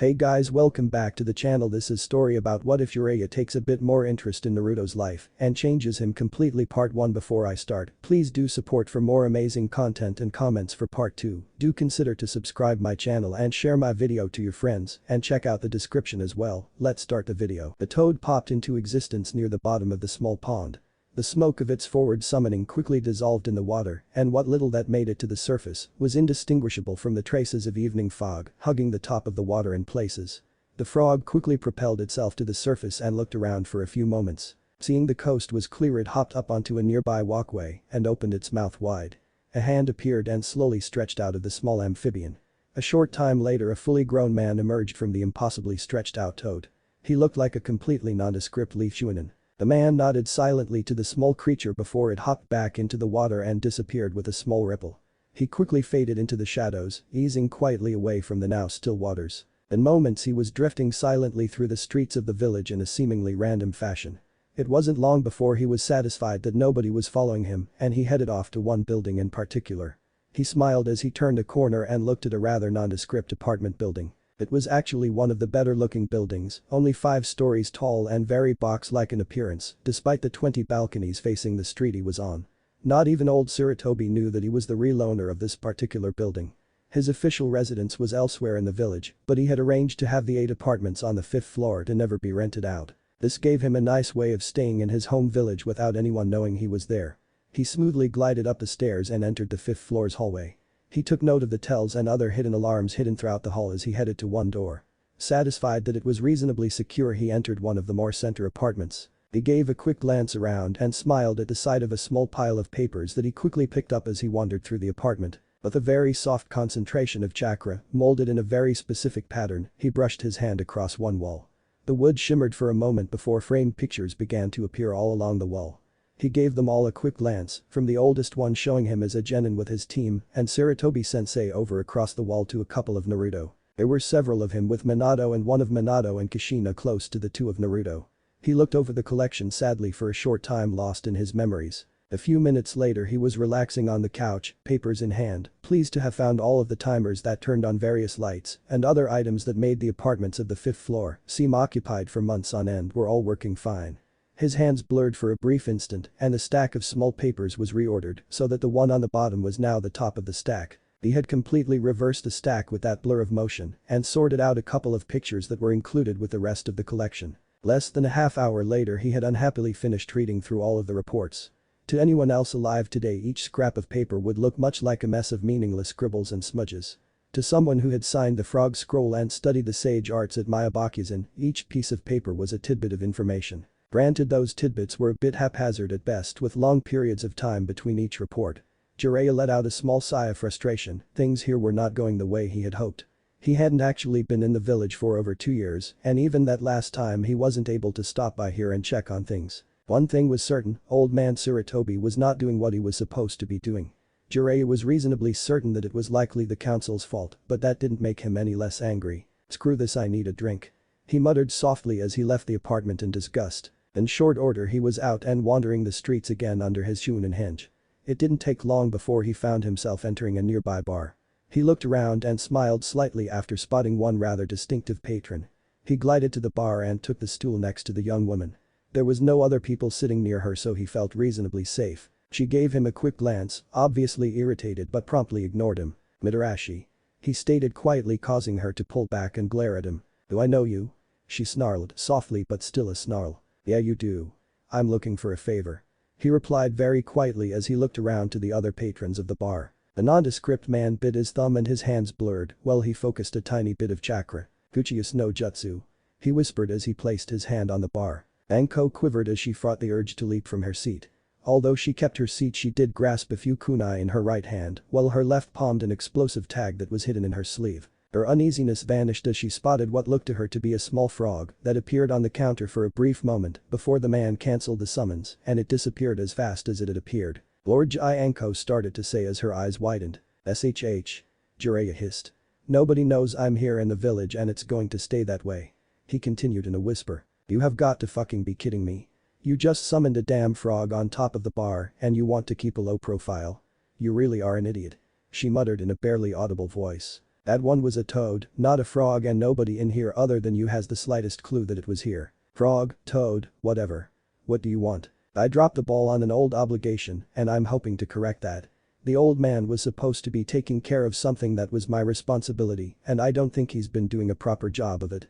Hey guys, welcome back to the channel. This is story about what if Jiraiya takes a bit more interest in Naruto's life and changes him completely. Part 1. Before I start, please do support for more amazing content and comments for part 2. Do consider to subscribe my channel and share my video to your friends and check out the description as well. Let's start the video. The toad popped into existence near the bottom of the small pond. The smoke of its forward summoning quickly dissolved in the water, and what little that made it to the surface was indistinguishable from the traces of evening fog hugging the top of the water in places. The frog quickly propelled itself to the surface and looked around for a few moments. Seeing the coast was clear, it hopped up onto a nearby walkway and opened its mouth wide. A hand appeared and slowly stretched out of the small amphibian. A short time later, a fully grown man emerged from the impossibly stretched out toad. He looked like a completely nondescript leaf shunin. The man nodded silently to the small creature before it hopped back into the water and disappeared with a small ripple. He quickly faded into the shadows, easing quietly away from the now still waters. In moments he was drifting silently through the streets of the village in a seemingly random fashion. It wasn't long before he was satisfied that nobody was following him, and he headed off to one building in particular. He smiled as he turned a corner and looked at a rather nondescript apartment building. It was actually one of the better-looking buildings, only 5 stories tall and very box-like in appearance, despite the 20 balconies facing the street he was on. Not even old Sarutobi knew that he was the real owner of this particular building. His official residence was elsewhere in the village, but he had arranged to have the 8 apartments on the 5th floor to never be rented out. This gave him a nice way of staying in his home village without anyone knowing he was there. He smoothly glided up the stairs and entered the 5th floor's hallway. He took note of the tells and other hidden alarms hidden throughout the hall as he headed to one door. Satisfied that it was reasonably secure, he entered one of the more center apartments. He gave a quick glance around and smiled at the sight of a small pile of papers that he quickly picked up as he wandered through the apartment. With a very soft concentration of chakra, molded in a very specific pattern, he brushed his hand across one wall. The wood shimmered for a moment before framed pictures began to appear all along the wall. He gave them all a quick glance, from the oldest one showing him as a genin with his team and Sarutobi-sensei over across the wall to a couple of Naruto. There were several of him with Minato and one of Minato and Kushina close to the 2 of Naruto. He looked over the collection sadly for a short time, lost in his memories. A few minutes later he was relaxing on the couch, papers in hand, pleased to have found all of the timers that turned on various lights and other items that made the apartments of the 5th floor seem occupied for months on end were all working fine. His hands blurred for a brief instant and the stack of small papers was reordered so that the one on the bottom was now the top of the stack. He had completely reversed the stack with that blur of motion and sorted out a couple of pictures that were included with the rest of the collection. Less than a half hour later he had unhappily finished reading through all of the reports. To anyone else alive today, each scrap of paper would look much like a mess of meaningless scribbles and smudges. To someone who had signed the frog scroll and studied the sage arts at Miyabakizan, each piece of paper was a tidbit of information. Granted, those tidbits were a bit haphazard at best with long periods of time between each report. Jiraiya let out a small sigh of frustration. Things here were not going the way he had hoped. He hadn't actually been in the village for over 2 years, and even that last time he wasn't able to stop by here and check on things. One thing was certain, old man Sarutobi was not doing what he was supposed to be doing. Jiraiya was reasonably certain that it was likely the council's fault, but that didn't make him any less angry. Screw this, I need a drink. He muttered softly as he left the apartment in disgust. In short order he was out and wandering the streets again under his shunin henge. It didn't take long before he found himself entering a nearby bar. He looked around and smiled slightly after spotting one rather distinctive patron. He glided to the bar and took the stool next to the young woman. There was no other people sitting near her, so he felt reasonably safe. She gave him a quick glance, obviously irritated, but promptly ignored him. "Mitarashi," he stated quietly, causing her to pull back and glare at him. "Do I know you?" She snarled, softly but still a snarl. "Yeah, you do. I'm looking for a favor," he replied very quietly as he looked around to the other patrons of the bar. The nondescript man bit his thumb and his hands blurred while he focused a tiny bit of chakra. "Kuchius no jutsu," he whispered as he placed his hand on the bar. Anko quivered as she fought the urge to leap from her seat. Although she kept her seat, she did grasp a few kunai in her right hand while her left palmed an explosive tag that was hidden in her sleeve. Her uneasiness vanished as she spotted what looked to her to be a small frog that appeared on the counter for a brief moment before the man cancelled the summons and it disappeared as fast as it had appeared. "Lord Jai," Anko started to say as her eyes widened. "SHH. Jiraiya hissed. "Nobody knows I'm here in the village and it's going to stay that way," he continued in a whisper. "You have got to fucking be kidding me. You just summoned a damn frog on top of the bar and you want to keep a low profile. You really are an idiot," she muttered in a barely audible voice. That one was a toad, not a frog, and nobody in here other than you has the slightest clue that it was here. Frog, toad, whatever. What do you want? I dropped the ball on an old obligation and I'm hoping to correct that. The old man was supposed to be taking care of something that was my responsibility and I don't think he's been doing a proper job of it.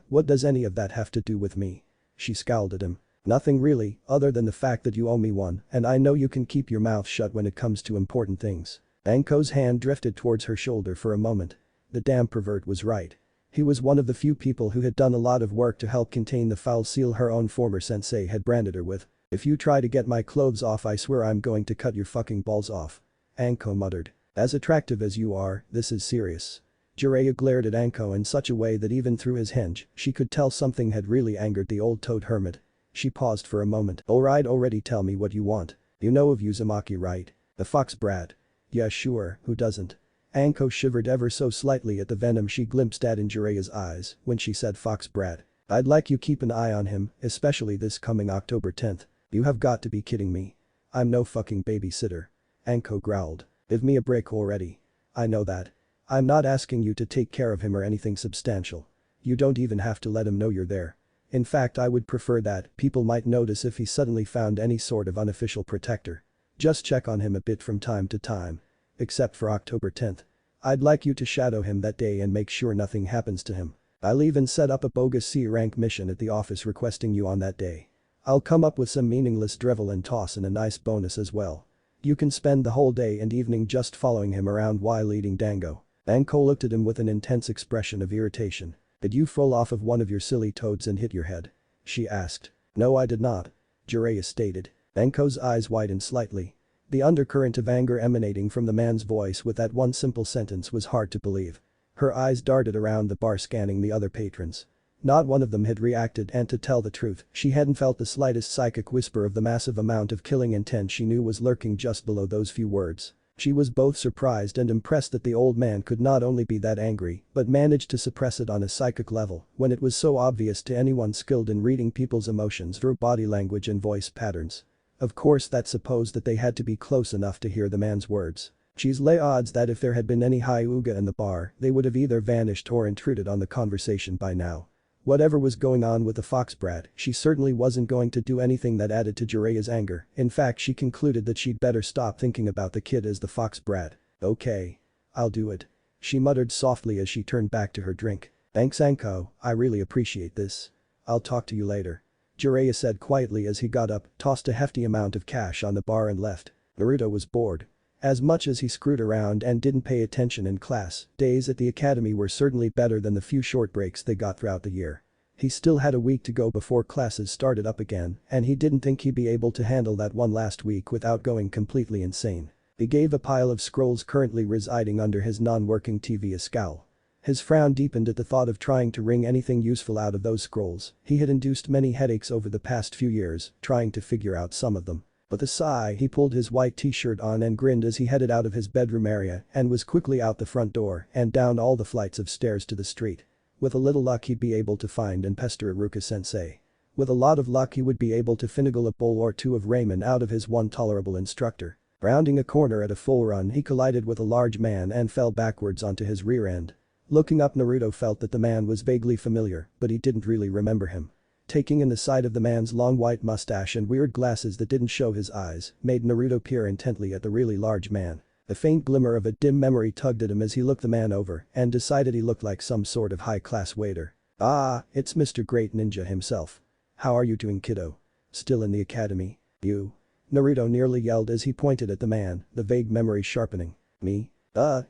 What does any of that have to do with me? She scowled at him. Nothing really, other than the fact that you owe me one and I know you can keep your mouth shut when it comes to important things. Anko's hand drifted towards her shoulder for a moment. The damn pervert was right. He was one of the few people who had done a lot of work to help contain the foul seal her own former sensei had branded her with. If you try to get my clothes off, I swear I'm going to cut your fucking balls off. Anko muttered. As attractive as you are, this is serious. Jiraiya glared at Anko in such a way that even through his hinge, she could tell something had really angered the old toad hermit. She paused for a moment. Alright, already tell me what you want. You know of Uzumaki, right? The fox brat. Yeah, sure, who doesn't? Anko shivered ever so slightly at the venom she glimpsed at in Jiraiya's eyes when she said fox brat. I'd like you keep an eye on him, especially this coming October 10th. You have got to be kidding me. I'm no fucking babysitter. Anko growled. Give me a break already. I know that. I'm not asking you to take care of him or anything substantial. You don't even have to let him know you're there. In fact, I would prefer that people might notice if he suddenly found any sort of unofficial protector. Just check on him a bit from time to time. Except for October 10th. I'd like you to shadow him that day and make sure nothing happens to him. I'll even set up a bogus C-rank mission at the office requesting you on that day. I'll come up with some meaningless drivel and toss in a nice bonus as well. You can spend the whole day and evening just following him around while eating dango. Anko looked at him with an intense expression of irritation. Did you fall off of one of your silly toads and hit your head? She asked. No, I did not. Jiraiya stated. Anko's eyes widened slightly. The undercurrent of anger emanating from the man's voice with that one simple sentence was hard to believe. Her eyes darted around the bar scanning the other patrons. Not one of them had reacted, and to tell the truth, she hadn't felt the slightest psychic whisper of the massive amount of killing intent she knew was lurking just below those few words. She was both surprised and impressed that the old man could not only be that angry but managed to suppress it on a psychic level when it was so obvious to anyone skilled in reading people's emotions through body language and voice patterns. Of course, that supposed that they had to be close enough to hear the man's words. She's lay odds that if there had been any Hyuga in the bar, they would have either vanished or intruded on the conversation by now. Whatever was going on with the fox brat, she certainly wasn't going to do anything that added to Jiraiya's anger. In fact, she concluded that she'd better stop thinking about the kid as the fox brat. Okay. I'll do it. She muttered softly as she turned back to her drink. Thanks, Anko, I really appreciate this. I'll talk to you later. Jiraiya said quietly as he got up, tossed a hefty amount of cash on the bar and left. Naruto was bored. As much as he screwed around and didn't pay attention in class, days at the academy were certainly better than the few short breaks they got throughout the year. He still had a week to go before classes started up again, and he didn't think he'd be able to handle that one last week without going completely insane. He gave a pile of scrolls currently residing under his non-working TV a scowl. His frown deepened at the thought of trying to wring anything useful out of those scrolls. He had induced many headaches over the past few years, trying to figure out some of them. With a sigh, he pulled his white t-shirt on and grinned as he headed out of his bedroom area and was quickly out the front door and down all the flights of stairs to the street. With a little luck, he'd be able to find and pester Iruka-sensei. With a lot of luck, he would be able to finagle a bowl or two of ramen out of his one tolerable instructor. Rounding a corner at a full run, he collided with a large man and fell backwards onto his rear end. Looking up, Naruto felt that the man was vaguely familiar, but he didn't really remember him. Taking in the sight of the man's long white mustache and weird glasses that didn't show his eyes made Naruto peer intently at the really large man. The faint glimmer of a dim memory tugged at him as he looked the man over and decided he looked like some sort of high-class waiter. Ah, it's Mr. Great Ninja himself. How are you doing, kiddo? Still in the academy? You? Naruto nearly yelled as he pointed at the man, the vague memory sharpening. Me?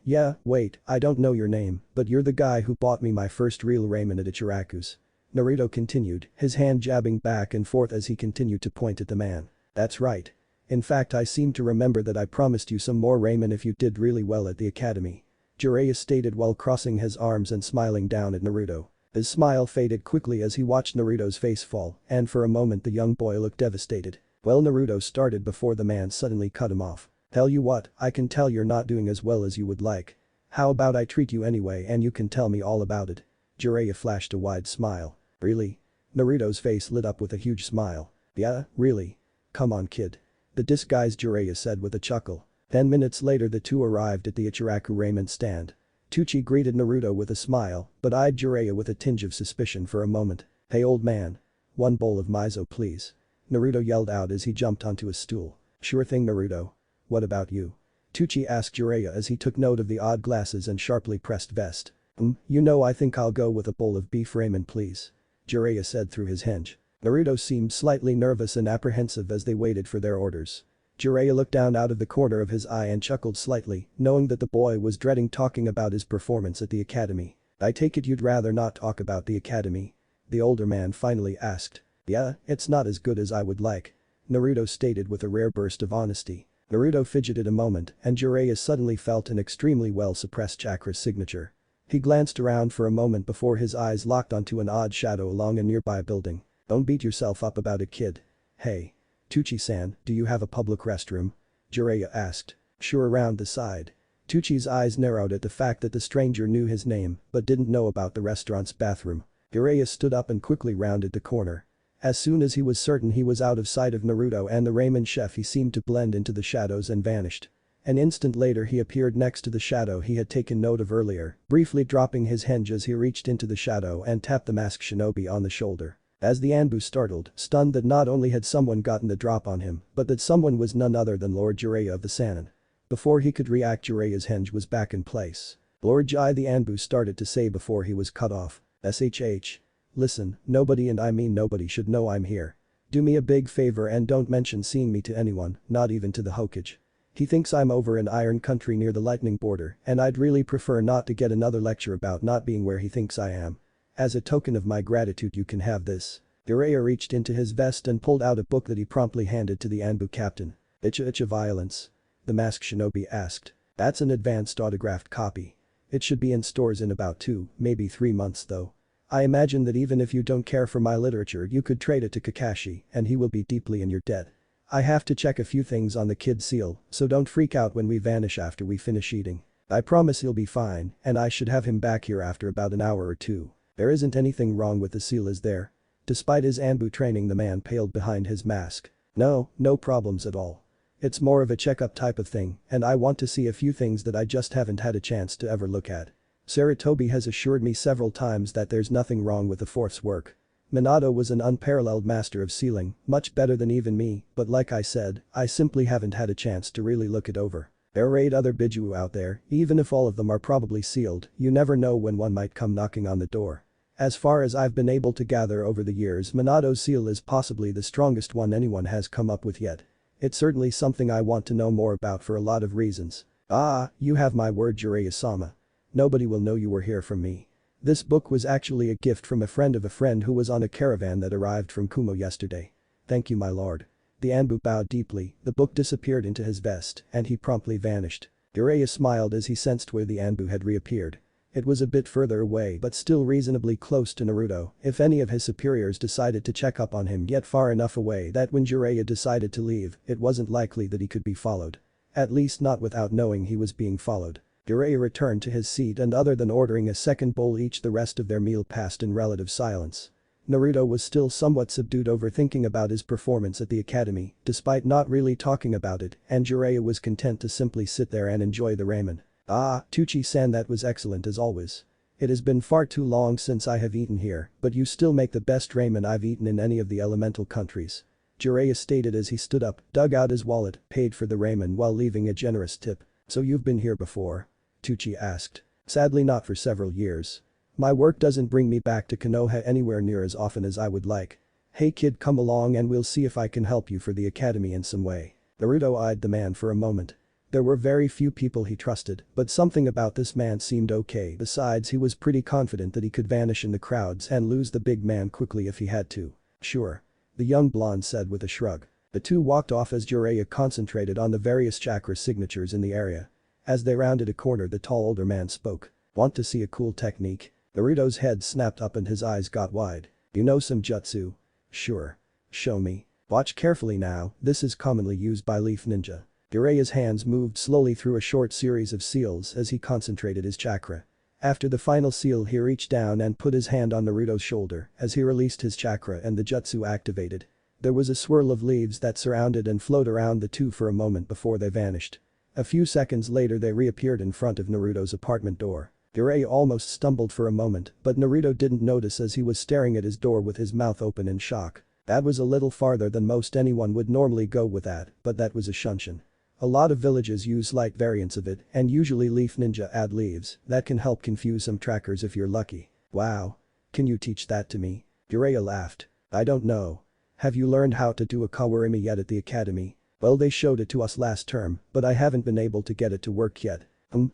Yeah, wait, I don't know your name, but you're the guy who bought me my first real ramen at Ichiraku's. Naruto continued, his hand jabbing back and forth as he continued to point at the man. That's right. In fact, I seem to remember that I promised you some more ramen if you did really well at the academy. Jiraiya stated while crossing his arms and smiling down at Naruto. His smile faded quickly as he watched Naruto's face fall, and for a moment the young boy looked devastated. Well, Naruto started before the man suddenly cut him off. Tell you what, I can tell you're not doing as well as you would like. How about I treat you anyway and you can tell me all about it? Jiraiya flashed a wide smile. Really? Naruto's face lit up with a huge smile. Yeah, really? Come on, kid. The disguised Jiraiya said with a chuckle. 10 minutes later, the two arrived at the Ichiraku ramen stand. Tucci greeted Naruto with a smile, but eyed Jiraiya with a tinge of suspicion for a moment. "Hey old man. One bowl of miso please." Naruto yelled out as he jumped onto a stool. "Sure thing Naruto. What about you?" Tucci asked Jiraiya as he took note of the odd glasses and sharply pressed vest. I think I'll go with a bowl of beef ramen please," Jiraiya said through his hinge. Naruto seemed slightly nervous and apprehensive as they waited for their orders. Jiraiya looked down out of the corner of his eye and chuckled slightly, knowing that the boy was dreading talking about his performance at the academy. "I take it you'd rather not talk about the academy?" the older man finally asked. "Yeah, it's not as good as I would like," Naruto stated with a rare burst of honesty. Naruto fidgeted a moment and Jiraiya suddenly felt an extremely well-suppressed chakra signature. He glanced around for a moment before his eyes locked onto an odd shadow along a nearby building. "Don't beat yourself up about it kid. Hey. Tucci-san, do you have a public restroom?" Jiraiya asked. "Sure around the side." Tucci's eyes narrowed at the fact that the stranger knew his name but didn't know about the restaurant's bathroom. Jiraiya stood up and quickly rounded the corner. As soon as he was certain he was out of sight of Naruto and the ramen chef he seemed to blend into the shadows and vanished. An instant later he appeared next to the shadow he had taken note of earlier, briefly dropping his hinge as he reached into the shadow and tapped the masked shinobi on the shoulder. As the Anbu startled, stunned that not only had someone gotten the drop on him, but that someone was none other than Lord Jiraiya of the Sannin. Before he could react Jiraiya's hinge was back in place. "Lord Jai," the Anbu started to say before he was cut off. "SHH. Listen, nobody and I mean nobody should know I'm here. Do me a big favor and don't mention seeing me to anyone, not even to the Hokage. He thinks I'm over in Iron Country near the lightning border and I'd really prefer not to get another lecture about not being where he thinks I am. As a token of my gratitude you can have this." Jiraiya reached into his vest and pulled out a book that he promptly handed to the Anbu captain. Icha violence?" the masked shinobi asked. "That's an advanced autographed copy. It should be in stores in about 2, maybe 3 months though. I imagine that even if you don't care for my literature you could trade it to Kakashi and he will be deeply in your debt. I have to check a few things on the kid seal, so don't freak out when we vanish after we finish eating. I promise he'll be fine and I should have him back here after about an hour or 2. There isn't anything wrong with the seal is there?" Despite his Anbu training the man paled behind his mask. "No problems at all. It's more of a checkup type of thing and I want to see a few things that I just haven't had a chance to ever look at. Sarutobi has assured me several times that there's nothing wrong with the fourth's work. Minato was an unparalleled master of sealing, much better than even me, but like I said, I simply haven't had a chance to really look it over. There are 8 other Biju out there, even if all of them are probably sealed, you never know when one might come knocking on the door. As far as I've been able to gather over the years Minato's seal is possibly the strongest one anyone has come up with yet. It's certainly something I want to know more about for a lot of reasons." "Ah, you have my word Jiraiya-sama. Nobody will know you were here from me. This book was actually a gift from a friend of a friend who was on a caravan that arrived from Kumo yesterday. Thank you my lord." The Anbu bowed deeply, the book disappeared into his vest and he promptly vanished. Jiraiya smiled as he sensed where the Anbu had reappeared. It was a bit further away but still reasonably close to Naruto if any of his superiors decided to check up on him, yet far enough away that when Jiraiya decided to leave, it wasn't likely that he could be followed. At least not without knowing he was being followed. Jiraiya returned to his seat and other than ordering a second bowl each the rest of their meal passed in relative silence. Naruto was still somewhat subdued over thinking about his performance at the academy, despite not really talking about it, and Jiraiya was content to simply sit there and enjoy the ramen. "Ah, Tucci-san, that was excellent as always. It has been far too long since I have eaten here, but you still make the best ramen I've eaten in any of the elemental countries," Jiraiya stated as he stood up, dug out his wallet, paid for the ramen while leaving a generous tip. "So you've been here before?" Tucci asked. "Sadly not for several years. My work doesn't bring me back to Konoha anywhere near as often as I would like. Hey kid, come along and we'll see if I can help you for the academy in some way." Naruto eyed the man for a moment. There were very few people he trusted, but something about this man seemed okay. Besides, he was pretty confident that he could vanish in the crowds and lose the big man quickly if he had to. "Sure," the young blonde said with a shrug. The two walked off as Jiraiya concentrated on the various chakra signatures in the area. As they rounded a corner the tall older man spoke. "Want to see a cool technique?" Naruto's head snapped up and his eyes got wide. "You know some jutsu?" "Sure. Show me." "Watch carefully now, this is commonly used by Leaf Ninja." Jiraiya's hands moved slowly through a short series of seals as he concentrated his chakra. After the final seal he reached down and put his hand on Naruto's shoulder as he released his chakra and the jutsu activated. There was a swirl of leaves that surrounded and flowed around the two for a moment before they vanished. A few seconds later they reappeared in front of Naruto's apartment door. Jiraiya almost stumbled for a moment, but Naruto didn't notice as he was staring at his door with his mouth open in shock. That was a little farther than most anyone would normally go with that, but that was a shunshin. A lot of villages use light variants of it, and usually Leaf Ninja add leaves that can help confuse some trackers if you're lucky. Wow. Can you teach that to me? Jiraiya laughed. I don't know. Have you learned how to do a kawarimi yet at the academy? Well, they showed it to us last term, but I haven't been able to get it to work yet.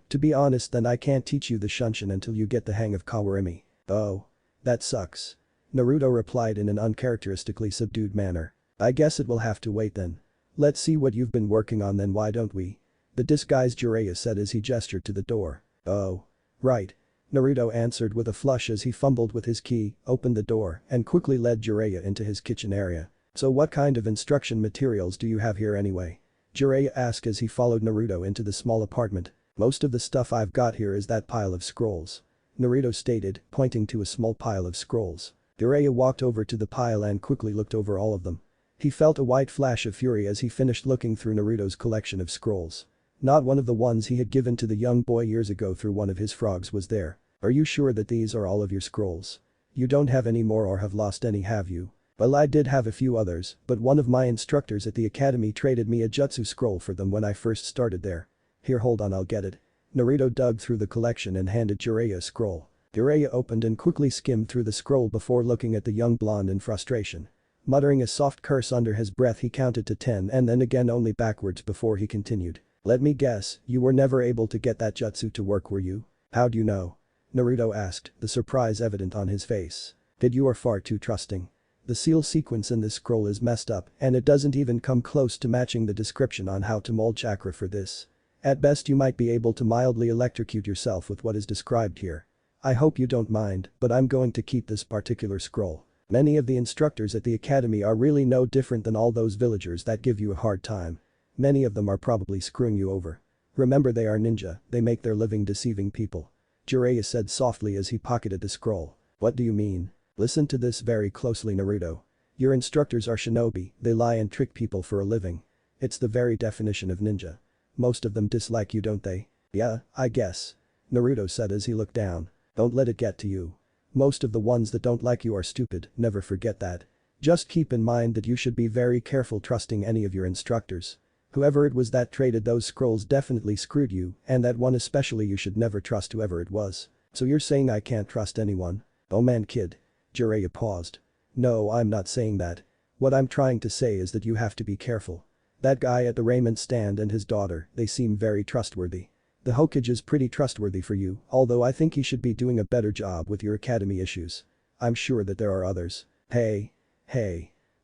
To be honest, then I can't teach you the shunshin until you get the hang of kawarimi. Oh. That sucks. Naruto replied in an uncharacteristically subdued manner. I guess it will have to wait then. Let's see what you've been working on then, why don't we? The disguised Jiraiya said as he gestured to the door. Oh. Right. Naruto answered with a flush as he fumbled with his key, opened the door, and quickly led Jiraiya into his kitchen area. So what kind of instruction materials do you have here anyway? Jiraiya asked as he followed Naruto into the small apartment. Most of the stuff I've got here is that pile of scrolls. Naruto stated, pointing to a small pile of scrolls. Jiraiya walked over to the pile and quickly looked over all of them. He felt a white flash of fury as he finished looking through Naruto's collection of scrolls. Not one of the ones he had given to the young boy years ago through one of his frogs was there. Are you sure that these are all of your scrolls? You don't have any more or have lost any, have you? Well, I did have a few others, but one of my instructors at the academy traded me a jutsu scroll for them when I first started there. Here, hold on, I'll get it. Naruto dug through the collection and handed Jiraiya a scroll. Jiraiya opened and quickly skimmed through the scroll before looking at the young blonde in frustration. Muttering a soft curse under his breath, he counted to 10 and then again only backwards before he continued. Let me guess, you were never able to get that jutsu to work, were you? How'd you know? Naruto asked, the surprise evident on his face. You are far too trusting. The seal sequence in this scroll is messed up and it doesn't even come close to matching the description on how to mold chakra for this. At best you might be able to mildly electrocute yourself with what is described here. I hope you don't mind, but I'm going to keep this particular scroll. Many of the instructors at the academy are really no different than all those villagers that give you a hard time. Many of them are probably screwing you over. Remember, they are ninja, they make their living deceiving people. Jiraiya said softly as he pocketed the scroll. What do you mean? Listen to this very closely, Naruto. Your instructors are shinobi, they lie and trick people for a living. It's the very definition of ninja. Most of them dislike you, don't they? Yeah, I guess. Naruto said as he looked down. Don't let it get to you. Most of the ones that don't like you are stupid, never forget that. Just keep in mind that you should be very careful trusting any of your instructors. Whoever it was that traded those scrolls definitely screwed you, and that one especially you should never trust whoever it was. So you're saying I can't trust anyone? Oh man, kid. Jiraiya paused. No, I'm not saying that. What I'm trying to say is that you have to be careful. That guy at the raiment stand and his daughter, they seem very trustworthy. The Hokage is pretty trustworthy for you, although I think he should be doing a better job with your academy issues. I'm sure that there are others. Hey.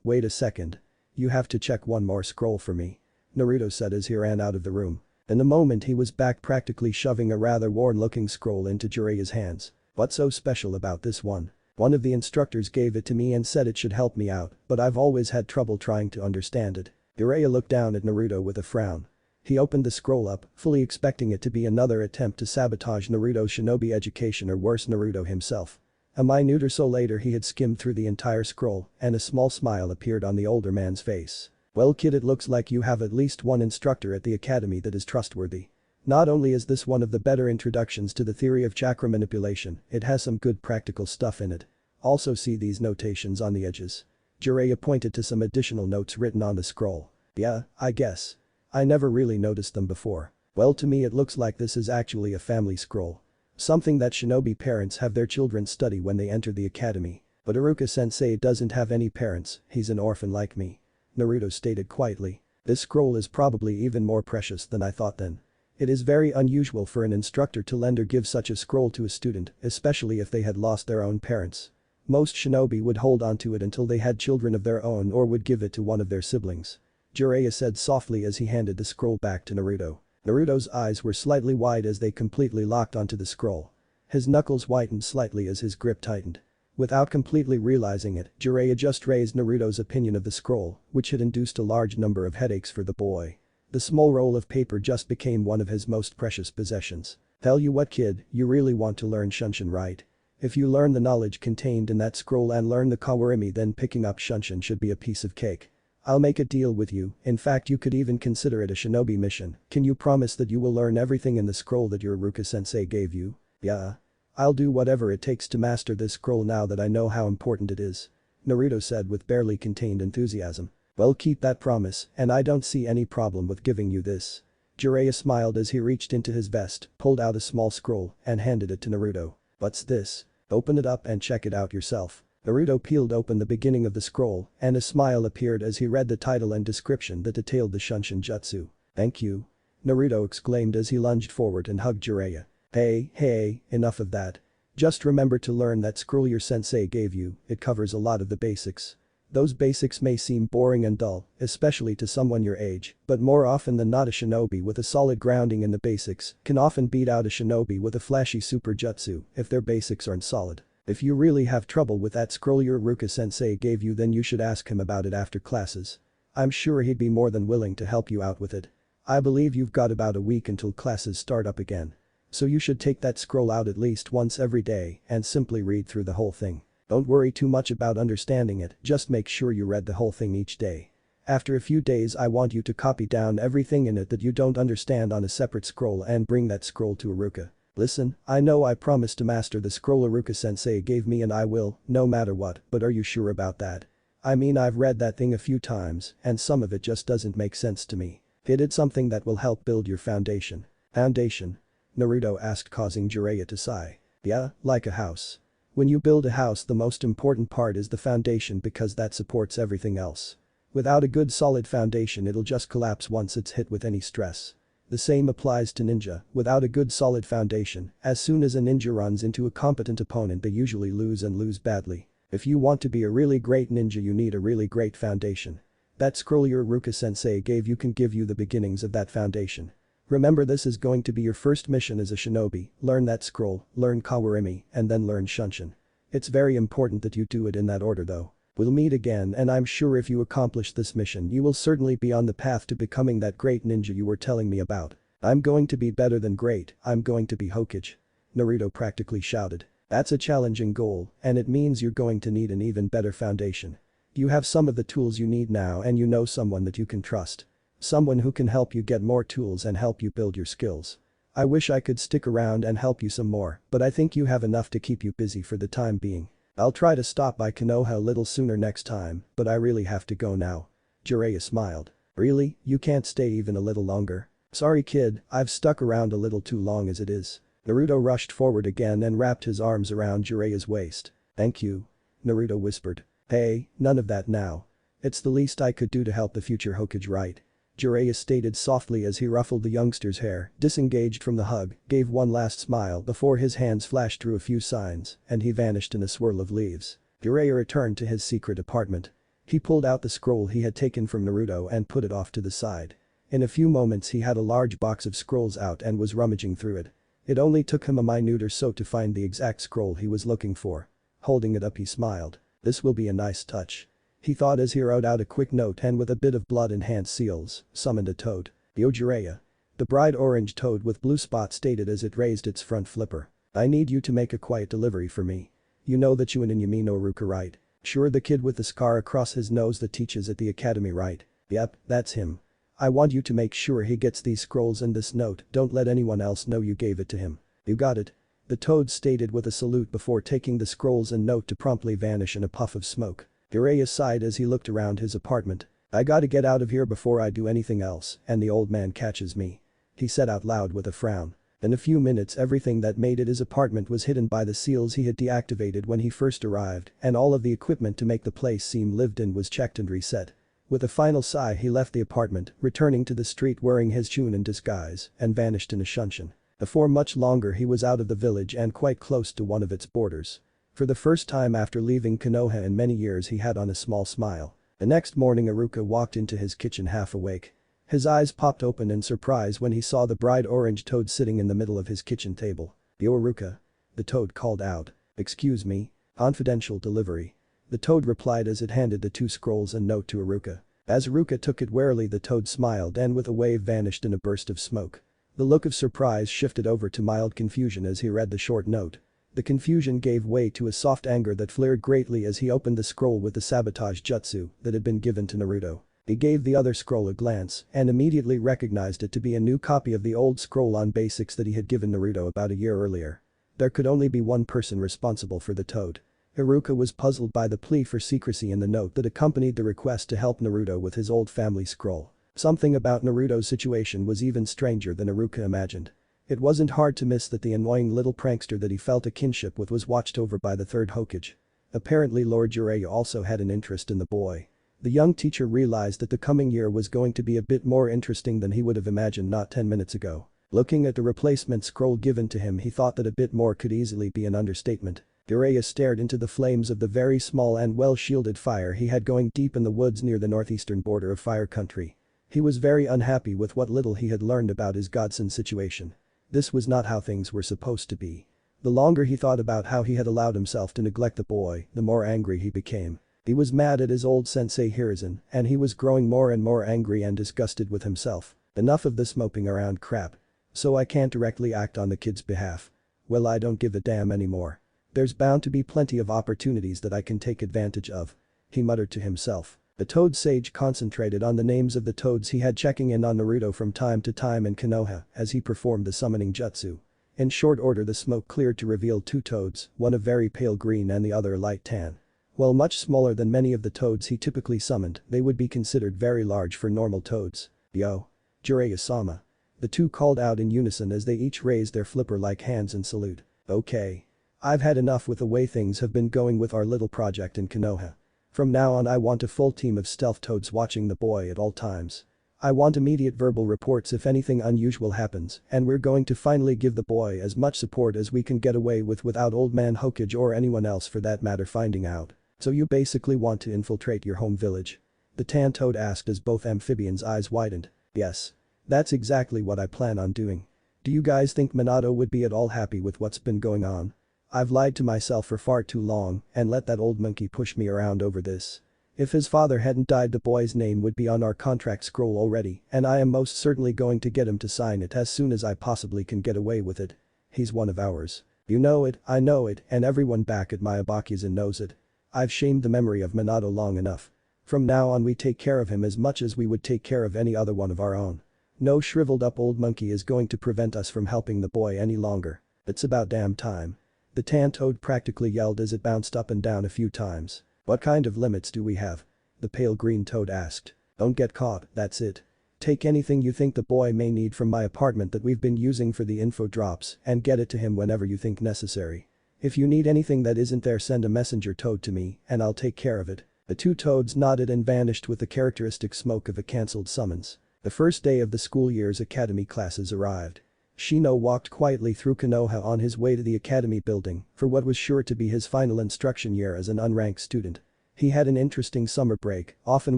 Wait a second. You have to check one more scroll for me. Naruto said as he ran out of the room. In the moment he was back, practically shoving a rather worn-looking scroll into Jiraiya's hands. What's so special about this one? One of the instructors gave it to me and said it should help me out, but I've always had trouble trying to understand it. Jiraiya looked down at Naruto with a frown. He opened the scroll up, fully expecting it to be another attempt to sabotage Naruto's shinobi education, or worse, Naruto himself. A minute or so later he had skimmed through the entire scroll and a small smile appeared on the older man's face. Well kid, it looks like you have at least one instructor at the academy that is trustworthy. Not only is this one of the better introductions to the theory of chakra manipulation, it has some good practical stuff in it. Also see these notations on the edges. Jiraiya pointed to some additional notes written on the scroll. Yeah, I guess. I never really noticed them before. Well, to me it looks like this is actually a family scroll. Something that shinobi parents have their children study when they enter the academy. But Iruka-sensei doesn't have any parents, he's an orphan like me. Naruto stated quietly. This scroll is probably even more precious than I thought then. It is very unusual for an instructor to lend or give such a scroll to a student, especially if they had lost their own parents. Most shinobi would hold onto it until they had children of their own or would give it to one of their siblings. Jiraiya said softly as he handed the scroll back to Naruto. Naruto's eyes were slightly wide as they completely locked onto the scroll. His knuckles whitened slightly as his grip tightened. Without completely realizing it, Jiraiya just raised Naruto's opinion of the scroll, which had induced a large number of headaches for the boy. The small roll of paper just became one of his most precious possessions. Tell you what kid, you really want to learn Shunshin, right? If you learn the knowledge contained in that scroll and learn the kawarimi, then picking up Shunshin should be a piece of cake. I'll make a deal with you, in fact you could even consider it a shinobi mission. Can you promise that you will learn everything in the scroll that your Iruka-sensei gave you? Yeah. I'll do whatever it takes to master this scroll now that I know how important it is. Naruto said with barely contained enthusiasm. Well, keep that promise, and I don't see any problem with giving you this. Jiraiya smiled as he reached into his vest, pulled out a small scroll, and handed it to Naruto. What's this? Open it up and check it out yourself. Naruto peeled open the beginning of the scroll, and a smile appeared as he read the title and description that detailed the Shunshin Jutsu. Thank you. Naruto exclaimed as he lunged forward and hugged Jiraiya. Hey, enough of that. Just remember to learn that scroll your sensei gave you, it covers a lot of the basics. Those basics may seem boring and dull, especially to someone your age, but more often than not a shinobi with a solid grounding in the basics can often beat out a shinobi with a flashy super jutsu if their basics aren't solid. If you really have trouble with that scroll your Iruka sensei gave you, then you should ask him about it after classes. I'm sure he'd be more than willing to help you out with it. I believe you've got about a week until classes start up again. So you should take that scroll out at least once every day and simply read through the whole thing. Don't worry too much about understanding it, just make sure you read the whole thing each day. After a few days I want you to copy down everything in it that you don't understand on a separate scroll and bring that scroll to Iruka. Listen, I know I promised to master the scroll Iruka sensei gave me and I will, no matter what, but are you sure about that? I mean, I've read that thing a few times and some of it just doesn't make sense to me. It is something that will help build your foundation. Foundation? Naruto asked, causing Jiraiya to sigh. Yeah, like a house. When you build a house, the most important part is the foundation because that supports everything else. Without a good solid foundation it'll just collapse once it's hit with any stress. The same applies to ninja, without a good solid foundation, as soon as a ninja runs into a competent opponent they usually lose and lose badly. If you want to be a really great ninja you need a really great foundation. That scroll your Iruka sensei gave you can give you the beginnings of that foundation. Remember, this is going to be your first mission as a shinobi, learn that scroll, learn Kawarimi, and then learn Shunshin. It's very important that you do it in that order though. We'll meet again and I'm sure if you accomplish this mission you will certainly be on the path to becoming that great ninja you were telling me about. I'm going to be better than great, I'm going to be Hokage. Naruto practically shouted. That's a challenging goal, and it means you're going to need an even better foundation. You have some of the tools you need now and you know someone that you can trust. Someone who can help you get more tools and help you build your skills. I wish I could stick around and help you some more, but I think you have enough to keep you busy for the time being. I'll try to stop by Konoha a little sooner next time, but I really have to go now. Jiraiya smiled. Really, you can't stay even a little longer? Sorry kid, I've stuck around a little too long as it is. Naruto rushed forward again and wrapped his arms around Jiraiya's waist. Thank you. Naruto whispered. Hey, none of that now. It's the least I could do to help the future Hokage, right? Jiraiya stated softly as he ruffled the youngster's hair, disengaged from the hug, gave one last smile before his hands flashed through a few signs, and he vanished in a swirl of leaves. Jiraiya returned to his secret apartment. He pulled out the scroll he had taken from Naruto and put it off to the side. In a few moments he had a large box of scrolls out and was rummaging through it. It only took him a minute or so to find the exact scroll he was looking for. Holding it up he smiled. This will be a nice touch. He thought as he wrote out a quick note and with a bit of blood-enhanced seals, summoned a toad. Yo Jiraiya. The bright orange toad with blue spots stated as it raised its front flipper. I need you to make a quiet delivery for me. You know that Chunin no Iruka, right? Sure, the kid with the scar across his nose that teaches at the academy, right? Yep, that's him. I want you to make sure he gets these scrolls and this note, don't let anyone else know you gave it to him. You got it? The toad stated with a salute before taking the scrolls and note to promptly vanish in a puff of smoke. Jiraiya sighed as he looked around his apartment. I gotta get out of here before I do anything else and the old man catches me. He said out loud with a frown. In a few minutes everything that made it his apartment was hidden by the seals he had deactivated when he first arrived and all of the equipment to make the place seem lived in was checked and reset. With a final sigh he left the apartment, returning to the street wearing his Chunin disguise and vanished in a Shunshin. Before much longer he was out of the village and quite close to one of its borders. For the first time after leaving Konoha in many years he had on a small smile. The next morning Iruka walked into his kitchen half awake. His eyes popped open in surprise when he saw the bright orange toad sitting in the middle of his kitchen table. Yo Iruka. The toad called out. Excuse me. Confidential delivery. The toad replied as it handed the two scrolls and note to Iruka. As Iruka took it warily the toad smiled and with a wave vanished in a burst of smoke. The look of surprise shifted over to mild confusion as he read the short note. The confusion gave way to a soft anger that flared greatly as he opened the scroll with the sabotage jutsu that had been given to Naruto. He gave the other scroll a glance and immediately recognized it to be a new copy of the old scroll on basics that he had given Naruto about a year earlier. There could only be one person responsible for the toad. Iruka was puzzled by the plea for secrecy in the note that accompanied the request to help Naruto with his old family scroll. Something about Naruto's situation was even stranger than Iruka imagined. It wasn't hard to miss that the annoying little prankster that he felt a kinship with was watched over by the third Hokage. Apparently Lord Jiraiya also had an interest in the boy. The young teacher realized that the coming year was going to be a bit more interesting than he would have imagined not 10 minutes ago. Looking at the replacement scroll given to him, he thought that a bit more could easily be an understatement. Jiraiya stared into the flames of the very small and well-shielded fire he had going deep in the woods near the northeastern border of Fire Country. He was very unhappy with what little he had learned about his godson situation. This was not how things were supposed to be. The longer he thought about how he had allowed himself to neglect the boy, the more angry he became. He was mad at his old sensei Hiruzen, and he was growing more and more angry and disgusted with himself. Enough of this moping around crap. So I can't directly act on the kid's behalf. Well, I don't give a damn anymore. There's bound to be plenty of opportunities that I can take advantage of. He muttered to himself. The toad sage concentrated on the names of the toads he had checking in on Naruto from time to time in Konoha as he performed the summoning jutsu. In short order the smoke cleared to reveal two toads, one a very pale green and the other a light tan. While much smaller than many of the toads he typically summoned, they would be considered very large for normal toads. Yo. Jiraiya-sama. The two called out in unison as they each raised their flipper-like hands in salute. Okay. I've had enough with the way things have been going with our little project in Konoha. From now on I want a full team of stealth toads watching the boy at all times. I want immediate verbal reports if anything unusual happens, and we're going to finally give the boy as much support as we can get away with without old man Hokage or anyone else for that matter finding out. So you basically want to infiltrate your home village? The tan toad asked as both amphibians' eyes widened. Yes. That's exactly what I plan on doing. Do you guys think Minato would be at all happy with what's been going on? I've lied to myself for far too long and let that old monkey push me around over this. If his father hadn't died, the boy's name would be on our contract scroll already, and I am most certainly going to get him to sign it as soon as I possibly can get away with it. He's one of ours. You know it, I know it, and everyone back at my Abakuzen knows it. I've shamed the memory of Minato long enough. From now on we take care of him as much as we would take care of any other one of our own. No shriveled up old monkey is going to prevent us from helping the boy any longer. It's about damn time. The tan toad practically yelled as it bounced up and down a few times. What kind of limits do we have? The pale green toad asked. Don't get caught, that's it. Take anything you think the boy may need from my apartment that we've been using for the info drops and get it to him whenever you think necessary. If you need anything that isn't there, send a messenger toad to me and I'll take care of it. The two toads nodded and vanished with the characteristic smoke of a cancelled summons. The first day of the school year's academy classes arrived. Shino walked quietly through Konoha on his way to the academy building for what was sure to be his final instruction year as an unranked student. He had an interesting summer break, often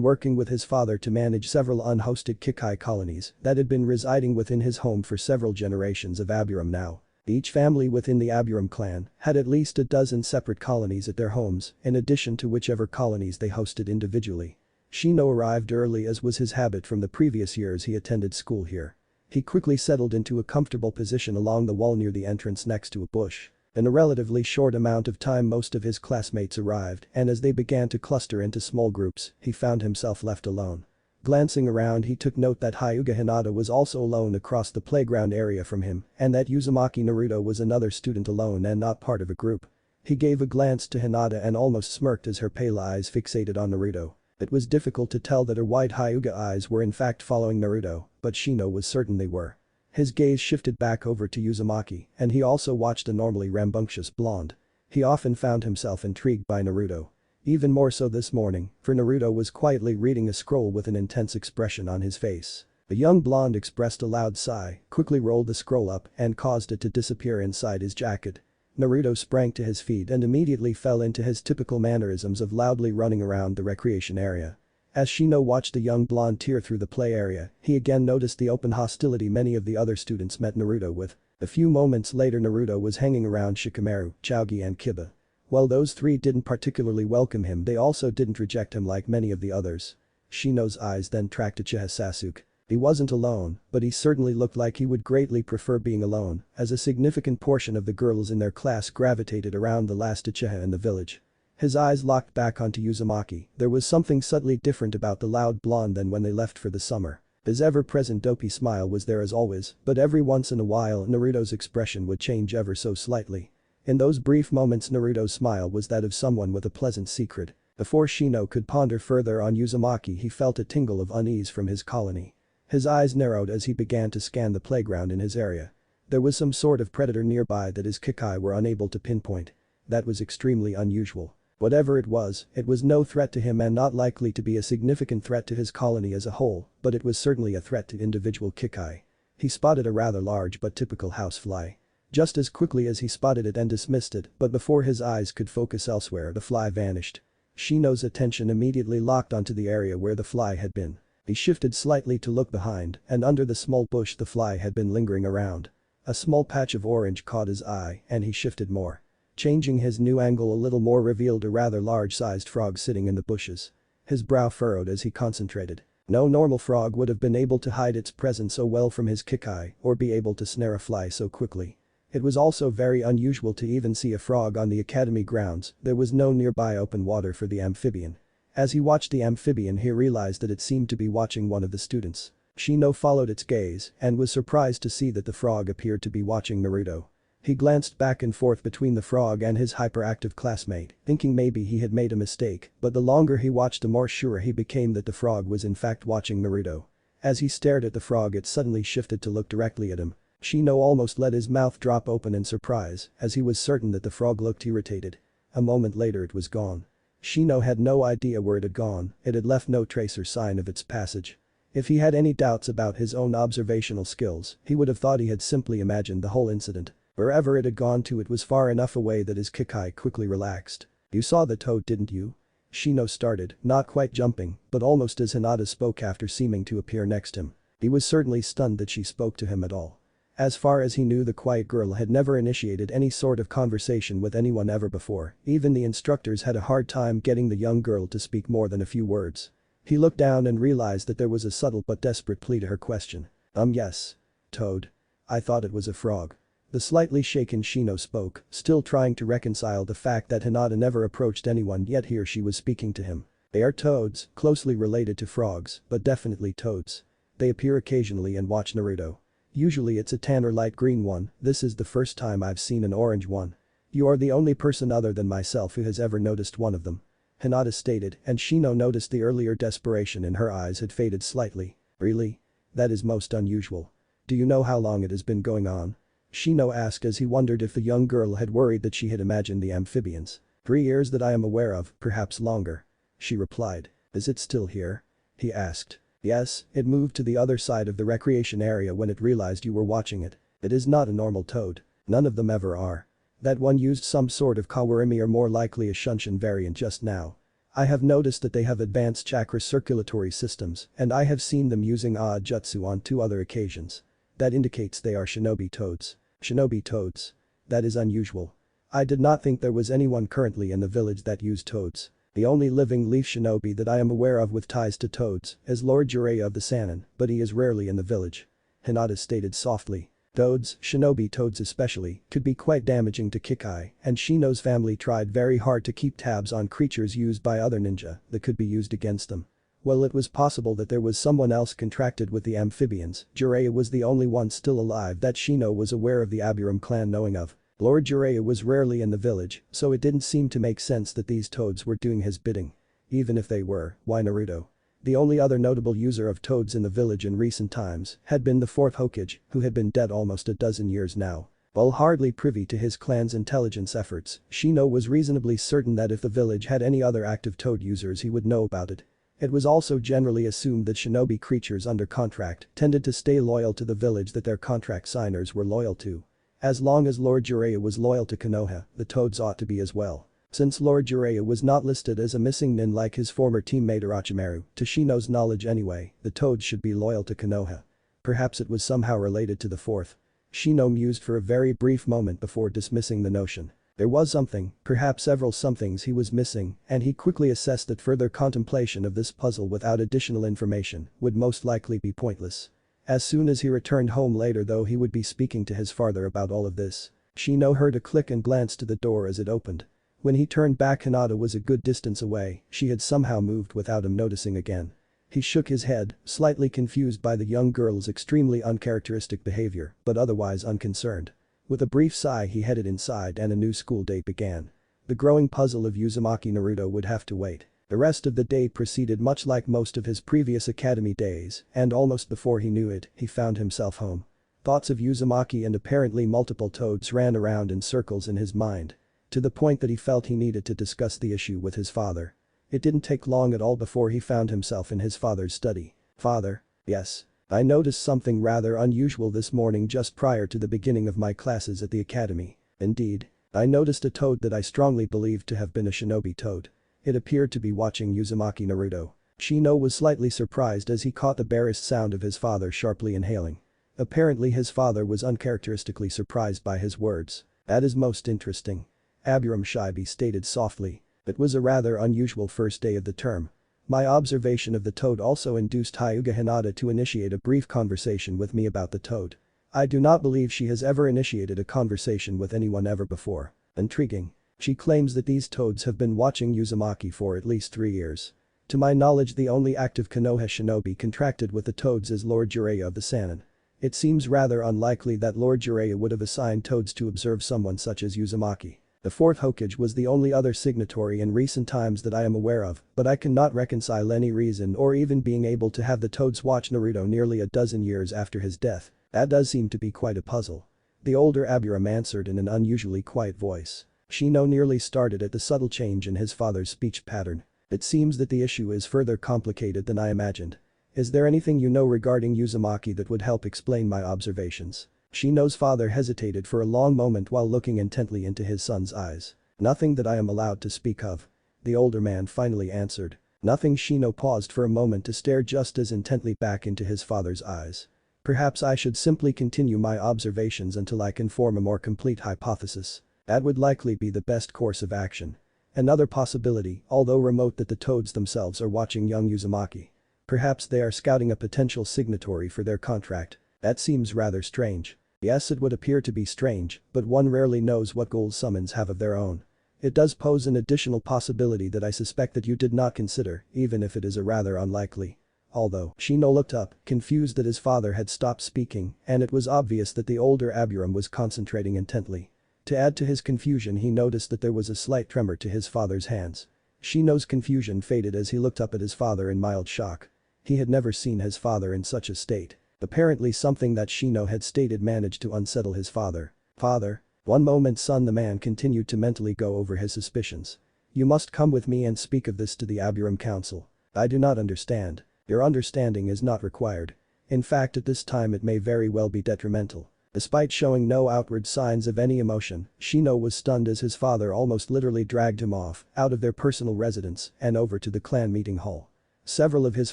working with his father to manage several unhosted Kikai colonies that had been residing within his home for several generations of Aburam now. Each family within the Aburam clan had at least a dozen separate colonies at their homes, in addition to whichever colonies they hosted individually. Shino arrived early as was his habit from the previous years he attended school here. He quickly settled into a comfortable position along the wall near the entrance next to a bush. In a relatively short amount of time most of his classmates arrived, and as they began to cluster into small groups, he found himself left alone. Glancing around, he took note that Hyuga Hinata was also alone across the playground area from him, and that Uzumaki Naruto was another student alone and not part of a group. He gave a glance to Hinata and almost smirked as her pale eyes fixated on Naruto. It was difficult to tell that her wide Hyuga eyes were in fact following Naruto, but Shino was certain they were. His gaze shifted back over to Uzumaki, and he also watched a normally rambunctious blonde. He often found himself intrigued by Naruto. Even more so this morning, for Naruto was quietly reading a scroll with an intense expression on his face. The young blonde expressed a loud sigh, quickly rolled the scroll up and caused it to disappear inside his jacket. Naruto sprang to his feet and immediately fell into his typical mannerisms of loudly running around the recreation area. As Shino watched the young blonde tear through the play area, he again noticed the open hostility many of the other students met Naruto with. A few moments later Naruto was hanging around Shikamaru, Chogi and Kiba. While those three didn't particularly welcome him, they also didn't reject him like many of the others. Shino's eyes then tracked to Uchiha Sasuke. He wasn't alone, but he certainly looked like he would greatly prefer being alone, as a significant portion of the girls in their class gravitated around the last Uchiha in the village. His eyes locked back onto Uzumaki. There was something subtly different about the loud blonde than when they left for the summer. His ever-present dopey smile was there as always, but every once in a while Naruto's expression would change ever so slightly. In those brief moments Naruto's smile was that of someone with a pleasant secret. Before Shino could ponder further on Uzumaki he felt a tingle of unease from his colony. His eyes narrowed as he began to scan the playground in his area. There was some sort of predator nearby that his Kikai were unable to pinpoint. That was extremely unusual. Whatever it was no threat to him and not likely to be a significant threat to his colony as a whole, but it was certainly a threat to individual Kikai. He spotted a rather large but typical housefly. Just as quickly as he spotted it and dismissed it, but before his eyes could focus elsewhere the fly vanished. Shino's attention immediately locked onto the area where the fly had been. He shifted slightly to look behind, and under the small bush the fly had been lingering around. A small patch of orange caught his eye, and he shifted more. Changing his new angle a little more revealed a rather large-sized frog sitting in the bushes. His brow furrowed as he concentrated. No normal frog would have been able to hide its presence so well from his Kikai or be able to snare a fly so quickly. It was also very unusual to even see a frog on the academy grounds, there was no nearby open water for the amphibian. As he watched the amphibian he realized that it seemed to be watching one of the students. Shino followed its gaze and was surprised to see that the frog appeared to be watching Naruto. He glanced back and forth between the frog and his hyperactive classmate, thinking maybe he had made a mistake, but the longer he watched the more sure he became that the frog was in fact watching Naruto. As he stared at the frog it suddenly shifted to look directly at him. Shino almost let his mouth drop open in surprise, as he was certain that the frog looked irritated. A moment later it was gone. Shino had no idea where it had gone, it had left no trace or sign of its passage. If he had any doubts about his own observational skills, he would have thought he had simply imagined the whole incident. Wherever it had gone to it was far enough away that his Kikai quickly relaxed. "You saw the toad, didn't you?" Shino started, not quite jumping, but almost as Hinata spoke after seeming to appear next him. He was certainly stunned that she spoke to him at all. As far as he knew the quiet girl had never initiated any sort of conversation with anyone ever before, even the instructors had a hard time getting the young girl to speak more than a few words. He looked down and realized that there was a subtle but desperate plea to her question. Yes. Toad. I thought it was a frog. The slightly shaken Shino spoke, still trying to reconcile the fact that Hinata never approached anyone yet here she was speaking to him. They are toads, closely related to frogs, but definitely toads. They appear occasionally and watch Naruto. Usually it's a tan or light green one, this is the first time I've seen an orange one. You are the only person other than myself who has ever noticed one of them. Hinata stated, and Shino noticed the earlier desperation in her eyes had faded slightly. Really? That is most unusual. Do you know how long it has been going on? Shino asked as he wondered if the young girl had worried that she had imagined the amphibians. 3 years that I am aware of, perhaps longer. She replied. Is it still here? He asked. Yes, it moved to the other side of the recreation area when it realized you were watching it. It is not a normal toad. None of them ever are. That one used some sort of Kawarimi or more likely a Shunshin variant just now. I have noticed that they have advanced chakra circulatory systems, and I have seen them using Aa Jutsu on 2 other occasions. That indicates they are shinobi toads. Shinobi toads. That is unusual. I did not think there was anyone currently in the village that used toads. The only living leaf shinobi that I am aware of with ties to toads is Lord Jiraiya of the Sannin, but he is rarely in the village. Hinata stated softly. Toads, shinobi toads especially, could be quite damaging to Kikai, and Shino's family tried very hard to keep tabs on creatures used by other ninja that could be used against them. While it was possible that there was someone else contracted with the amphibians, Jiraiya was the only one still alive that Shino was aware of the Aburam clan knowing of. Lord Jiraiya was rarely in the village, so it didn't seem to make sense that these toads were doing his bidding. Even if they were, why Naruto? The only other notable user of toads in the village in recent times had been the 4th Hokage, who had been dead almost a dozen years now. While hardly privy to his clan's intelligence efforts, Shino was reasonably certain that if the village had any other active toad users he would know about it. It was also generally assumed that shinobi creatures under contract tended to stay loyal to the village that their contract signers were loyal to. As long as Lord Jiraiya was loyal to Konoha, the toads ought to be as well. Since Lord Jiraiya was not listed as a missing nin like his former teammate Orochimaru, to Shino's knowledge anyway, the toads should be loyal to Konoha. Perhaps it was somehow related to the 4th. Shino mused for a very brief moment before dismissing the notion. There was something, perhaps several somethings he was missing, and he quickly assessed that further contemplation of this puzzle without additional information would most likely be pointless. As soon as he returned home later though he would be speaking to his father about all of this. Shino heard a click and glanced to the door as it opened. When he turned back Hinata was a good distance away, she had somehow moved without him noticing again. He shook his head, slightly confused by the young girl's extremely uncharacteristic behavior, but otherwise unconcerned. With a brief sigh he headed inside and a new school day began. The growing puzzle of Uzumaki Naruto would have to wait. The rest of the day proceeded much like most of his previous academy days, and almost before he knew it, he found himself home. Thoughts of Uzumaki and apparently multiple toads ran around in circles in his mind. To the point that he felt he needed to discuss the issue with his father. It didn't take long at all before he found himself in his father's study. "Father? Yes. I noticed something rather unusual this morning just prior to the beginning of my classes at the academy. Indeed. I noticed a toad that I strongly believed to have been a shinobi toad. It appeared to be watching Uzumaki Naruto." Shino was slightly surprised as he caught the barest sound of his father sharply inhaling. Apparently his father was uncharacteristically surprised by his words. "That is most interesting." Aburam Shibi stated softly. "It was a rather unusual first day of the term. My observation of the toad also induced Hyuga Hinata to initiate a brief conversation with me about the toad. I do not believe she has ever initiated a conversation with anyone ever before. Intriguing. She claims that these toads have been watching Uzumaki for at least 3 years. To my knowledge the only active Konoha shinobi contracted with the toads is Lord Jiraiya of the Sannin. It seems rather unlikely that Lord Jiraiya would have assigned toads to observe someone such as Uzumaki. The fourth Hokage was the only other signatory in recent times that I am aware of, but I cannot reconcile any reason or even being able to have the toads watch Naruto nearly a dozen years after his death. That does seem to be quite a puzzle." The older Aburam answered in an unusually quiet voice. Shino nearly started at the subtle change in his father's speech pattern. "It seems that the issue is further complicated than I imagined. Is there anything you know regarding Uzumaki that would help explain my observations?" Shino's father hesitated for a long moment while looking intently into his son's eyes. "Nothing that I am allowed to speak of." The older man finally answered. "Nothing." Shino paused for a moment to stare just as intently back into his father's eyes. "Perhaps I should simply continue my observations until I can form a more complete hypothesis. That would likely be the best course of action. Another possibility, although remote, that the toads themselves are watching young Uzumaki. Perhaps they are scouting a potential signatory for their contract. That seems rather strange." "Yes, it would appear to be strange, but one rarely knows what goals summons have of their own. It does pose an additional possibility that I suspect that you did not consider, even if it is a rather unlikely. Although." Shino looked up, confused that his father had stopped speaking, and it was obvious that the older Aburam was concentrating intently. To add to his confusion he noticed that there was a slight tremor to his father's hands. Shino's confusion faded as he looked up at his father in mild shock. He had never seen his father in such a state. Apparently something that Shino had stated managed to unsettle his father. "Father? One moment, son." The man continued to mentally go over his suspicions. "You must come with me and speak of this to the Aburam Council. I do not understand." "Your understanding is not required. In fact, at this time it may very well be detrimental." Despite showing no outward signs of any emotion, Shino was stunned as his father almost literally dragged him out of their personal residence and over to the clan meeting hall. Several of his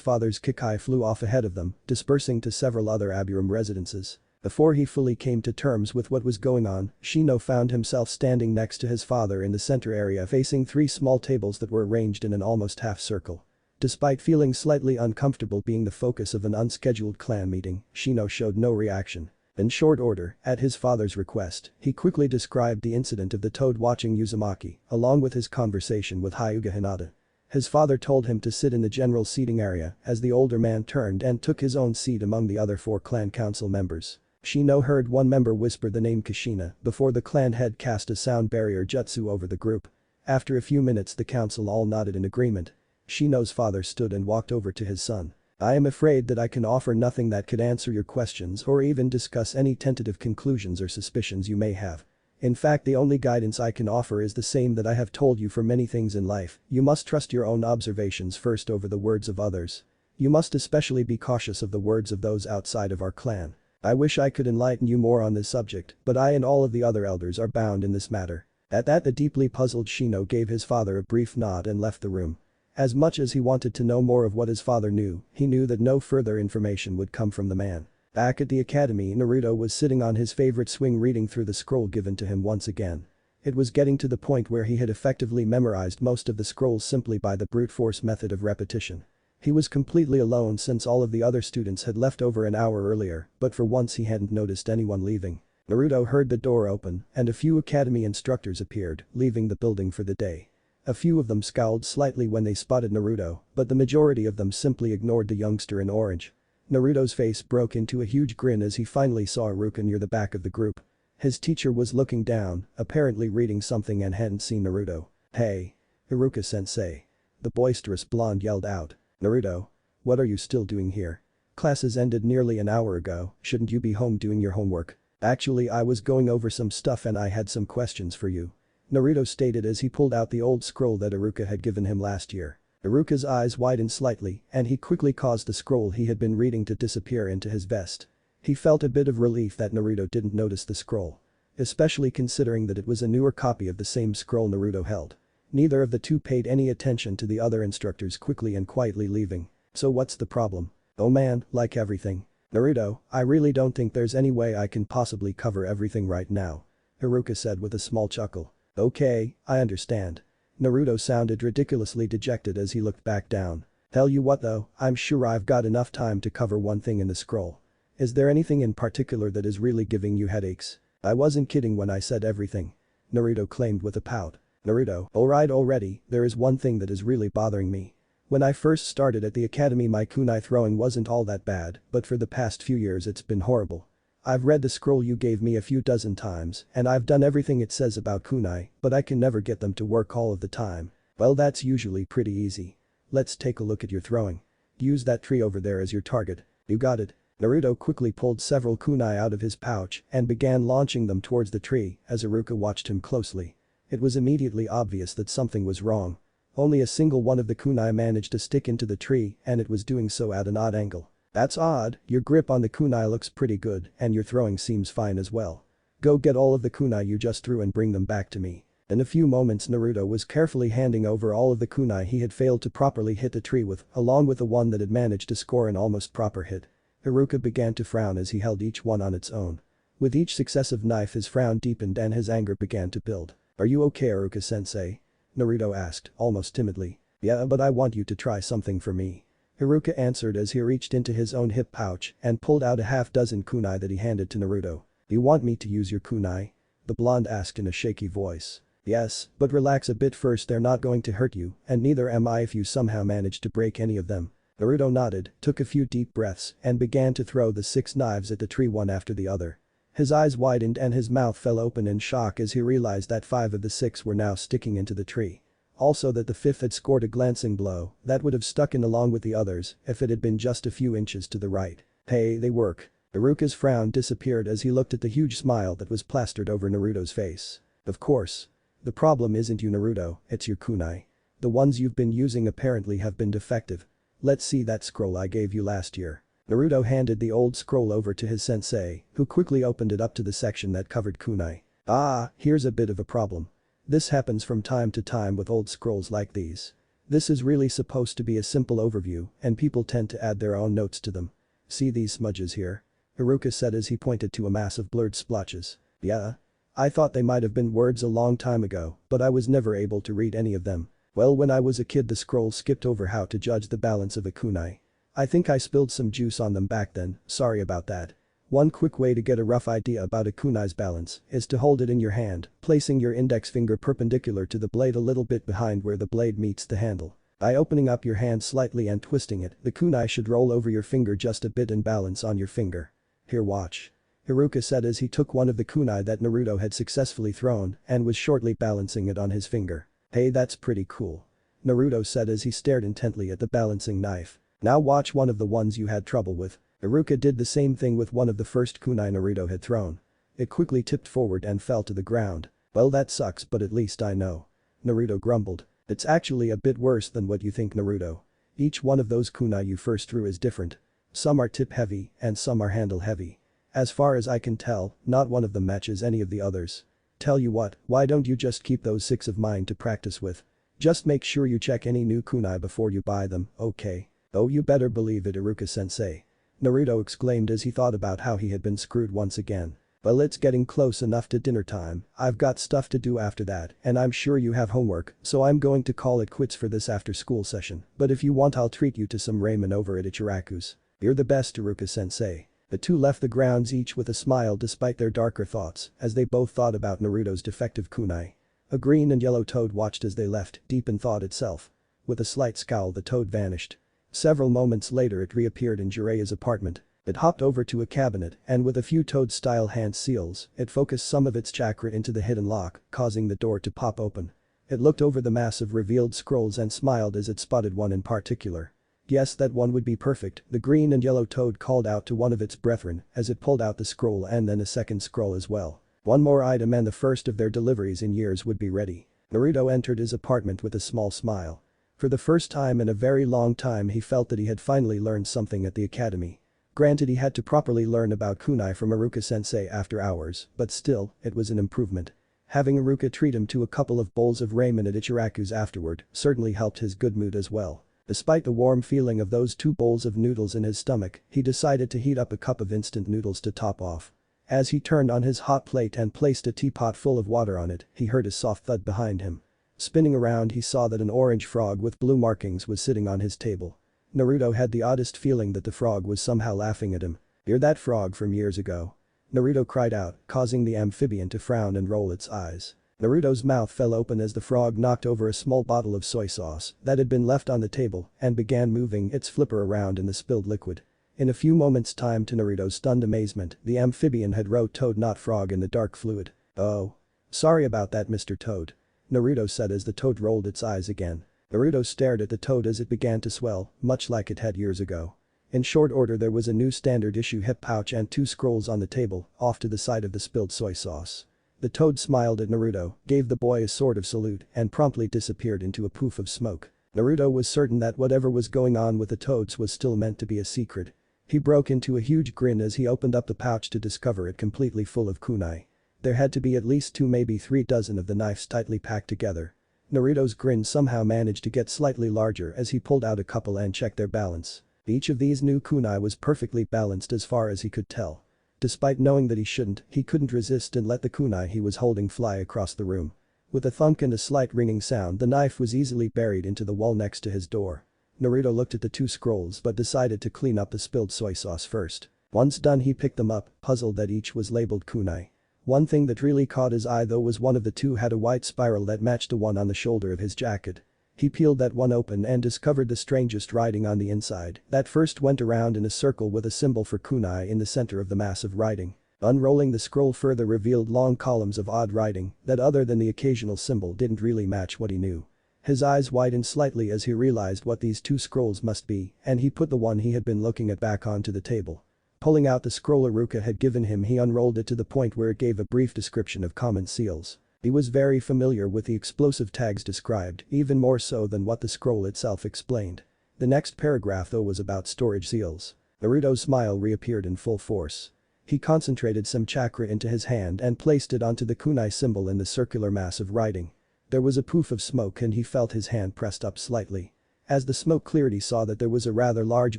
father's Kikai flew off ahead of them, dispersing to several other Aburam residences. Before he fully came to terms with what was going on, Shino found himself standing next to his father in the center area facing 3 small tables that were arranged in an almost half circle. Despite feeling slightly uncomfortable being the focus of an unscheduled clan meeting, Shino showed no reaction. In short order, at his father's request, he quickly described the incident of the toad watching Uzumaki, along with his conversation with Hyuga Hinata. His father told him to sit in the general seating area as the older man turned and took his own seat among the other 4 clan council members. Shino heard one member whisper the name Kushina before the clan head cast a sound barrier jutsu over the group. After a few minutes the council all nodded in agreement. Shino's father stood and walked over to his son. "I am afraid that I can offer nothing that could answer your questions or even discuss any tentative conclusions or suspicions you may have. In fact, the only guidance I can offer is the same that I have told you for many things in life. You must trust your own observations first over the words of others. You must especially be cautious of the words of those outside of our clan. I wish I could enlighten you more on this subject, but I and all of the other elders are bound in this matter." At that, the deeply puzzled Shino gave his father a brief nod and left the room. As much as he wanted to know more of what his father knew, he knew that no further information would come from the man. Back at the academy, Naruto was sitting on his favorite swing reading through the scroll given to him once again. It was getting to the point where he had effectively memorized most of the scrolls simply by the brute force method of repetition. He was completely alone since all of the other students had left over an hour earlier, but for once he hadn't noticed anyone leaving. Naruto heard the door open and a few academy instructors appeared, leaving the building for the day. A few of them scowled slightly when they spotted Naruto, but the majority of them simply ignored the youngster in orange. Naruto's face broke into a huge grin as he finally saw Iruka near the back of the group. His teacher was looking down, apparently reading something and hadn't seen Naruto. "Hey! Iruka-sensei." The boisterous blonde yelled out. "Naruto? What are you still doing here? Classes ended nearly an hour ago, shouldn't you be home doing your homework?" "Actually, I was going over some stuff and I had some questions for you," Naruto stated as he pulled out the old scroll that Iruka had given him last year. Iruka's eyes widened slightly and he quickly caused the scroll he had been reading to disappear into his vest. He felt a bit of relief that Naruto didn't notice the scroll. Especially considering that it was a newer copy of the same scroll Naruto held. Neither of the two paid any attention to the other instructors quickly and quietly leaving. "So what's the problem?" "Oh man, like everything. Naruto, I really don't think there's any way I can possibly cover everything right now," Iruka said with a small chuckle. "Okay, I understand." Naruto sounded ridiculously dejected as he looked back down. "Tell you what though, I'm sure I've got enough time to cover one thing in the scroll. Is there anything in particular that is really giving you headaches?" "I wasn't kidding when I said everything," Naruto claimed with a pout. "Naruto, alright already, there is one thing that is really bothering me. When I first started at the academy my kunai throwing wasn't all that bad, but for the past few years it's been horrible. I've read the scroll you gave me a few dozen times and I've done everything it says about kunai, but I can never get them to work all of the time." "Well, that's usually pretty easy. Let's take a look at your throwing. Use that tree over there as your target." "You got it." Naruto quickly pulled several kunai out of his pouch and began launching them towards the tree as Iruka watched him closely. It was immediately obvious that something was wrong. Only a single one of the kunai managed to stick into the tree and it was doing so at an odd angle. "That's odd, your grip on the kunai looks pretty good and your throwing seems fine as well. Go get all of the kunai you just threw and bring them back to me." In a few moments Naruto was carefully handing over all of the kunai he had failed to properly hit the tree with, along with the one that had managed to score an almost proper hit. Iruka began to frown as he held each one on its own. With each successive knife his frown deepened and his anger began to build. "Are you okay, Iruka-sensei?" Naruto asked, almost timidly. "Yeah, but I want you to try something for me," Iruka answered as he reached into his own hip pouch and pulled out a half-dozen kunai that he handed to Naruto. "You want me to use your kunai?" the blonde asked in a shaky voice. "Yes, but relax a bit first, they're not going to hurt you and neither am I if you somehow manage to break any of them." Naruto nodded, took a few deep breaths and began to throw the 6 knives at the tree one after the other. His eyes widened and his mouth fell open in shock as he realized that 5 of the 6 were now sticking into the tree. Also that the 5th had scored a glancing blow that would have stuck in along with the others if it had been just a few inches to the right. "Hey, they work." Iruka's frown disappeared as he looked at the huge smile that was plastered over Naruto's face. "Of course. The problem isn't you, Naruto, it's your kunai. The ones you've been using apparently have been defective. Let's see that scroll I gave you last year." Naruto handed the old scroll over to his sensei, who quickly opened it up to the section that covered kunai. "Ah, here's a bit of a problem. This happens from time to time with old scrolls like these. This is really supposed to be a simple overview and people tend to add their own notes to them. See these smudges here?" Iruka said as he pointed to a mass of blurred splotches. "Yeah? I thought they might have been words a long time ago, but I was never able to read any of them. Well, when I was a kid the scroll skipped over how to judge the balance of a kunai. I think I spilled some juice on them back then, sorry about that. One quick way to get a rough idea about a kunai's balance is to hold it in your hand, placing your index finger perpendicular to the blade a little bit behind where the blade meets the handle. By opening up your hand slightly and twisting it, the kunai should roll over your finger just a bit and balance on your finger. Here, watch." Iruka said as he took one of the kunai that Naruto had successfully thrown and was shortly balancing it on his finger. "Hey, that's pretty cool," Naruto said as he stared intently at the balancing knife. "Now watch one of the ones you had trouble with." Iruka did the same thing with one of the first kunai Naruto had thrown. It quickly tipped forward and fell to the ground. "Well, that sucks, but at least I know," Naruto grumbled. "It's actually a bit worse than what you think, Naruto. Each one of those kunai you first threw is different. Some are tip heavy and some are handle heavy. As far as I can tell, not one of them matches any of the others. Tell you what, why don't you just keep those 6 of mine to practice with? Just make sure you check any new kunai before you buy them, okay?" "Oh, you better believe it, Iruka-sensei," Naruto exclaimed as he thought about how he had been screwed once again. "Well, it's getting close enough to dinner time, I've got stuff to do after that and I'm sure you have homework, so I'm going to call it quits for this after school session, but if you want I'll treat you to some ramen over at Ichiraku's." "You're the best, Iruka-sensei." The two left the grounds each with a smile despite their darker thoughts as they both thought about Naruto's defective kunai. A green and yellow toad watched as they left, deep in thought itself. With a slight scowl the toad vanished. Several moments later it reappeared in Jiraiya's apartment. It hopped over to a cabinet and with a few toad-style hand seals, it focused some of its chakra into the hidden lock, causing the door to pop open. It looked over the mass of revealed scrolls and smiled as it spotted one in particular. Yes, that one would be perfect, the green and yellow toad called out to one of its brethren as it pulled out the scroll and then a second scroll as well. One more item and the first of their deliveries in years would be ready. Naruto entered his apartment with a small smile. For the first time in a very long time he felt that he had finally learned something at the academy. Granted he had to properly learn about kunai from Iruka-sensei after hours, but still, it was an improvement. Having Iruka treat him to a couple of bowls of ramen at Ichiraku's afterward certainly helped his good mood as well. Despite the warm feeling of those 2 bowls of noodles in his stomach, he decided to heat up a cup of instant noodles to top off. As he turned on his hot plate and placed a teapot full of water on it, he heard a soft thud behind him. Spinning around he saw that an orange frog with blue markings was sitting on his table. Naruto had the oddest feeling that the frog was somehow laughing at him. "You're that frog from years ago." Naruto cried out, causing the amphibian to frown and roll its eyes. Naruto's mouth fell open as the frog knocked over a small bottle of soy sauce that had been left on the table and began moving its flipper around in the spilled liquid. In a few moments' time to Naruto's stunned amazement, the amphibian had wrote Toad not frog in the dark fluid. "Oh. Sorry about that, Mr. Toad," Naruto said as the toad rolled its eyes again. Naruto stared at the toad as it began to swell, much like it had years ago. In short order there was a new standard issue hip pouch and 2 scrolls on the table, off to the side of the spilled soy sauce. The toad smiled at Naruto, gave the boy a sort of salute and promptly disappeared into a poof of smoke. Naruto was certain that whatever was going on with the toads was still meant to be a secret. He broke into a huge grin as he opened up the pouch to discover it completely full of kunai. There had to be at least 2 maybe 3 dozen of the knives tightly packed together. Naruto's grin somehow managed to get slightly larger as he pulled out a couple and checked their balance. Each of these new kunai was perfectly balanced as far as he could tell. Despite knowing that he shouldn't, he couldn't resist and let the kunai he was holding fly across the room. With a thunk and a slight ringing sound the knife was easily buried into the wall next to his door. Naruto looked at the 2 scrolls but decided to clean up the spilled soy sauce first. Once done he picked them up, puzzled that each was labeled kunai. One thing that really caught his eye though was one of the 2 had a white spiral that matched the one on the shoulder of his jacket. He peeled that one open and discovered the strangest writing on the inside that first went around in a circle with a symbol for kunai in the center of the massive writing. Unrolling the scroll further revealed long columns of odd writing that other than the occasional symbol didn't really match what he knew. His eyes widened slightly as he realized what these 2 scrolls must be and he put the one he had been looking at back onto the table. Pulling out the scroll Iruka had given him he unrolled it to the point where it gave a brief description of common seals. He was very familiar with the explosive tags described, even more so than what the scroll itself explained. The next paragraph though was about storage seals. Naruto's smile reappeared in full force. He concentrated some chakra into his hand and placed it onto the kunai symbol in the circular mass of writing. There was a poof of smoke and he felt his hand pressed up slightly. As the smoke cleared he saw that there was a rather large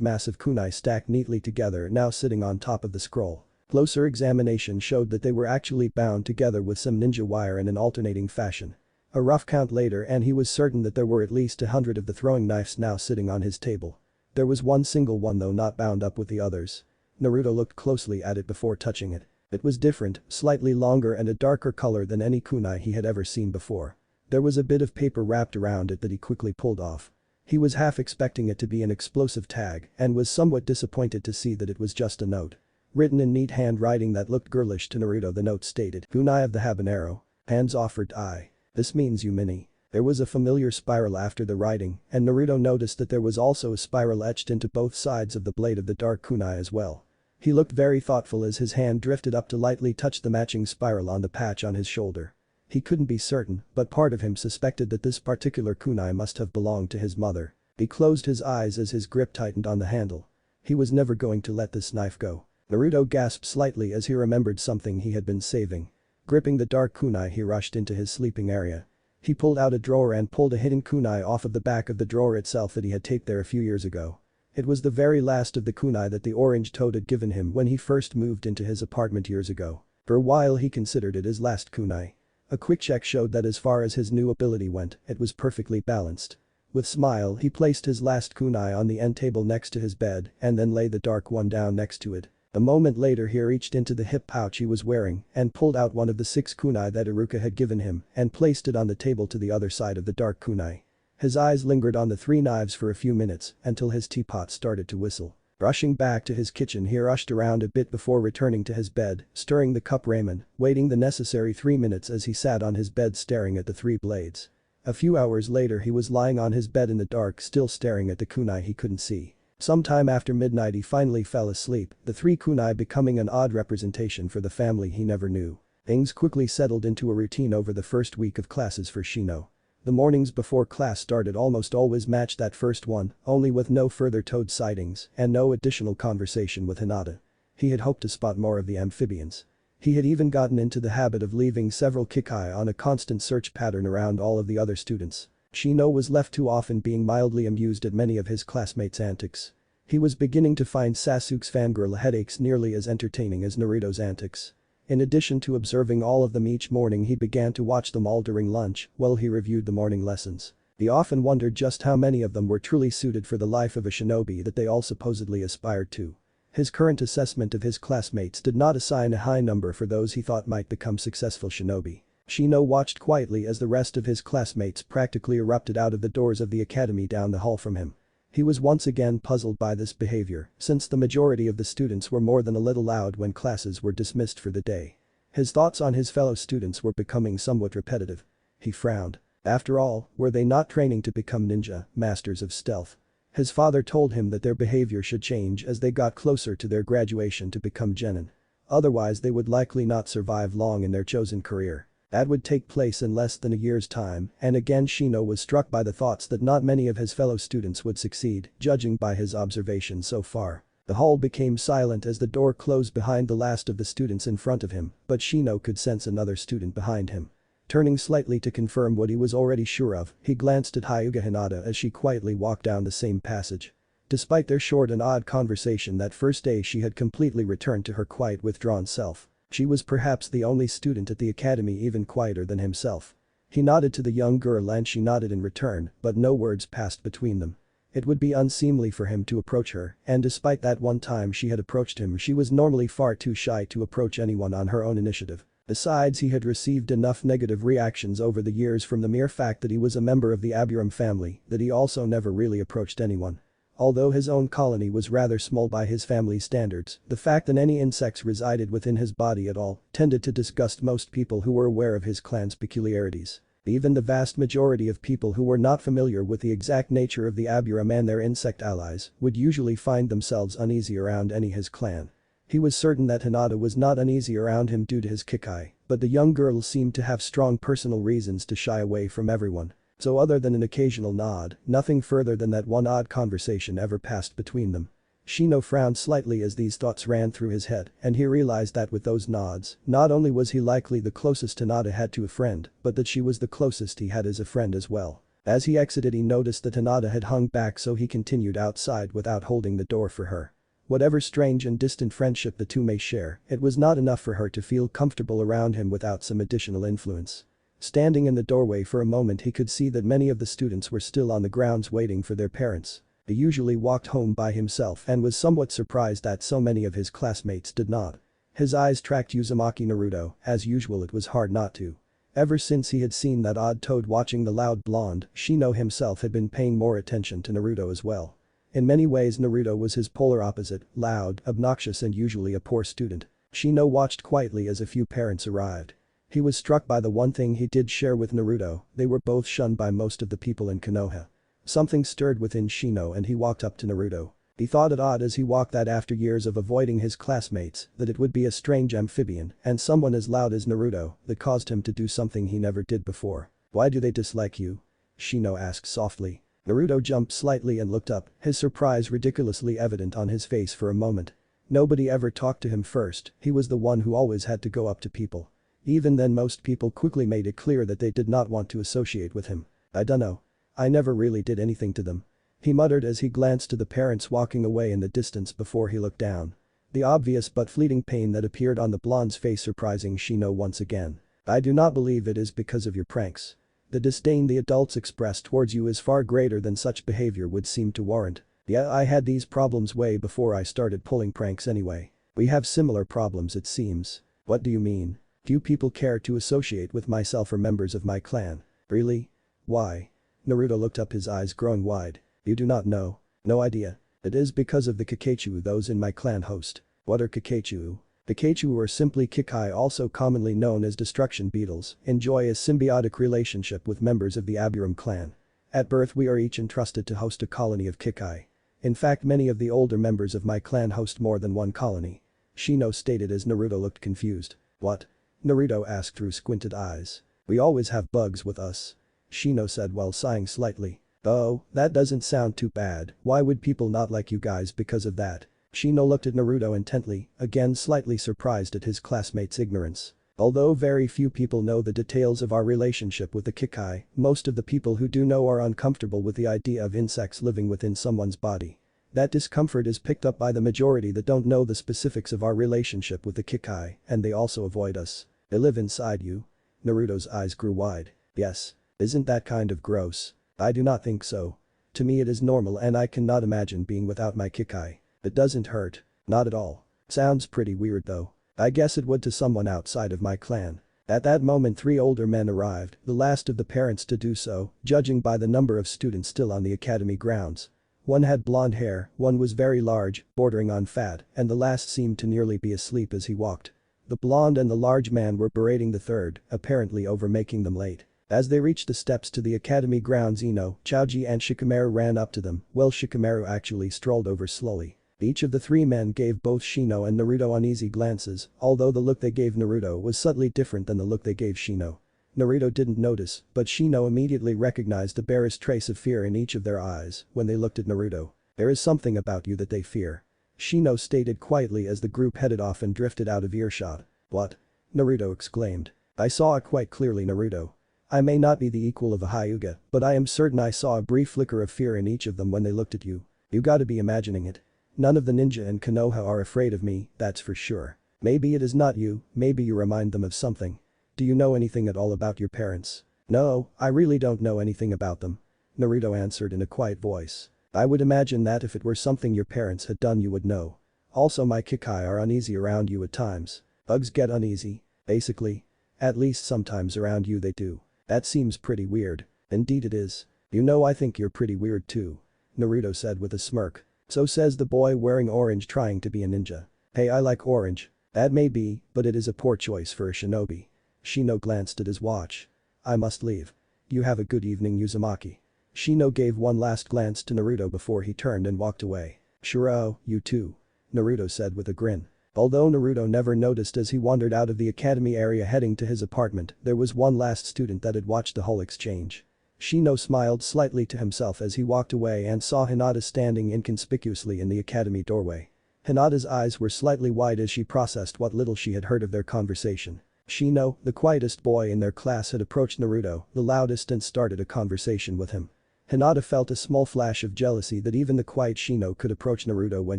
mass of kunai stacked neatly together now sitting on top of the scroll. Closer examination showed that they were actually bound together with some ninja wire in an alternating fashion. A rough count later and he was certain that there were at least 100 of the throwing knives now sitting on his table. There was one single one though not bound up with the others. Naruto looked closely at it before touching it. It was different, slightly longer and a darker color than any kunai he had ever seen before. There was a bit of paper wrapped around it that he quickly pulled off. He was half expecting it to be an explosive tag and was somewhat disappointed to see that it was just a note. Written in neat handwriting that looked girlish to Naruto the note stated, "Kunai of the habanero. Hands offered I. This means you mini." There was a familiar spiral after the writing and Naruto noticed that there was also a spiral etched into both sides of the blade of the dark kunai as well. He looked very thoughtful as his hand drifted up to lightly touch the matching spiral on the patch on his shoulder. He couldn't be certain, but part of him suspected that this particular kunai must have belonged to his mother. He closed his eyes as his grip tightened on the handle. He was never going to let this knife go. Naruto gasped slightly as he remembered something he had been saving. Gripping the dark kunai he rushed into his sleeping area. He pulled out a drawer and pulled a hidden kunai off of the back of the drawer itself that he had taped there a few years ago. It was the very last of the kunai that the orange toad had given him when he first moved into his apartment years ago. For a while he considered it his last kunai. A quick check showed that as far as his new ability went, it was perfectly balanced. With smile he placed his last kunai on the end table next to his bed and then lay the dark one down next to it. A moment later he reached into the hip pouch he was wearing and pulled out one of the 6 kunai that Iruka had given him and placed it on the table to the other side of the dark kunai. His eyes lingered on the 3 knives for a few minutes until his teapot started to whistle. Rushing back to his kitchen he rushed around a bit before returning to his bed, stirring the cup ramen, waiting the necessary 3 minutes as he sat on his bed staring at the 3 blades. A few hours later he was lying on his bed in the dark still staring at the kunai he couldn't see. Sometime after midnight he finally fell asleep, the 3 kunai becoming an odd representation for the family he never knew. Things quickly settled into a routine over the first week of classes for Shino. The mornings before class started almost always matched that first one, only with no further toad sightings and no additional conversation with Hinata. He had hoped to spot more of the amphibians. He had even gotten into the habit of leaving several kikai on a constant search pattern around all of the other students. Shino was left too often being mildly amused at many of his classmates' antics. He was beginning to find Sasuke's fangirl headaches nearly as entertaining as Naruto's antics. In addition to observing all of them each morning he began to watch them all during lunch while he reviewed the morning lessons. He often wondered just how many of them were truly suited for the life of a shinobi that they all supposedly aspired to. His current assessment of his classmates did not assign a high number for those he thought might become successful shinobi. Shino watched quietly as the rest of his classmates practically erupted out of the doors of the academy down the hall from him. He was once again puzzled by this behavior, since the majority of the students were more than a little loud when classes were dismissed for the day. His thoughts on his fellow students were becoming somewhat repetitive. He frowned. After all, were they not training to become ninja, masters of stealth? His father told him that their behavior should change as they got closer to their graduation to become genin. Otherwise they would likely not survive long in their chosen career. That would take place in less than a year's time, and again Shino was struck by the thoughts that not many of his fellow students would succeed, judging by his observations so far. The hall became silent as the door closed behind the last of the students in front of him, but Shino could sense another student behind him. Turning slightly to confirm what he was already sure of, he glanced at Hyuga Hinata as she quietly walked down the same passage. Despite their short and odd conversation that first day she had completely returned to her quiet withdrawn self. She was perhaps the only student at the academy even quieter than himself. He nodded to the young girl and she nodded in return, but no words passed between them. It would be unseemly for him to approach her, and despite that one time she had approached him she was normally far too shy to approach anyone on her own initiative. Besides he had received enough negative reactions over the years from the mere fact that he was a member of the Aburam family that he also never really approached anyone. Although his own colony was rather small by his family's standards, the fact that any insects resided within his body at all tended to disgust most people who were aware of his clan's peculiarities. Even the vast majority of people who were not familiar with the exact nature of the Aburam and their insect allies would usually find themselves uneasy around any his clan. He was certain that Hinata was not uneasy around him due to his kikai, but the young girl seemed to have strong personal reasons to shy away from everyone. So other than an occasional nod, nothing further than that one odd conversation ever passed between them. Shino frowned slightly as these thoughts ran through his head and he realized that with those nods, not only was he likely the closest Hinata had to a friend, but that she was the closest he had as a friend as well. As he exited he noticed that Hinata had hung back so he continued outside without holding the door for her. Whatever strange and distant friendship the two may share, it was not enough for her to feel comfortable around him without some additional influence. Standing in the doorway for a moment he could see that many of the students were still on the grounds waiting for their parents. He usually walked home by himself and was somewhat surprised that so many of his classmates did not. His eyes tracked Uzumaki Naruto, as usual it was hard not to. Ever since he had seen that odd toad watching the loud blonde, Shino himself had been paying more attention to Naruto as well. In many ways Naruto was his polar opposite, loud, obnoxious and usually a poor student. Shino watched quietly as a few parents arrived. He was struck by the one thing he did share with Naruto, they were both shunned by most of the people in Konoha. Something stirred within Shino and he walked up to Naruto. He thought it odd as he walked that after years of avoiding his classmates that it would be a strange amphibian and someone as loud as Naruto that caused him to do something he never did before. "Why do they dislike you?" Shino asked softly. Naruto jumped slightly and looked up, his surprise ridiculously evident on his face for a moment. Nobody ever talked to him first, he was the one who always had to go up to people. Even then most people quickly made it clear that they did not want to associate with him. "I dunno. I never really did anything to them," he muttered as he glanced to the parents walking away in the distance before he looked down. The obvious but fleeting pain that appeared on the blonde's face surprising Shino once again. "I do not believe it is because of your pranks. The disdain the adults express towards you is far greater than such behavior would seem to warrant. Yeah, I had these problems way before I started pulling pranks anyway." We have similar problems it seems. What do you mean? Few people care to associate with myself or members of my clan. Really? Why? Naruto looked up, his eyes growing wide. You do not know? No idea. It is because of the Kakachu those in my clan host. What are Kakachu? The Keichu, or simply Kikai, also commonly known as destruction beetles, enjoy a symbiotic relationship with members of the Aburam clan. At birth we are each entrusted to host a colony of Kikai. In fact, many of the older members of my clan host more than one colony. Shino stated as Naruto looked confused. What? Naruto asked through squinted eyes. We always have bugs with us. Shino said while sighing slightly. Oh, that doesn't sound too bad. Why would people not like you guys because of that? Shino looked at Naruto intently, again slightly surprised at his classmate's ignorance. Although very few people know the details of our relationship with the Kikai, most of the people who do know are uncomfortable with the idea of insects living within someone's body. That discomfort is picked up by the majority that don't know the specifics of our relationship with the Kikai, and they also avoid us. They live inside you. Naruto's eyes grew wide. Yes. Isn't that kind of gross? I do not think so. To me it is normal, and I cannot imagine being without my Kikai. It doesn't hurt. Not at all. Sounds pretty weird though. I guess it would to someone outside of my clan. At that moment 3 older men arrived, the last of the parents to do so, judging by the number of students still on the academy grounds. One had blonde hair, one was very large, bordering on fat, and the last seemed to nearly be asleep as he walked. The blonde and the large man were berating the third, apparently over making them late. As they reached the steps to the academy grounds, Ino, Choji and Shikamaru ran up to them, while Shikamaru actually strolled over slowly. Each of the 3 men gave both Shino and Naruto uneasy glances, although the look they gave Naruto was subtly different than the look they gave Shino. Naruto didn't notice, but Shino immediately recognized the barest trace of fear in each of their eyes when they looked at Naruto. There is something about you that they fear. Shino stated quietly as the group headed off and drifted out of earshot. What? Naruto exclaimed. I saw it quite clearly, Naruto. I may not be the equal of a Hyuga, but I am certain I saw a brief flicker of fear in each of them when they looked at you. You gotta be imagining it. None of the ninja in Konoha are afraid of me, that's for sure. Maybe it is not you, maybe you remind them of something. Do you know anything at all about your parents? No, I really don't know anything about them. Naruto answered in a quiet voice. I would imagine that if it were something your parents had done you would know. Also, my Kikai are uneasy around you at times. Bugs get uneasy. Basically. At least sometimes around you they do. That seems pretty weird. Indeed it is. You know, I think you're pretty weird too. Naruto said with a smirk. So says the boy wearing orange trying to be a ninja. Hey, I like orange. That may be, but it is a poor choice for a shinobi. Shino glanced at his watch. I must leave. You have a good evening, Uzumaki. Shino gave one last glance to Naruto before he turned and walked away. Shiro, you too. Naruto said with a grin. Although Naruto never noticed as he wandered out of the academy area heading to his apartment, there was one last student that had watched the whole exchange. Shino smiled slightly to himself as he walked away and saw Hinata standing inconspicuously in the academy doorway. Hinata's eyes were slightly wide as she processed what little she had heard of their conversation. Shino, the quietest boy in their class, had approached Naruto, the loudest, and started a conversation with him. Hinata felt a small flash of jealousy that even the quiet Shino could approach Naruto when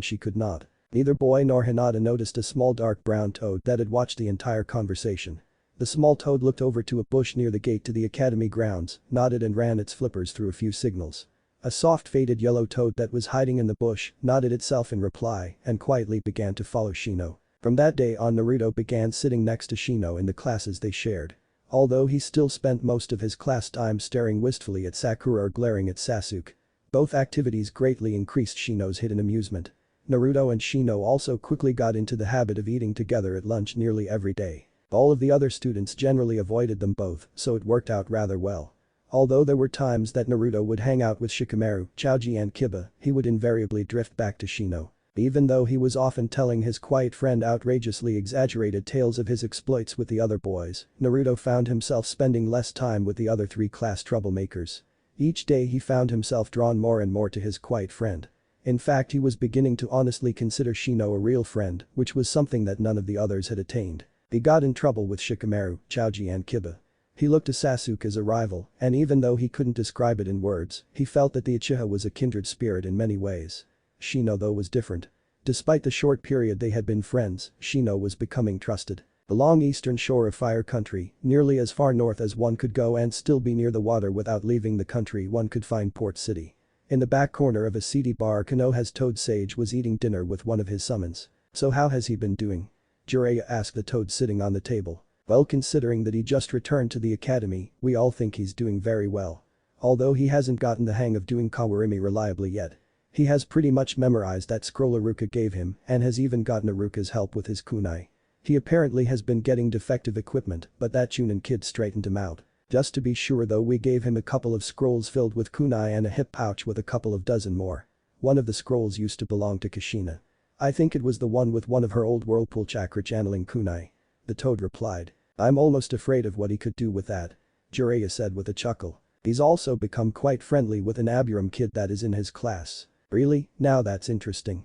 she could not. Neither boy nor Hinata noticed a small dark brown toad that had watched the entire conversation. The small toad looked over to a bush near the gate to the academy grounds, nodded and ran its flippers through a few signals. A soft faded yellow toad that was hiding in the bush nodded itself in reply and quietly began to follow Shino. From that day on, Naruto began sitting next to Shino in the classes they shared. Although he still spent most of his class time staring wistfully at Sakura or glaring at Sasuke. Both activities greatly increased Shino's hidden amusement. Naruto and Shino also quickly got into the habit of eating together at lunch nearly every day. All of the other students generally avoided them both, so it worked out rather well. Although there were times that Naruto would hang out with Shikamaru, Choji and Kiba, he would invariably drift back to Shino. Even though he was often telling his quiet friend outrageously exaggerated tales of his exploits with the other boys, Naruto found himself spending less time with the other 3 class troublemakers. Each day he found himself drawn more and more to his quiet friend. In fact, he was beginning to honestly consider Shino a real friend, which was something that none of the others had attained. He got in trouble with Shikamaru, Choji and Kiba. He looked to Sasuke as a rival, and even though he couldn't describe it in words, he felt that the Uchiha was a kindred spirit in many ways. Shino though was different. Despite the short period they had been friends, Shino was becoming trusted. Along eastern shore of Fire Country, nearly as far north as one could go and still be near the water without leaving the country, one could find Port City. In the back corner of a seedy bar, Konoha's Toad Sage was eating dinner with one of his summons. So how has he been doing? Jiraiya asked the toad sitting on the table. Well, considering that he just returned to the academy, we all think he's doing very well. Although he hasn't gotten the hang of doing Kawarimi reliably yet. He has pretty much memorized that scroll Iruka gave him and has even gotten Iruka's help with his kunai. He apparently has been getting defective equipment, but that Chunin kid straightened him out. Just to be sure though, we gave him a couple of scrolls filled with kunai and a hip pouch with a couple of dozen more. One of the scrolls used to belong to Kushina. I think it was the one with one of her old whirlpool chakra channeling kunai. The toad replied. I'm almost afraid of what he could do with that. Jiraiya said with a chuckle. He's also become quite friendly with an Aburam kid that is in his class. Really? Now that's interesting.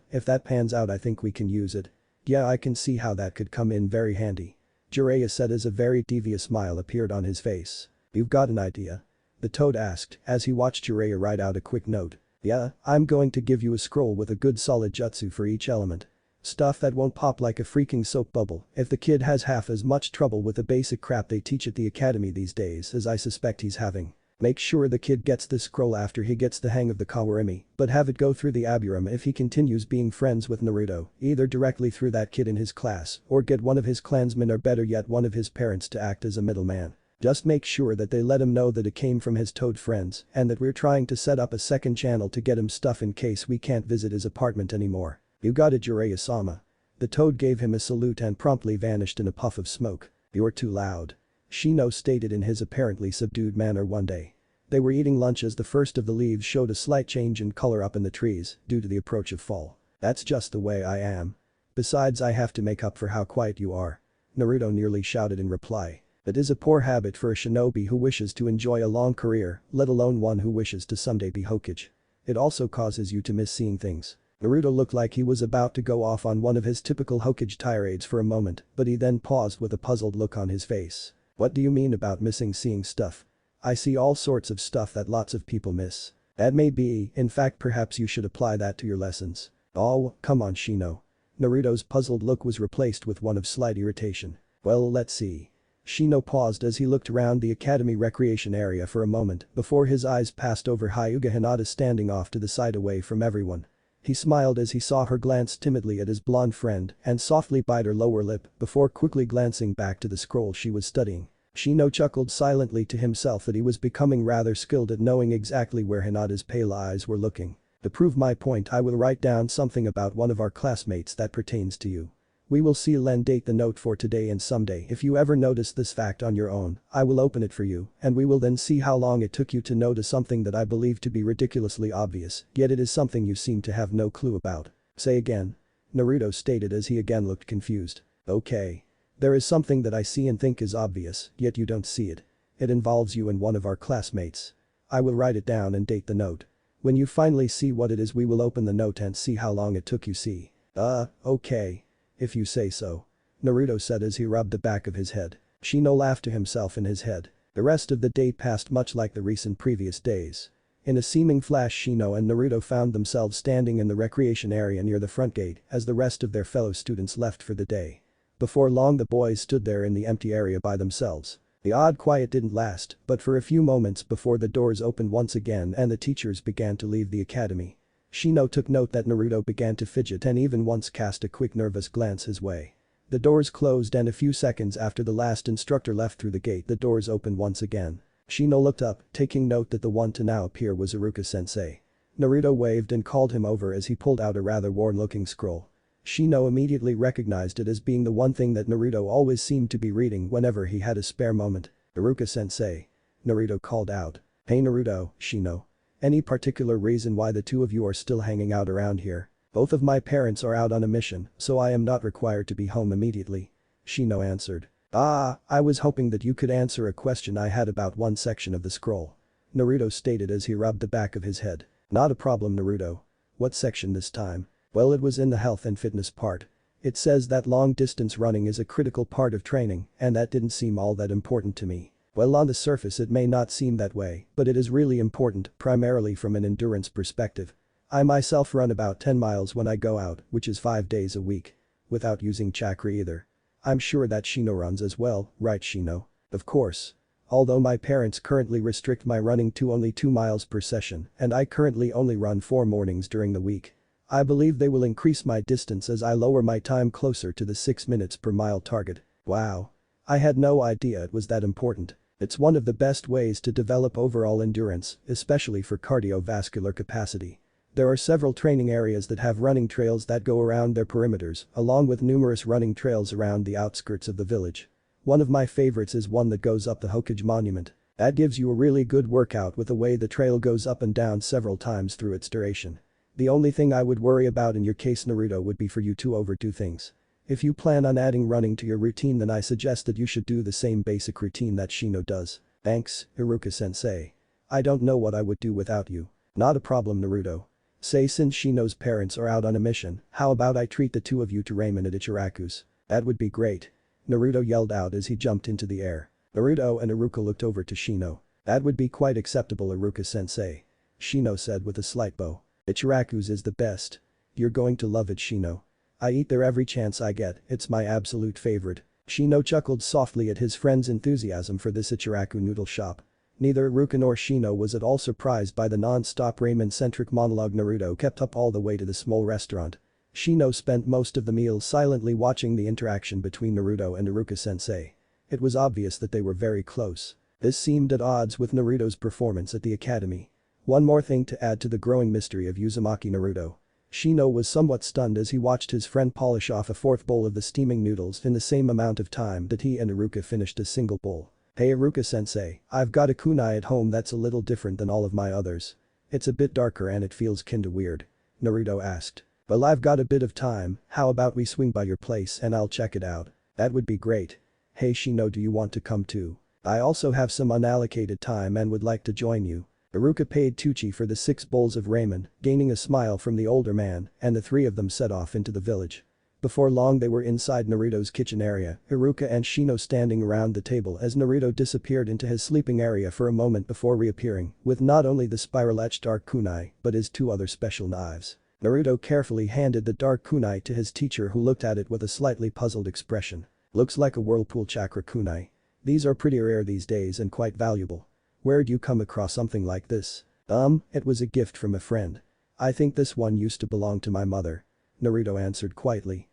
If that pans out I think we can use it. Yeah, I can see how that could come in very handy. Jiraiya said as a very devious smile appeared on his face. You've got an idea? The toad asked as he watched Jiraiya write out a quick note. Yeah, I'm going to give you a scroll with a good solid jutsu for each element. Stuff that won't pop like a freaking soap bubble if the kid has half as much trouble with the basic crap they teach at the academy these days as I suspect he's having. Make sure the kid gets this scroll after he gets the hang of the Kawarimi, but have it go through the Aburam if he continues being friends with Naruto, either directly through that kid in his class or get one of his clansmen or better yet one of his parents to act as a middleman. Just make sure that they let him know that it came from his toad friends and that we're trying to set up a second channel to get him stuff in case we can't visit his apartment anymore. You got it, Jiraiya-sama. The toad gave him a salute and promptly vanished in a puff of smoke. You're too loud. Shino stated in his apparently subdued manner one day. They were eating lunch as the first of the leaves showed a slight change in color up in the trees due to the approach of fall. That's just the way I am. Besides, I have to make up for how quiet you are. Naruto nearly shouted in reply. It is a poor habit for a shinobi who wishes to enjoy a long career, let alone one who wishes to someday be Hokage. It also causes you to miss seeing things. Naruto looked like he was about to go off on one of his typical Hokage tirades for a moment, but he then paused with a puzzled look on his face. What do you mean about missing seeing stuff? I see all sorts of stuff that lots of people miss. That may be, in fact perhaps you should apply that to your lessons. Oh, come on Shino. Naruto's puzzled look was replaced with one of slight irritation. Well, let's see. Shino paused as he looked around the academy recreation area for a moment before his eyes passed over Hyuga Hinata standing off to the side away from everyone. He smiled as he saw her glance timidly at his blonde friend and softly bite her lower lip before quickly glancing back to the scroll she was studying. Shino chuckled silently to himself that he was becoming rather skilled at knowing exactly where Hinata's pale eyes were looking. To prove my point, I will write down something about one of our classmates that pertains to you. We will seal and date the note for today, and someday if you ever notice this fact on your own, I will open it for you and we will then see how long it took you to notice something that I believe to be ridiculously obvious, yet it is something you seem to have no clue about. Say again. Naruto stated as he again looked confused. Okay. There is something that I see and think is obvious, yet you don't see it. It involves you and one of our classmates. I will write it down and date the note. When you finally see what it is, we will open the note and see how long it took you see. Okay. If you say so. Naruto said as he rubbed the back of his head. Shino laughed to himself in his head. The rest of the day passed much like the recent previous days. In a seeming flash, Shino and Naruto found themselves standing in the recreation area near the front gate as the rest of their fellow students left for the day. Before long the boys stood there in the empty area by themselves. The odd quiet didn't last, but for a few moments before the doors opened once again and the teachers began to leave the academy. Shino took note that Naruto began to fidget and even once cast a quick nervous glance his way. The doors closed and a few seconds after the last instructor left through the gate, the doors opened once again. Shino looked up, taking note that the one to now appear was Iruka-sensei. Naruto waved and called him over as he pulled out a rather worn-looking scroll. Shino immediately recognized it as being the one thing that Naruto always seemed to be reading whenever he had a spare moment. Iruka-sensei. Naruto called out. Hey Naruto, Shino. Any particular reason why the two of you are still hanging out around here? Both of my parents are out on a mission, so I am not required to be home immediately. Shino answered. I was hoping that you could answer a question I had about one section of the scroll. Naruto stated as he rubbed the back of his head. Not a problem, Naruto. What section this time? Well, it was in the health and fitness part. It says that long distance running is a critical part of training, and that didn't seem all that important to me. Well, on the surface it may not seem that way, but it is really important, primarily from an endurance perspective. I myself run about 10 miles when I go out, which is 5 days a week. Without using chakra either. I'm sure that Shino runs as well, right Shino? Of course. Although my parents currently restrict my running to only 2 miles per session, and I currently only run 4 mornings during the week. I believe they will increase my distance as I lower my time closer to the 6 minutes per mile target. Wow. I had no idea it was that important. It's one of the best ways to develop overall endurance, especially for cardiovascular capacity. There are several training areas that have running trails that go around their perimeters, along with numerous running trails around the outskirts of the village. One of my favorites is one that goes up the Hokage monument. That gives you a really good workout with the way the trail goes up and down several times through its duration. The only thing I would worry about in your case, Naruto, would be for you to overdo things. If you plan on adding running to your routine, then I suggest that you should do the same basic routine that Shino does. Thanks, Iruka-sensei. I don't know what I would do without you. Not a problem, Naruto. Say, since Shino's parents are out on a mission, how about I treat the two of you to ramen at Ichiraku's? That would be great. Naruto yelled out as he jumped into the air. Naruto and Iruka looked over to Shino. That would be quite acceptable, Iruka-sensei. Shino said with a slight bow. Ichiraku's is the best. You're going to love it, Shino. I eat there every chance I get, it's my absolute favorite. Shino chuckled softly at his friend's enthusiasm for this Ichiraku noodle shop. Neither Iruka nor Shino was at all surprised by the non-stop ramen-centric monologue Naruto kept up all the way to the small restaurant. Shino spent most of the meal silently watching the interaction between Naruto and Iruka-sensei. It was obvious that they were very close. This seemed at odds with Naruto's performance at the academy. One more thing to add to the growing mystery of Uzumaki Naruto. Shino was somewhat stunned as he watched his friend polish off a fourth bowl of the steaming noodles in the same amount of time that he and Iruka finished a single bowl. Hey Iruka-sensei, I've got a kunai at home that's a little different than all of my others. It's a bit darker and it feels kinda weird. Naruto asked. Well, I've got a bit of time, how about we swing by your place and I'll check it out? That would be great. Hey Shino, do you want to come too? I also have some unallocated time and would like to join you. Iruka paid Tucci for the 6 bowls of ramen, gaining a smile from the older man, and the three of them set off into the village. Before long they were inside Naruto's kitchen area, Iruka and Shino standing around the table as Naruto disappeared into his sleeping area for a moment before reappearing, with not only the spiral-etched dark kunai, but his 2 other special knives. Naruto carefully handed the dark kunai to his teacher, who looked at it with a slightly puzzled expression. Looks like a whirlpool chakra kunai. These are pretty rare these days and quite valuable. Where'd you come across something like this? It was a gift from a friend. I think this one used to belong to my mother. Naruto answered quietly.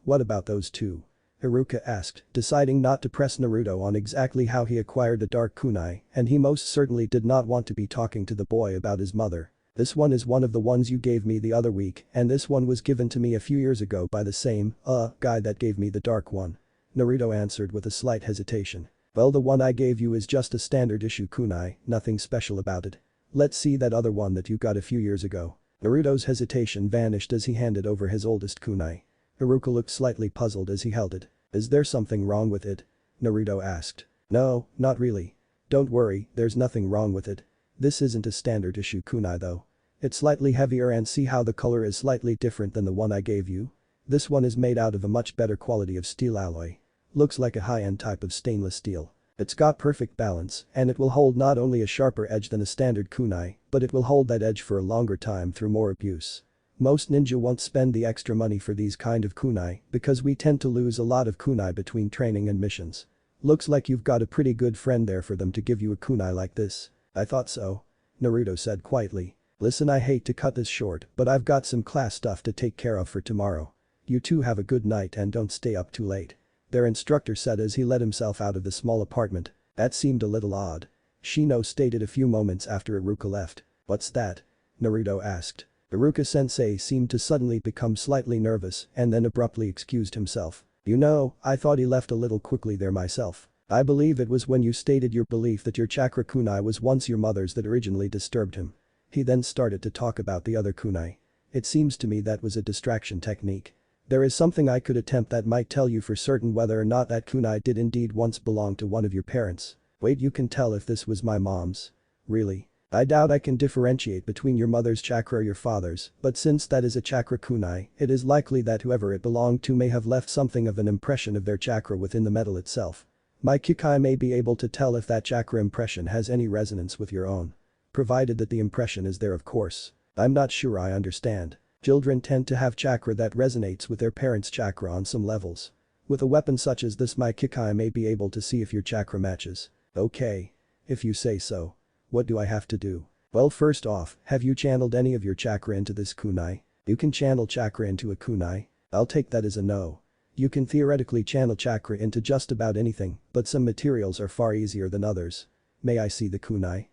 What about those two? Iruka asked, deciding not to press Naruto on exactly how he acquired the dark kunai, and he most certainly did not want to be talking to the boy about his mother. This one is one of the ones you gave me the other week, and this one was given to me a few years ago by the same, guy that gave me the dark one. Naruto answered with a slight hesitation. Well, the one I gave you is just a standard issue kunai, nothing special about it. Let's see that other one that you got a few years ago. Naruto's hesitation vanished as he handed over his oldest kunai. Iruka looked slightly puzzled as he held it. Is there something wrong with it? Naruto asked. No, not really. Don't worry, there's nothing wrong with it. This isn't a standard issue kunai though. It's slightly heavier, and see how the color is slightly different than the one I gave you? This one is made out of a much better quality of steel alloy. Looks like a high-end type of stainless steel. It's got perfect balance, and it will hold not only a sharper edge than a standard kunai, but it will hold that edge for a longer time through more abuse. Most ninja won't spend the extra money for these kind of kunai because we tend to lose a lot of kunai between training and missions. Looks like you've got a pretty good friend there for them to give you a kunai like this. I thought so. Naruto said quietly. Listen, I hate to cut this short, but I've got some class stuff to take care of for tomorrow. You two have a good night and don't stay up too late. Their instructor said as he let himself out of the small apartment. That seemed a little odd. Shino stated a few moments after Iruka left. What's that? Naruto asked. Iruka-sensei seemed to suddenly become slightly nervous and then abruptly excused himself. You know, I thought he left a little quickly there myself. I believe it was when you stated your belief that your chakra kunai was once your mother's that originally disturbed him. He then started to talk about the other kunai. It seems to me that was a distraction technique. There is something I could attempt that might tell you for certain whether or not that kunai did indeed once belong to one of your parents. Wait, you can tell if this was my mom's? Really? I doubt I can differentiate between your mother's chakra or your father's, but since that is a chakra kunai, it is likely that whoever it belonged to may have left something of an impression of their chakra within the metal itself. My Kikai may be able to tell if that chakra impression has any resonance with your own. Provided that the impression is there, of course. I'm not sure I understand. Children tend to have chakra that resonates with their parents' chakra on some levels. With a weapon such as this, my Kikai may be able to see if your chakra matches. Okay. If you say so. What do I have to do? Well, first off, have you channeled any of your chakra into this kunai? You can channel chakra into a kunai. I'll take that as a no. You can theoretically channel chakra into just about anything, but some materials are far easier than others. May I see the kunai?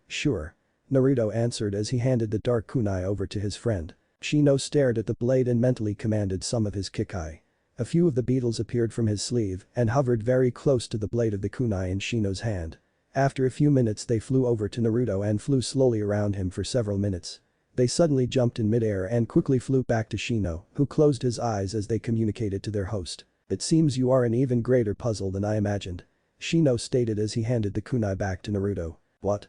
Sure. Naruto answered as he handed the dark kunai over to his friend. Shino stared at the blade and mentally commanded some of his kikai. A few of the beetles appeared from his sleeve and hovered very close to the blade of the kunai in Shino's hand. After a few minutes they flew over to Naruto and flew slowly around him for several minutes. They suddenly jumped in midair and quickly flew back to Shino, who closed his eyes as they communicated to their host. It seems you are an even greater puzzle than I imagined. Shino stated as he handed the kunai back to Naruto. What?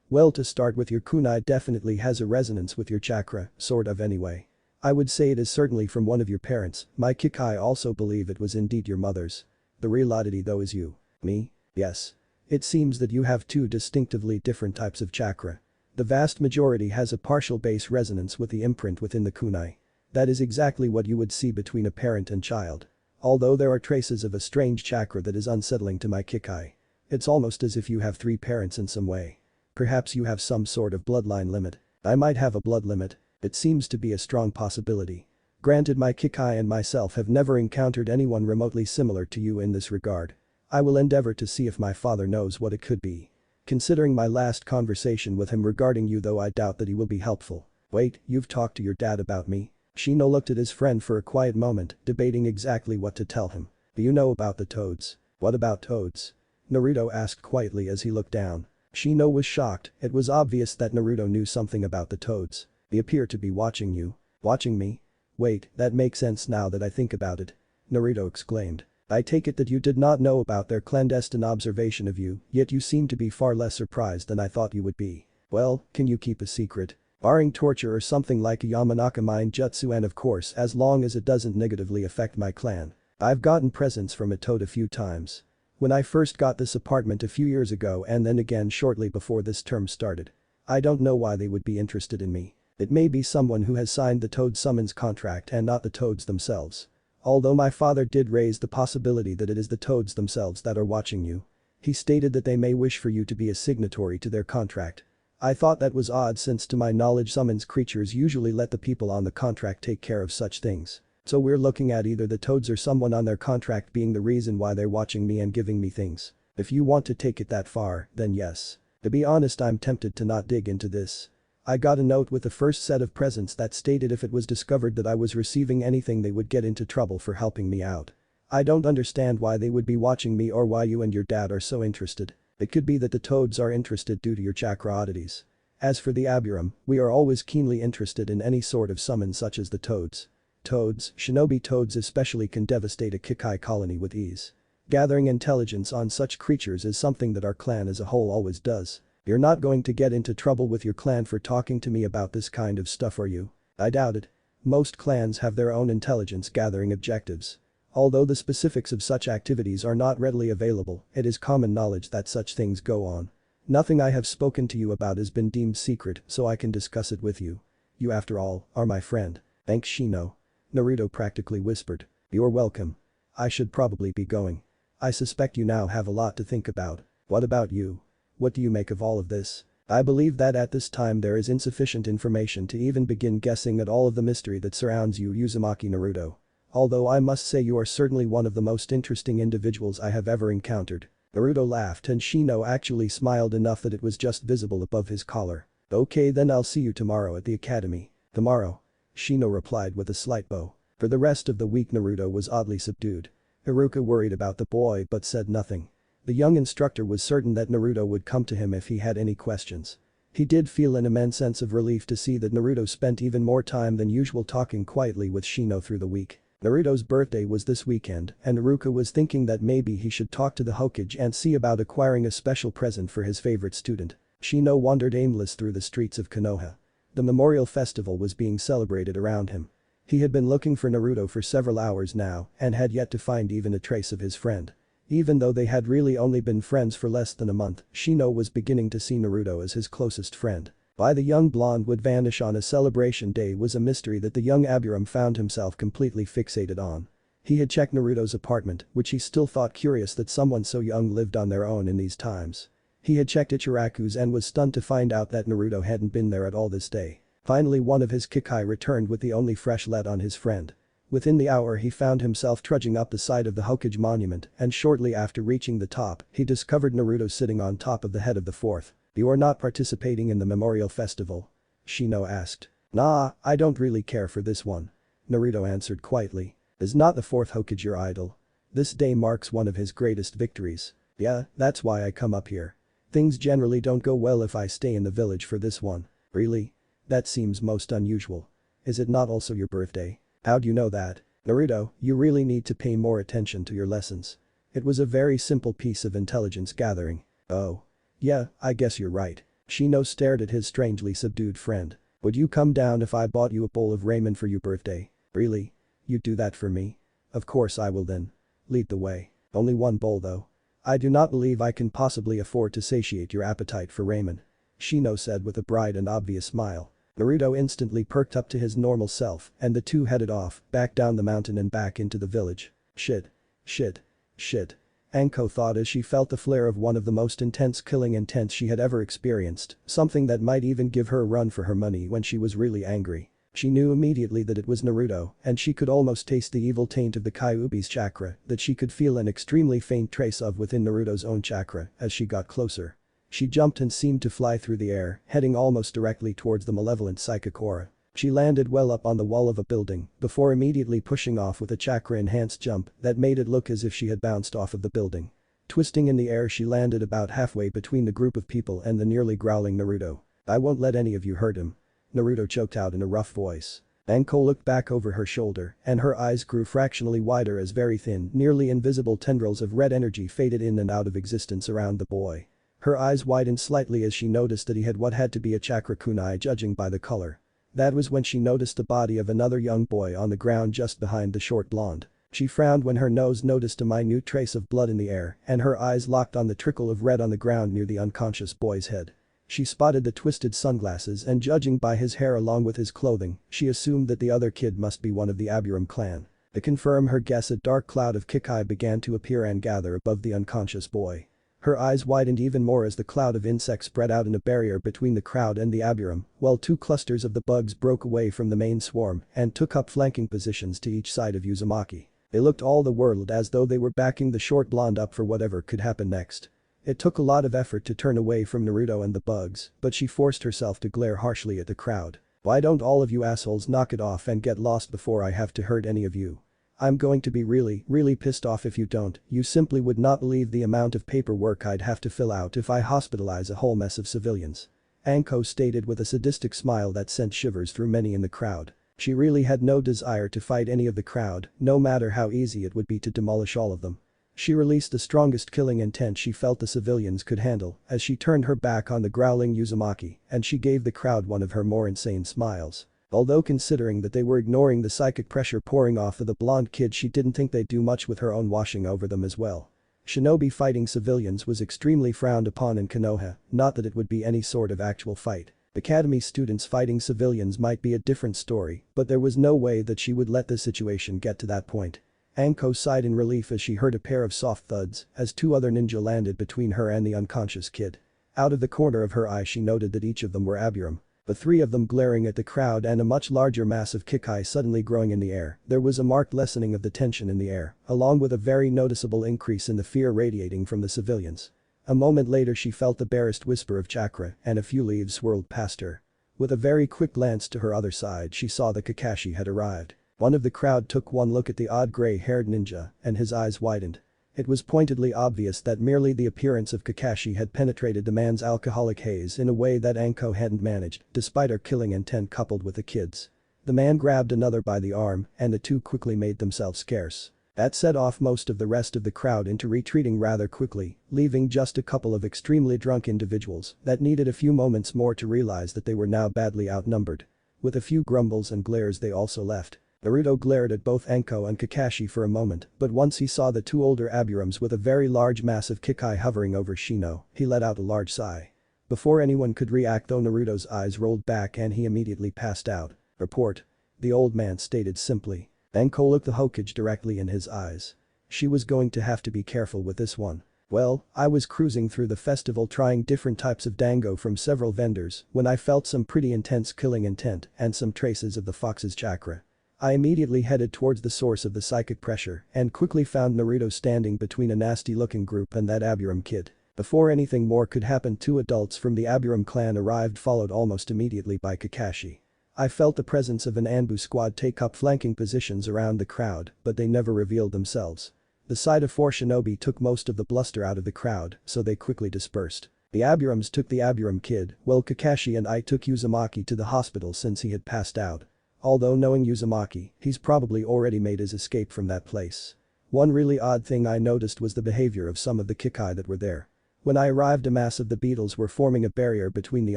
Well, to start with, your kunai definitely has a resonance with your chakra, sort of anyway. I would say it is certainly from one of your parents. My kikai also believe it was indeed your mother's. The real oddity though is you. Me? Yes. It seems that you have two distinctively different types of chakra. The vast majority has a partial base resonance with the imprint within the kunai. That is exactly what you would see between a parent and child. Although there are traces of a strange chakra that is unsettling to my kikai. It's almost as if you have three parents in some way. Perhaps you have some sort of bloodline limit. I might have a blood limit. It seems to be a strong possibility. Granted, my kikai and myself have never encountered anyone remotely similar to you in this regard. I will endeavor to see if my father knows what it could be. Considering my last conversation with him regarding you, though, I doubt that he will be helpful. Wait, you've talked to your dad about me? Shino looked at his friend for a quiet moment, debating exactly what to tell him. Do you know about the toads? What about toads? Naruto asked quietly as he looked down. Shino was shocked. It was obvious that Naruto knew something about the toads. They appear to be watching you. Watching me? Wait, that makes sense now that I think about it. Naruto exclaimed. I take it that you did not know about their clandestine observation of you, yet you seem to be far less surprised than I thought you would be. Well, can you keep a secret? Barring torture or something like a Yamanaka mind jutsu, and of course as long as it doesn't negatively affect my clan. I've gotten presents from a toad a few times. When I first got this apartment a few years ago and then again shortly before this term started. I don't know why they would be interested in me. It may be someone who has signed the toad summons contract and not the toads themselves. Although my father did raise the possibility that it is the toads themselves that are watching you. He stated that they may wish for you to be a signatory to their contract. I thought that was odd, since to my knowledge summons creatures usually let the people on the contract take care of such things. So we're looking at either the toads or someone on their contract being the reason why they're watching me and giving me things. If you want to take it that far, then yes. To be honest, I'm tempted to not dig into this. I got a note with the first set of presents that stated if it was discovered that I was receiving anything they would get into trouble for helping me out. I don't understand why they would be watching me or why you and your dad are so interested. It could be that the toads are interested due to your chakra oddities. As for the Aburum, we are always keenly interested in any sort of summon such as the toads. Toads, shinobi toads especially, can devastate a kikai colony with ease. Gathering intelligence on such creatures is something that our clan as a whole always does. You're not going to get into trouble with your clan for talking to me about this kind of stuff, are you? I doubt it. Most clans have their own intelligence gathering objectives. Although the specifics of such activities are not readily available, it is common knowledge that such things go on. Nothing I have spoken to you about has been deemed secret, so I can discuss it with you. You, after all, are my friend. Thanks, Shino. Naruto practically whispered. You're welcome. I should probably be going. I suspect you now have a lot to think about. What about you? What do you make of all of this? I believe that at this time there is insufficient information to even begin guessing at all of the mystery that surrounds you, Uzumaki Naruto. Although I must say you are certainly one of the most interesting individuals I have ever encountered. Naruto laughed and Shino actually smiled enough that it was just visible above his collar. Okay, then I'll see you tomorrow at the academy. Tomorrow? Shino replied with a slight bow. For the rest of the week Naruto was oddly subdued. Iruka worried about the boy but said nothing. The young instructor was certain that Naruto would come to him if he had any questions. He did feel an immense sense of relief to see that Naruto spent even more time than usual talking quietly with Shino through the week. Naruto's birthday was this weekend and Iruka was thinking that maybe he should talk to the Hokage and see about acquiring a special present for his favorite student. Shino wandered aimless through the streets of Konoha. The memorial festival was being celebrated around him. He had been looking for Naruto for several hours now and had yet to find even a trace of his friend. Even though they had really only been friends for less than a month, Shino was beginning to see Naruto as his closest friend. Why the young blonde would vanish on a celebration day was a mystery that the young Aburum found himself completely fixated on. He had checked Naruto's apartment, which he still thought curious that someone so young lived on their own in these times. He had checked Ichiraku's and was stunned to find out that Naruto hadn't been there at all this day. Finally one of his Kikai returned with the only fresh lead on his friend. Within the hour he found himself trudging up the side of the Hokage monument and shortly after reaching the top, he discovered Naruto sitting on top of the head of the fourth. "You are not participating in the memorial festival?" Shino asked. "Nah, I don't really care for this one," Naruto answered quietly. "Is not the fourth Hokage your idol? This day marks one of his greatest victories. Yeah, that's why I come up here. Things generally don't go well if I stay in the village for this one." "Really? That seems most unusual. Is it not also your birthday?" "How'd you know that?" "Naruto, you really need to pay more attention to your lessons." It was a very simple piece of intelligence gathering. "Oh. Yeah, I guess you're right." Shino stared at his strangely subdued friend. "Would you come down if I bought you a bowl of ramen for your birthday?" "Really? You'd do that for me?" "Of course I will then. Lead the way. Only one bowl though. I do not believe I can possibly afford to satiate your appetite for ramen," Shino said with a bright and obvious smile. Naruto instantly perked up to his normal self and the two headed off, back down the mountain and back into the village. Shit. Shit. Shit. Anko thought as she felt the flare of one of the most intense killing intents she had ever experienced, something that might even give her a run for her money when she was really angry. She knew immediately that it was Naruto and she could almost taste the evil taint of the Kyuubi's chakra that she could feel an extremely faint trace of within Naruto's own chakra as she got closer. She jumped and seemed to fly through the air, heading almost directly towards the malevolent psychic aura. She landed well up on the wall of a building before immediately pushing off with a chakra-enhanced jump that made it look as if she had bounced off of the building. Twisting in the air she landed about halfway between the group of people and the nearly growling Naruto. "I won't let any of you hurt him," Naruto choked out in a rough voice. Anko looked back over her shoulder and her eyes grew fractionally wider as very thin, nearly invisible tendrils of red energy faded in and out of existence around the boy. Her eyes widened slightly as she noticed that he had what had to be a chakra kunai judging by the color. That was when she noticed the body of another young boy on the ground just behind the short blonde. She frowned when her nose noticed a minute trace of blood in the air and her eyes locked on the trickle of red on the ground near the unconscious boy's head. She spotted the twisted sunglasses and judging by his hair along with his clothing, she assumed that the other kid must be one of the Aburam clan. To confirm her guess, a dark cloud of Kikai began to appear and gather above the unconscious boy. Her eyes widened even more as the cloud of insects spread out in a barrier between the crowd and the Aburam, while two clusters of the bugs broke away from the main swarm and took up flanking positions to each side of Uzumaki. They looked all the world as though they were backing the short blonde up for whatever could happen next. It took a lot of effort to turn away from Naruto and the bugs, but she forced herself to glare harshly at the crowd. "Why don't all of you assholes knock it off and get lost before I have to hurt any of you? I'm going to be really pissed off if you don't. You simply would not believe the amount of paperwork I'd have to fill out if I hospitalize a whole mess of civilians," Anko stated with a sadistic smile that sent shivers through many in the crowd. She really had no desire to fight any of the crowd, no matter how easy it would be to demolish all of them. She released the strongest killing intent she felt the civilians could handle as she turned her back on the growling Uzumaki and she gave the crowd one of her more insane smiles. Although considering that they were ignoring the psychic pressure pouring off of the blonde kid, she didn't think they'd do much with her own washing over them as well. Shinobi fighting civilians was extremely frowned upon in Konoha, not that it would be any sort of actual fight. Academy students fighting civilians might be a different story, but there was no way that she would let the situation get to that point. Anko sighed in relief as she heard a pair of soft thuds as two other ninja landed between her and the unconscious kid. Out of the corner of her eye she noted that each of them were Aburam. The three of them glaring at the crowd and a much larger mass of Kikai suddenly growing in the air, there was a marked lessening of the tension in the air, along with a very noticeable increase in the fear radiating from the civilians. A moment later she felt the barest whisper of chakra and a few leaves swirled past her. With a very quick glance to her other side she saw that Kakashi had arrived. One of the crowd took one look at the odd gray-haired ninja and his eyes widened. It was pointedly obvious that merely the appearance of Kakashi had penetrated the man's alcoholic haze in a way that Anko hadn't managed, despite her killing intent coupled with the kids. The man grabbed another by the arm and the two quickly made themselves scarce. That set off most of the rest of the crowd into retreating rather quickly, leaving just a couple of extremely drunk individuals that needed a few moments more to realize that they were now badly outnumbered. With a few grumbles and glares they also left. Naruto glared at both Anko and Kakashi for a moment, but once he saw the two older Aburams with a very large mass of Kikai hovering over Shino, he let out a large sigh. Before anyone could react though, Naruto's eyes rolled back and he immediately passed out. "Report," the old man stated simply. Anko looked the Hokage directly in his eyes. She was going to have to be careful with this one. Well, I was cruising through the festival trying different types of dango from several vendors when I felt some pretty intense killing intent and some traces of the fox's chakra. I immediately headed towards the source of the psychic pressure and quickly found Naruto standing between a nasty-looking group and that Aburam kid. Before anything more could happen, two adults from the Aburam clan arrived, followed almost immediately by Kakashi. I felt the presence of an Anbu squad take up flanking positions around the crowd, but they never revealed themselves. The sight of four shinobi took most of the bluster out of the crowd, so they quickly dispersed. The Aburams took the Aburam kid, while Kakashi and I took Uzumaki to the hospital since he had passed out. Although knowing Uzumaki, he's probably already made his escape from that place. One really odd thing I noticed was the behavior of some of the Kikai that were there. When I arrived, a mass of the beetles were forming a barrier between the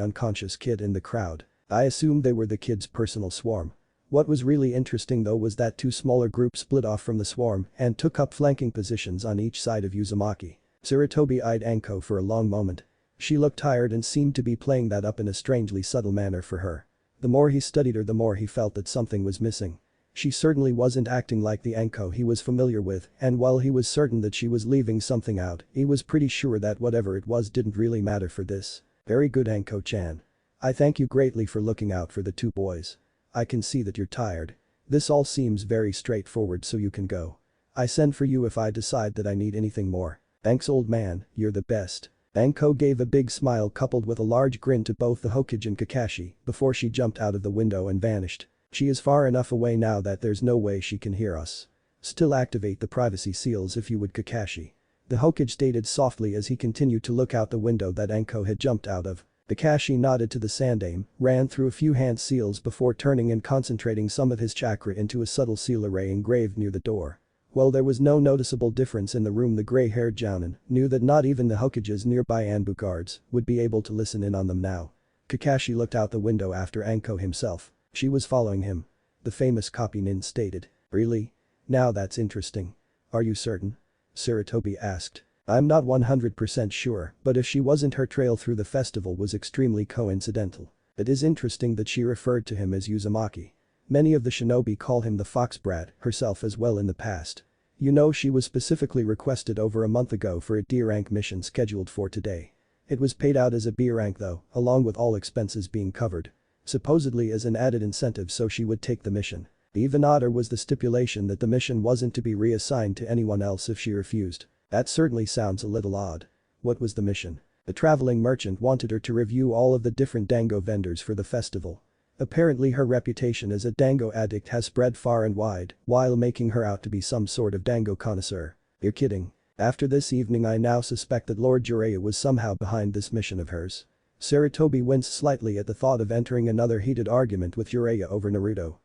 unconscious kid and the crowd. I assumed they were the kid's personal swarm. What was really interesting though was that two smaller groups split off from the swarm and took up flanking positions on each side of Uzumaki. Sarutobi eyed Anko for a long moment. She looked tired and seemed to be playing that up in a strangely subtle manner for her. The more he studied her, the more he felt that something was missing. She certainly wasn't acting like the Anko he was familiar with, and while he was certain that she was leaving something out, he was pretty sure that whatever it was didn't really matter for this. Very good, Anko-chan. I thank you greatly for looking out for the two boys. I can see that you're tired. This all seems very straightforward, so you can go. I send for you if I decide that I need anything more. Thanks, old man, you're the best. Anko gave a big smile coupled with a large grin to both the Hokage and Kakashi before she jumped out of the window and vanished. She is far enough away now that there's no way she can hear us. Still activate the privacy seals if you would, Kakashi. The Hokage stated softly as he continued to look out the window that Anko had jumped out of. Kakashi nodded to the Sandame, ran through a few hand seals before turning and concentrating some of his chakra into a subtle seal array engraved near the door. While there was no noticeable difference in the room, the gray-haired Jounin knew that not even the Hokage's nearby Anbu guards would be able to listen in on them now. Kakashi looked out the window after Anko himself. She was following him. The famous copy nin stated. Really? Now that's interesting. Are you certain? Sarutobi asked. I'm not 100% sure, but if she wasn't, her trail through the festival was extremely coincidental. It is interesting that she referred to him as Uzumaki. Many of the shinobi call him the fox brat, herself as well in the past. You know, she was specifically requested over a month ago for a D rank mission scheduled for today. It was paid out as a B rank though, along with all expenses being covered. Supposedly as an added incentive so she would take the mission. Even odder was the stipulation that the mission wasn't to be reassigned to anyone else if she refused. That certainly sounds a little odd. What was the mission? The traveling merchant wanted her to review all of the different dango vendors for the festival. Apparently her reputation as a dango addict has spread far and wide, while making her out to be some sort of dango connoisseur. You're kidding. After this evening, I now suspect that Lord Jiraiya was somehow behind this mission of hers. Sarutobi winced slightly at the thought of entering another heated argument with Jiraiya over Naruto.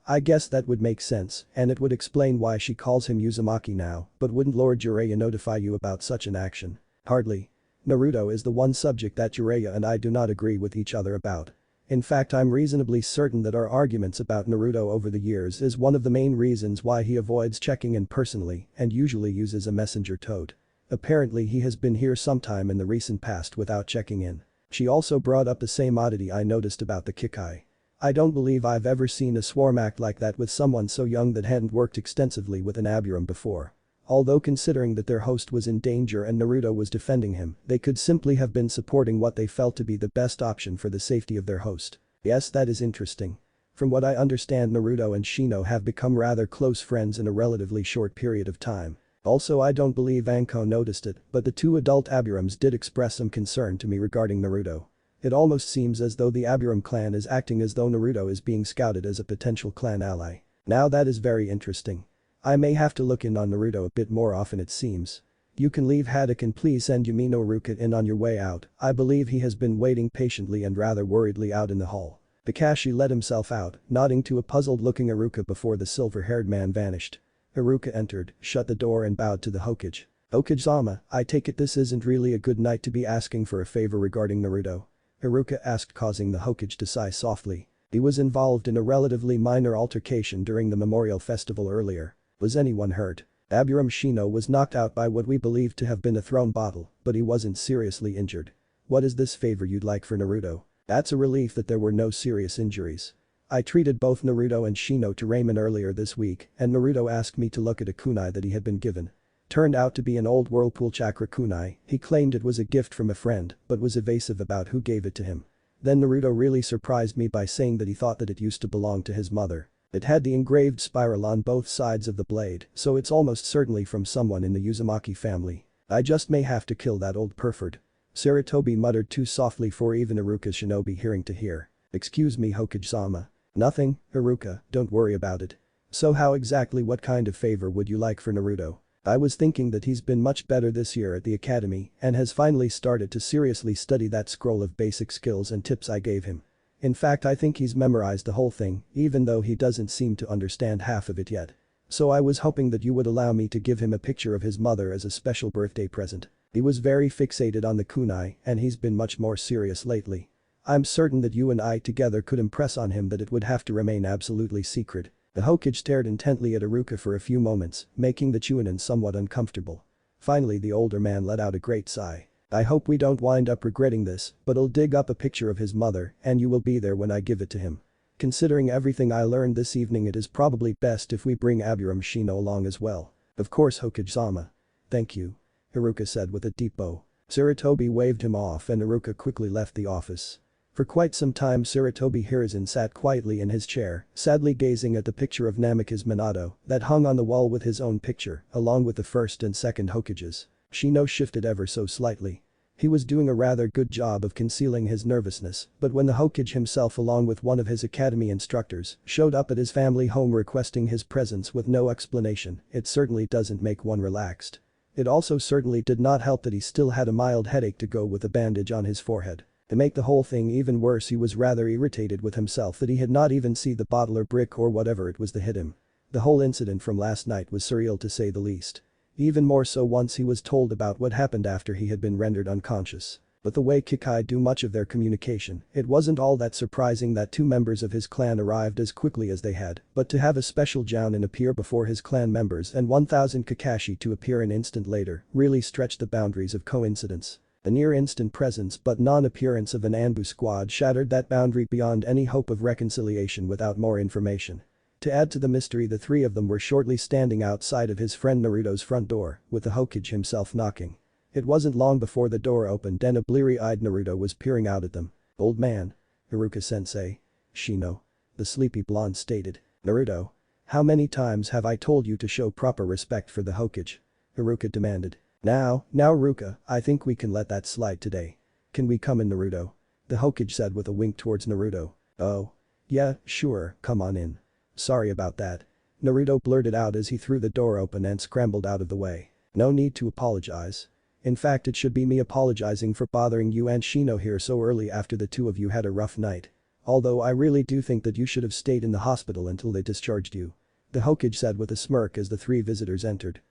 I guess that would make sense, and it would explain why she calls him Uzumaki now, but wouldn't Lord Jiraiya notify you about such an action? Hardly. Naruto is the one subject that Jiraiya and I do not agree with each other about. In fact, I'm reasonably certain that our arguments about Naruto over the years is one of the main reasons why he avoids checking in personally and usually uses a messenger toad. Apparently he has been here sometime in the recent past without checking in. She also brought up the same oddity I noticed about the Kikai. I don't believe I've ever seen a swarm act like that with someone so young that hadn't worked extensively with an Aburam before. Although considering that their host was in danger and Naruto was defending him, they could simply have been supporting what they felt to be the best option for the safety of their host. Yes, that is interesting. From what I understand, Naruto and Shino have become rather close friends in a relatively short period of time. Also, I don't believe Anko noticed it, but the two adult Aburams did express some concern to me regarding Naruto. It almost seems as though the Aburam clan is acting as though Naruto is being scouted as a potential clan ally. Now that is very interesting. I may have to look in on Naruto a bit more often, it seems. You can leave Haddock and please send Yumino Iruka in on your way out. I believe he has been waiting patiently and rather worriedly out in the hall. Kakashi let himself out, nodding to a puzzled-looking Iruka before the silver-haired man vanished. Iruka entered, shut the door and bowed to the Hokage. Hokage-sama, I take it this isn't really a good night to be asking for a favor regarding Naruto? Iruka asked, causing the Hokage to sigh softly. He was involved in a relatively minor altercation during the memorial festival earlier. Was anyone hurt? Aburam Shino was knocked out by what we believe to have been a thrown bottle, but he wasn't seriously injured. What is this favor you'd like for Naruto? That's a relief that there were no serious injuries. I treated both Naruto and Shino to ramen earlier this week, and Naruto asked me to look at a kunai that he had been given. Turned out to be an old whirlpool chakra kunai. He claimed it was a gift from a friend, but was evasive about who gave it to him. Then Naruto really surprised me by saying that he thought that it used to belong to his mother. It had the engraved spiral on both sides of the blade, so it's almost certainly from someone in the Uzumaki family. I just may have to kill that old pervert. Sarutobi muttered too softly for even Iruka's shinobi hearing to hear. Excuse me, Hokage-sama. Nothing, Iruka, don't worry about it. So how exactly what kind of favor would you like for Naruto? I was thinking that he's been much better this year at the academy and has finally started to seriously study that scroll of basic skills and tips I gave him. In fact, I think he's memorized the whole thing, even though he doesn't seem to understand half of it yet. So I was hoping that you would allow me to give him a picture of his mother as a special birthday present. He was very fixated on the kunai and he's been much more serious lately. I'm certain that you and I together could impress on him that it would have to remain absolutely secret. The Hokage stared intently at Iruka for a few moments, making the Chunin somewhat uncomfortable. Finally the older man let out a great sigh. I hope we don't wind up regretting this, but I'll dig up a picture of his mother and you will be there when I give it to him. Considering everything I learned this evening, it is probably best if we bring Aburam Shino along as well. Of course, Hokage-sama. Thank you. Iruka said with a deep bow. Sarutobi waved him off and Iruka quickly left the office. For quite some time Sarutobi Hiruzen sat quietly in his chair, sadly gazing at the picture of Namikaze Minato that hung on the wall with his own picture, along with the first and second Hokages. Shino shifted ever so slightly. He was doing a rather good job of concealing his nervousness, but when the Hokage himself along with one of his academy instructors showed up at his family home requesting his presence with no explanation, it certainly doesn't make one relaxed. It also certainly did not help that he still had a mild headache to go with a bandage on his forehead. To make the whole thing even worse, he was rather irritated with himself that he had not even seen the bottle or brick or whatever it was that hit him. The whole incident from last night was surreal to say the least. Even more so once he was told about what happened after he had been rendered unconscious. But the way Kikai do much of their communication, it wasn't all that surprising that two members of his clan arrived as quickly as they had, but to have a special Jounin appear before his clan members and 1000 Kakashi to appear an instant later really stretched the boundaries of coincidence. The near-instant presence but non-appearance of an Anbu squad shattered that boundary beyond any hope of reconciliation without more information. To add to the mystery, the three of them were shortly standing outside of his friend Naruto's front door, with the Hokage himself knocking. It wasn't long before the door opened and a bleary-eyed Naruto was peering out at them. "Old man. Iruka-sensei. Shino." The sleepy blonde stated. "Naruto. How many times have I told you to show proper respect for the Hokage?" Iruka demanded. Now Iruka, I think we can let that slide today. Can we come in, Naruto?" The Hokage said with a wink towards Naruto. "Oh. Yeah, sure, come on in. Sorry about that." Naruto blurted out as he threw the door open and scrambled out of the way. "No need to apologize. In fact, it should be me apologizing for bothering you and Shino here so early after the two of you had a rough night. Although I really do think that you should have stayed in the hospital until they discharged you." The Hokage said with a smirk as the three visitors entered.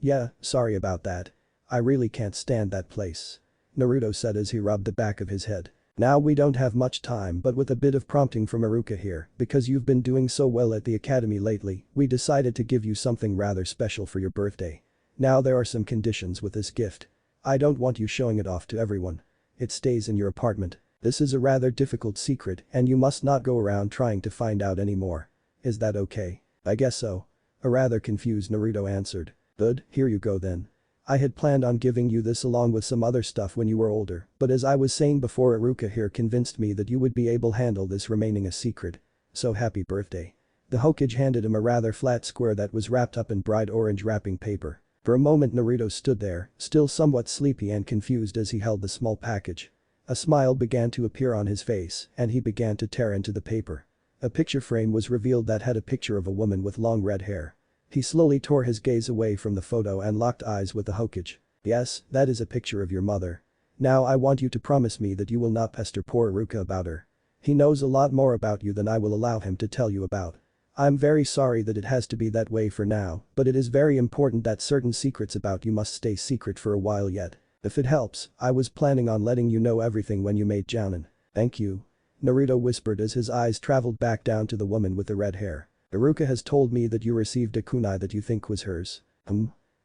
Yeah, sorry about that. I really can't stand that place." Naruto said as he rubbed the back of his head. "Now we don't have much time, but with a bit of prompting from Iruka here, because you've been doing so well at the academy lately, we decided to give you something rather special for your birthday. Now there are some conditions with this gift. I don't want you showing it off to everyone. It stays in your apartment. This is a rather difficult secret and you must not go around trying to find out any more. Is that okay?" "I guess so." A rather confused Naruto answered. "Good, here you go then. I had planned on giving you this along with some other stuff when you were older, but as I was saying before, Iruka here convinced me that you would be able to handle this remaining a secret. So happy birthday." The Hokage handed him a rather flat square that was wrapped up in bright orange wrapping paper. For a moment Naruto stood there, still somewhat sleepy and confused as he held the small package. A smile began to appear on his face and he began to tear into the paper. A picture frame was revealed that had a picture of a woman with long red hair. He slowly tore his gaze away from the photo and locked eyes with the Hokage. "Yes, that is a picture of your mother. Now I want you to promise me that you will not pester poor Iruka about her. He knows a lot more about you than I will allow him to tell you about. I'm very sorry that it has to be that way for now, but it is very important that certain secrets about you must stay secret for a while yet. If it helps, I was planning on letting you know everything when you made Jounin." "Thank you." Naruto whispered as his eyes traveled back down to the woman with the red hair. "Iruka has told me that you received a kunai that you think was hers."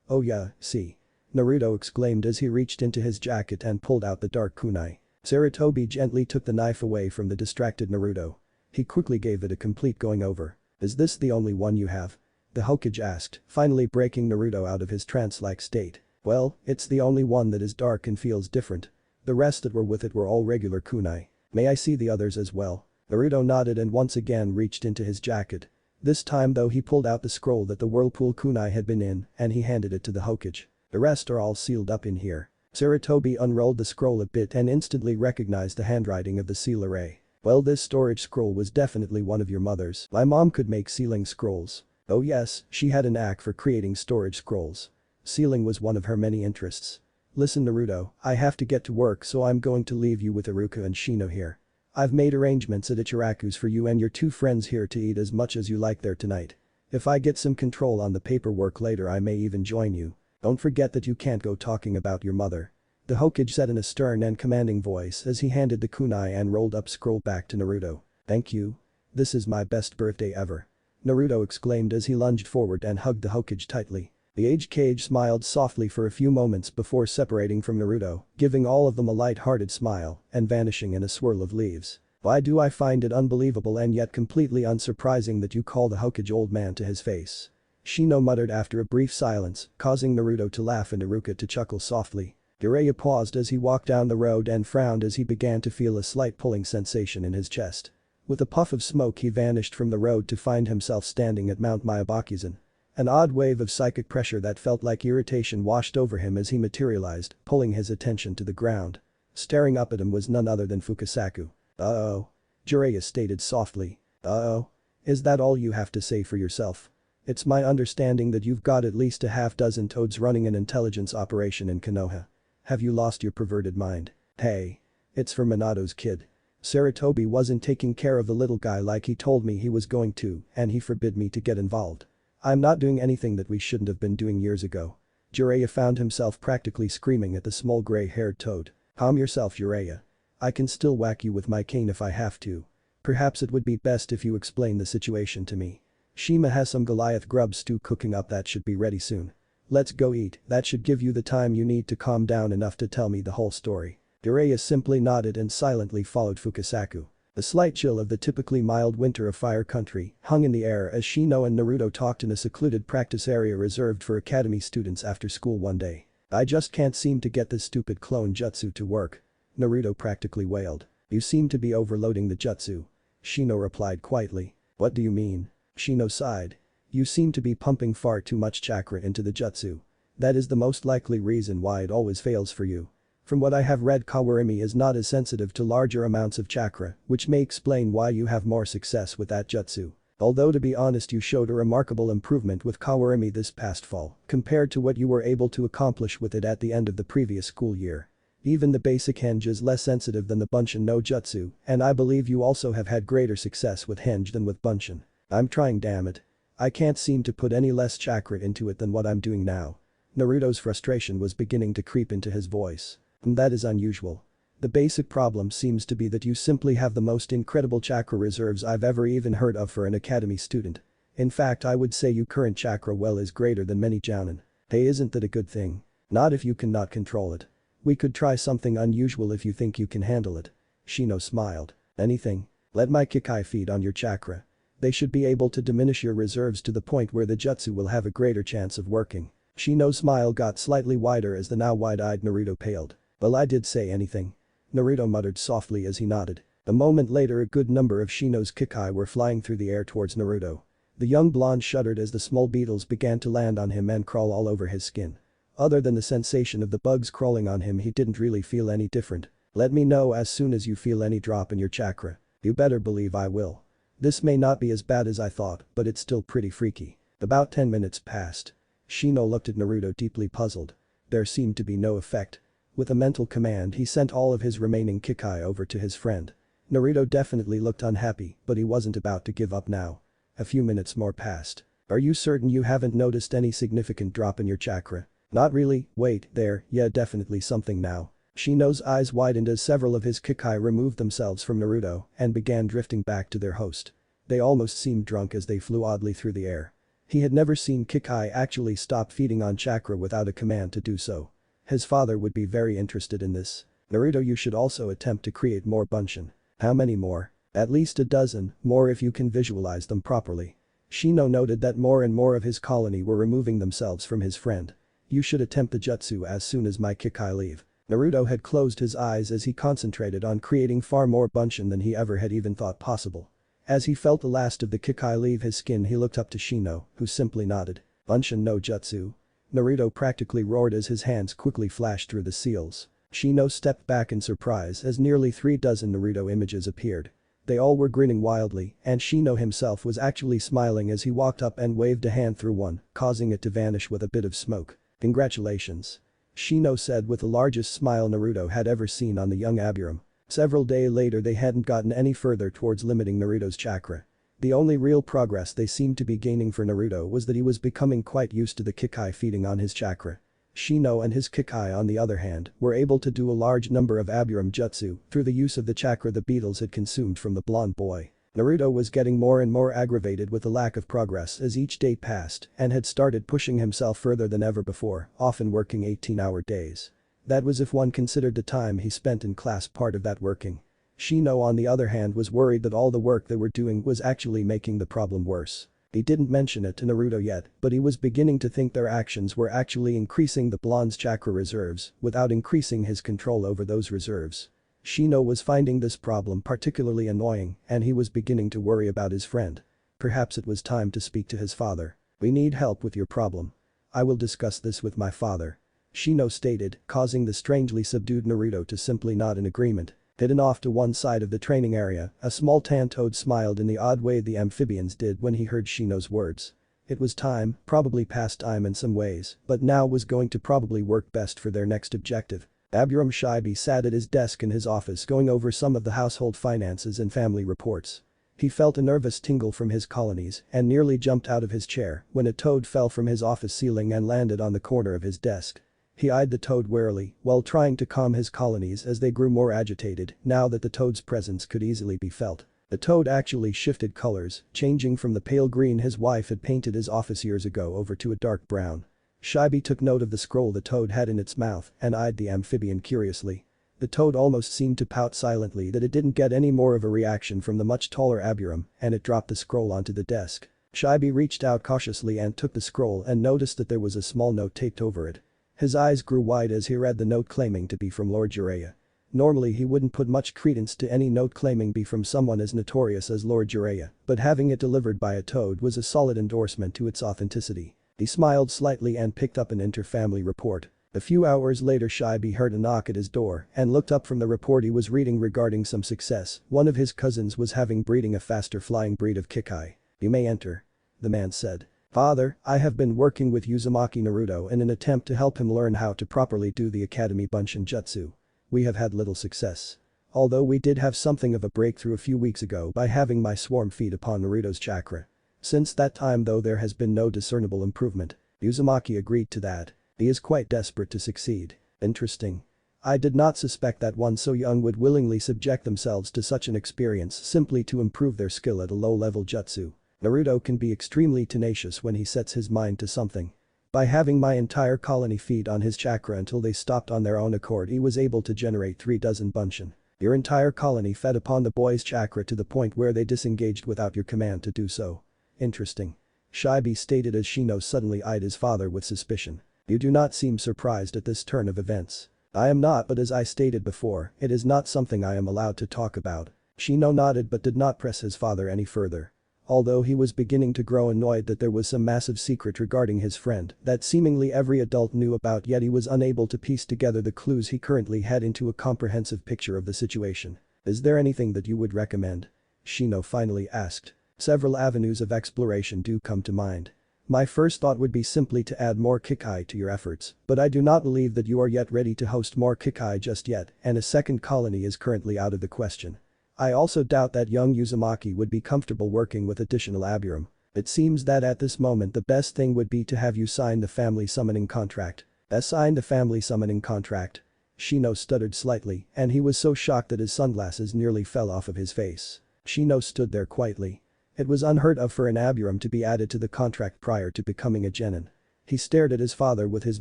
"Oh yeah, see." Naruto exclaimed as he reached into his jacket and pulled out the dark kunai. Sarutobi gently took the knife away from the distracted Naruto. He quickly gave it a complete going over. "Is this the only one you have?" the Hokage asked, finally breaking Naruto out of his trance-like state. Well, it's the only one that is dark and feels different. The rest that were with it were all regular kunai. May I see the others as well? Naruto nodded and once again reached into his jacket. This time though he pulled out the scroll that the whirlpool kunai had been in and he handed it to the Hokage. The rest are all sealed up in here. Sarutobi unrolled the scroll a bit and instantly recognized the handwriting of the seal array. Well, this storage scroll was definitely one of your mother's. My mom could make sealing scrolls. Oh yes, she had a knack for creating storage scrolls. Sealing was one of her many interests. Listen Naruto, I have to get to work so I'm going to leave you with Iruka and Shino here. I've made arrangements at Ichiraku's for you and your two friends here to eat as much as you like there tonight. If I get some control on the paperwork later I may even join you. Don't forget that you can't go talking about your mother. The Hokage said in a stern and commanding voice as he handed the kunai and rolled up scroll back to Naruto. Thank you. This is my best birthday ever. Naruto exclaimed as he lunged forward and hugged the Hokage tightly. The aged Kage smiled softly for a few moments before separating from Naruto, giving all of them a light-hearted smile and vanishing in a swirl of leaves. Why do I find it unbelievable and yet completely unsurprising that you call the Hokage old man to his face? Shino muttered after a brief silence, causing Naruto to laugh and Iruka to chuckle softly. Jiraiya paused as he walked down the road and frowned as he began to feel a slight pulling sensation in his chest. With a puff of smoke he vanished from the road to find himself standing at Mount Miyabakizan. An odd wave of psychic pressure that felt like irritation washed over him as he materialized, pulling his attention to the ground. Staring up at him was none other than Fukasaku. Uh-oh. Jiraiya stated softly. Uh-oh. Is that all you have to say for yourself? It's my understanding that you've got at least a half dozen toads running an intelligence operation in Konoha. Have you lost your perverted mind? Hey. It's for Minato's kid. Sarutobi wasn't taking care of the little guy like he told me he was going to and he forbid me to get involved. I'm not doing anything that we shouldn't have been doing years ago. Jiraiya found himself practically screaming at the small gray-haired toad. Calm yourself Jiraiya. I can still whack you with my cane if I have to. Perhaps it would be best if you explain the situation to me. Shima has some Goliath grub stew cooking up that should be ready soon. Let's go eat, that should give you the time you need to calm down enough to tell me the whole story. Jiraiya simply nodded and silently followed Fukasaku. The slight chill of the typically mild winter of Fire Country hung in the air as Shino and Naruto talked in a secluded practice area reserved for academy students after school one day. I just can't seem to get this stupid clone jutsu to work. Naruto practically wailed. You seem to be overloading the jutsu. Shino replied quietly. What do you mean? Shino sighed. You seem to be pumping far too much chakra into the jutsu. That is the most likely reason why it always fails for you. From what I have read, Kawarimi is not as sensitive to larger amounts of chakra, which may explain why you have more success with that jutsu. Although to be honest you showed a remarkable improvement with Kawarimi this past fall, compared to what you were able to accomplish with it at the end of the previous school year. Even the basic henge is less sensitive than the Bunshin no jutsu, and I believe you also have had greater success with henge than with Bunshin. I'm trying damn it. I can't seem to put any less chakra into it than what I'm doing now. Naruto's frustration was beginning to creep into his voice. And that is unusual. The basic problem seems to be that you simply have the most incredible chakra reserves I've ever even heard of for an academy student. In fact I would say your current chakra well is greater than many jounin. Hey, isn't that a good thing? Not if you cannot control it. We could try something unusual if you think you can handle it. Shino smiled. Anything. Let my Kikai feed on your chakra. They should be able to diminish your reserves to the point where the jutsu will have a greater chance of working. Shino's smile got slightly wider as the now wide-eyed Naruto paled. Well, I did say anything. Naruto muttered softly as he nodded. A moment later a good number of Shino's Kikai were flying through the air towards Naruto. The young blonde shuddered as the small beetles began to land on him and crawl all over his skin. Other than the sensation of the bugs crawling on him he didn't really feel any different. Let me know as soon as you feel any drop in your chakra. You better believe I will. This may not be as bad as I thought, but it's still pretty freaky. About 10 minutes passed. Shino looked at Naruto deeply puzzled. There seemed to be no effect. With a mental command he sent all of his remaining Kikai over to his friend. Naruto definitely looked unhappy, but he wasn't about to give up now. A few minutes more passed. Are you certain you haven't noticed any significant drop in your chakra? Not really, wait, there, yeah definitely something now. Shino's eyes widened as several of his Kikai removed themselves from Naruto and began drifting back to their host. They almost seemed drunk as they flew oddly through the air. He had never seen Kikai actually stop feeding on chakra without a command to do so. His father would be very interested in this. Naruto, you should also attempt to create more Bunshin. How many more? At least a dozen, more if you can visualize them properly. Shino noted that more and more of his colony were removing themselves from his friend. You should attempt the jutsu as soon as my Kikai leave. Naruto had closed his eyes as he concentrated on creating far more Bunshin than he ever had even thought possible. As he felt the last of the Kikai leave his skin he looked up to Shino, who simply nodded. Bunshin no jutsu. Naruto practically roared as his hands quickly flashed through the seals. Shino stepped back in surprise as nearly 3 dozen Naruto images appeared. They all were grinning wildly, and Shino himself was actually smiling as he walked up and waved a hand through one, causing it to vanish with a bit of smoke. Congratulations. Shino said with the largest smile Naruto had ever seen on the young Abiram. Several days later they hadn't gotten any further towards limiting Naruto's chakra. The only real progress they seemed to be gaining for Naruto was that he was becoming quite used to the Kikai feeding on his chakra. Shino and his Kikai on the other hand were able to do a large number of Abiram jutsu through the use of the chakra the beetles had consumed from the blonde boy. Naruto was getting more and more aggravated with the lack of progress as each day passed and had started pushing himself further than ever before, often working 18-hour days. That was if one considered the time he spent in class part of that working. Shino on the other hand was worried that all the work they were doing was actually making the problem worse. He didn't mention it to Naruto yet, but he was beginning to think their actions were actually increasing the blonde's chakra reserves without increasing his control over those reserves. Shino was finding this problem particularly annoying and he was beginning to worry about his friend. Perhaps it was time to speak to his father. We need help with your problem. I will discuss this with my father. Shino stated, causing the strangely subdued Naruto to simply nod in agreement. Hidden off to one side of the training area, a small tan toad smiled in the odd way the amphibians did when he heard Shino's words. It was time, probably past time in some ways, but now was going to probably work best for their next objective. Abiram Shibi sat at his desk in his office going over some of the household finances and family reports. He felt a nervous tingle from his colonies and nearly jumped out of his chair when a toad fell from his office ceiling and landed on the corner of his desk. He eyed the toad warily while trying to calm his colonies as they grew more agitated now that the toad's presence could easily be felt. The toad actually shifted colors, changing from the pale green his wife had painted his office years ago over to a dark brown. Shibi took note of the scroll the toad had in its mouth and eyed the amphibian curiously. The toad almost seemed to pout silently that it didn't get any more of a reaction from the much taller Abiram and it dropped the scroll onto the desk. Shibi reached out cautiously and took the scroll and noticed that there was a small note taped over it. His eyes grew wide as he read the note claiming to be from Lord Jiraiya. Normally he wouldn't put much credence to any note claiming be from someone as notorious as Lord Jiraiya, but having it delivered by a toad was a solid endorsement to its authenticity. He smiled slightly and picked up an inter-family report. A few hours later Shibi heard a knock at his door and looked up from the report he was reading regarding some success. One of his cousins was having breeding a faster flying breed of Kikai. You may enter. The man said. Father, I have been working with Uzumaki Naruto in an attempt to help him learn how to properly do the Academy Bunshin Jutsu. We have had little success. Although we did have something of a breakthrough a few weeks ago by having my swarm feed upon Naruto's chakra. Since that time though there has been no discernible improvement. Uzumaki agreed to that. He is quite desperate to succeed. Interesting. I did not suspect that one so young would willingly subject themselves to such an experience simply to improve their skill at a low-level jutsu. Naruto can be extremely tenacious when he sets his mind to something. By having my entire colony feed on his chakra until they stopped on their own accord he was able to generate 3 dozen Bunshin. Your entire colony fed upon the boy's chakra to the point where they disengaged without your command to do so. Interesting. Shibi stated as Shino suddenly eyed his father with suspicion. You do not seem surprised at this turn of events. I am not, but as I stated before, it is not something I am allowed to talk about. Shino nodded but did not press his father any further. Although he was beginning to grow annoyed that there was some massive secret regarding his friend that seemingly every adult knew about yet he was unable to piece together the clues he currently had into a comprehensive picture of the situation. Is there anything that you would recommend? Shino finally asked. Several avenues of exploration do come to mind. My first thought would be simply to add more Kikai to your efforts, but I do not believe that you are yet ready to host more Kikai just yet and a second colony is currently out of the question. I also doubt that young Uzumaki would be comfortable working with additional Abiram. It seems that at this moment the best thing would be to have you sign the family summoning contract. Sign the family summoning contract. Shino stuttered slightly and he was so shocked that his sunglasses nearly fell off of his face. Shino stood there quietly. It was unheard of for an Abiram to be added to the contract prior to becoming a genin. He stared at his father with his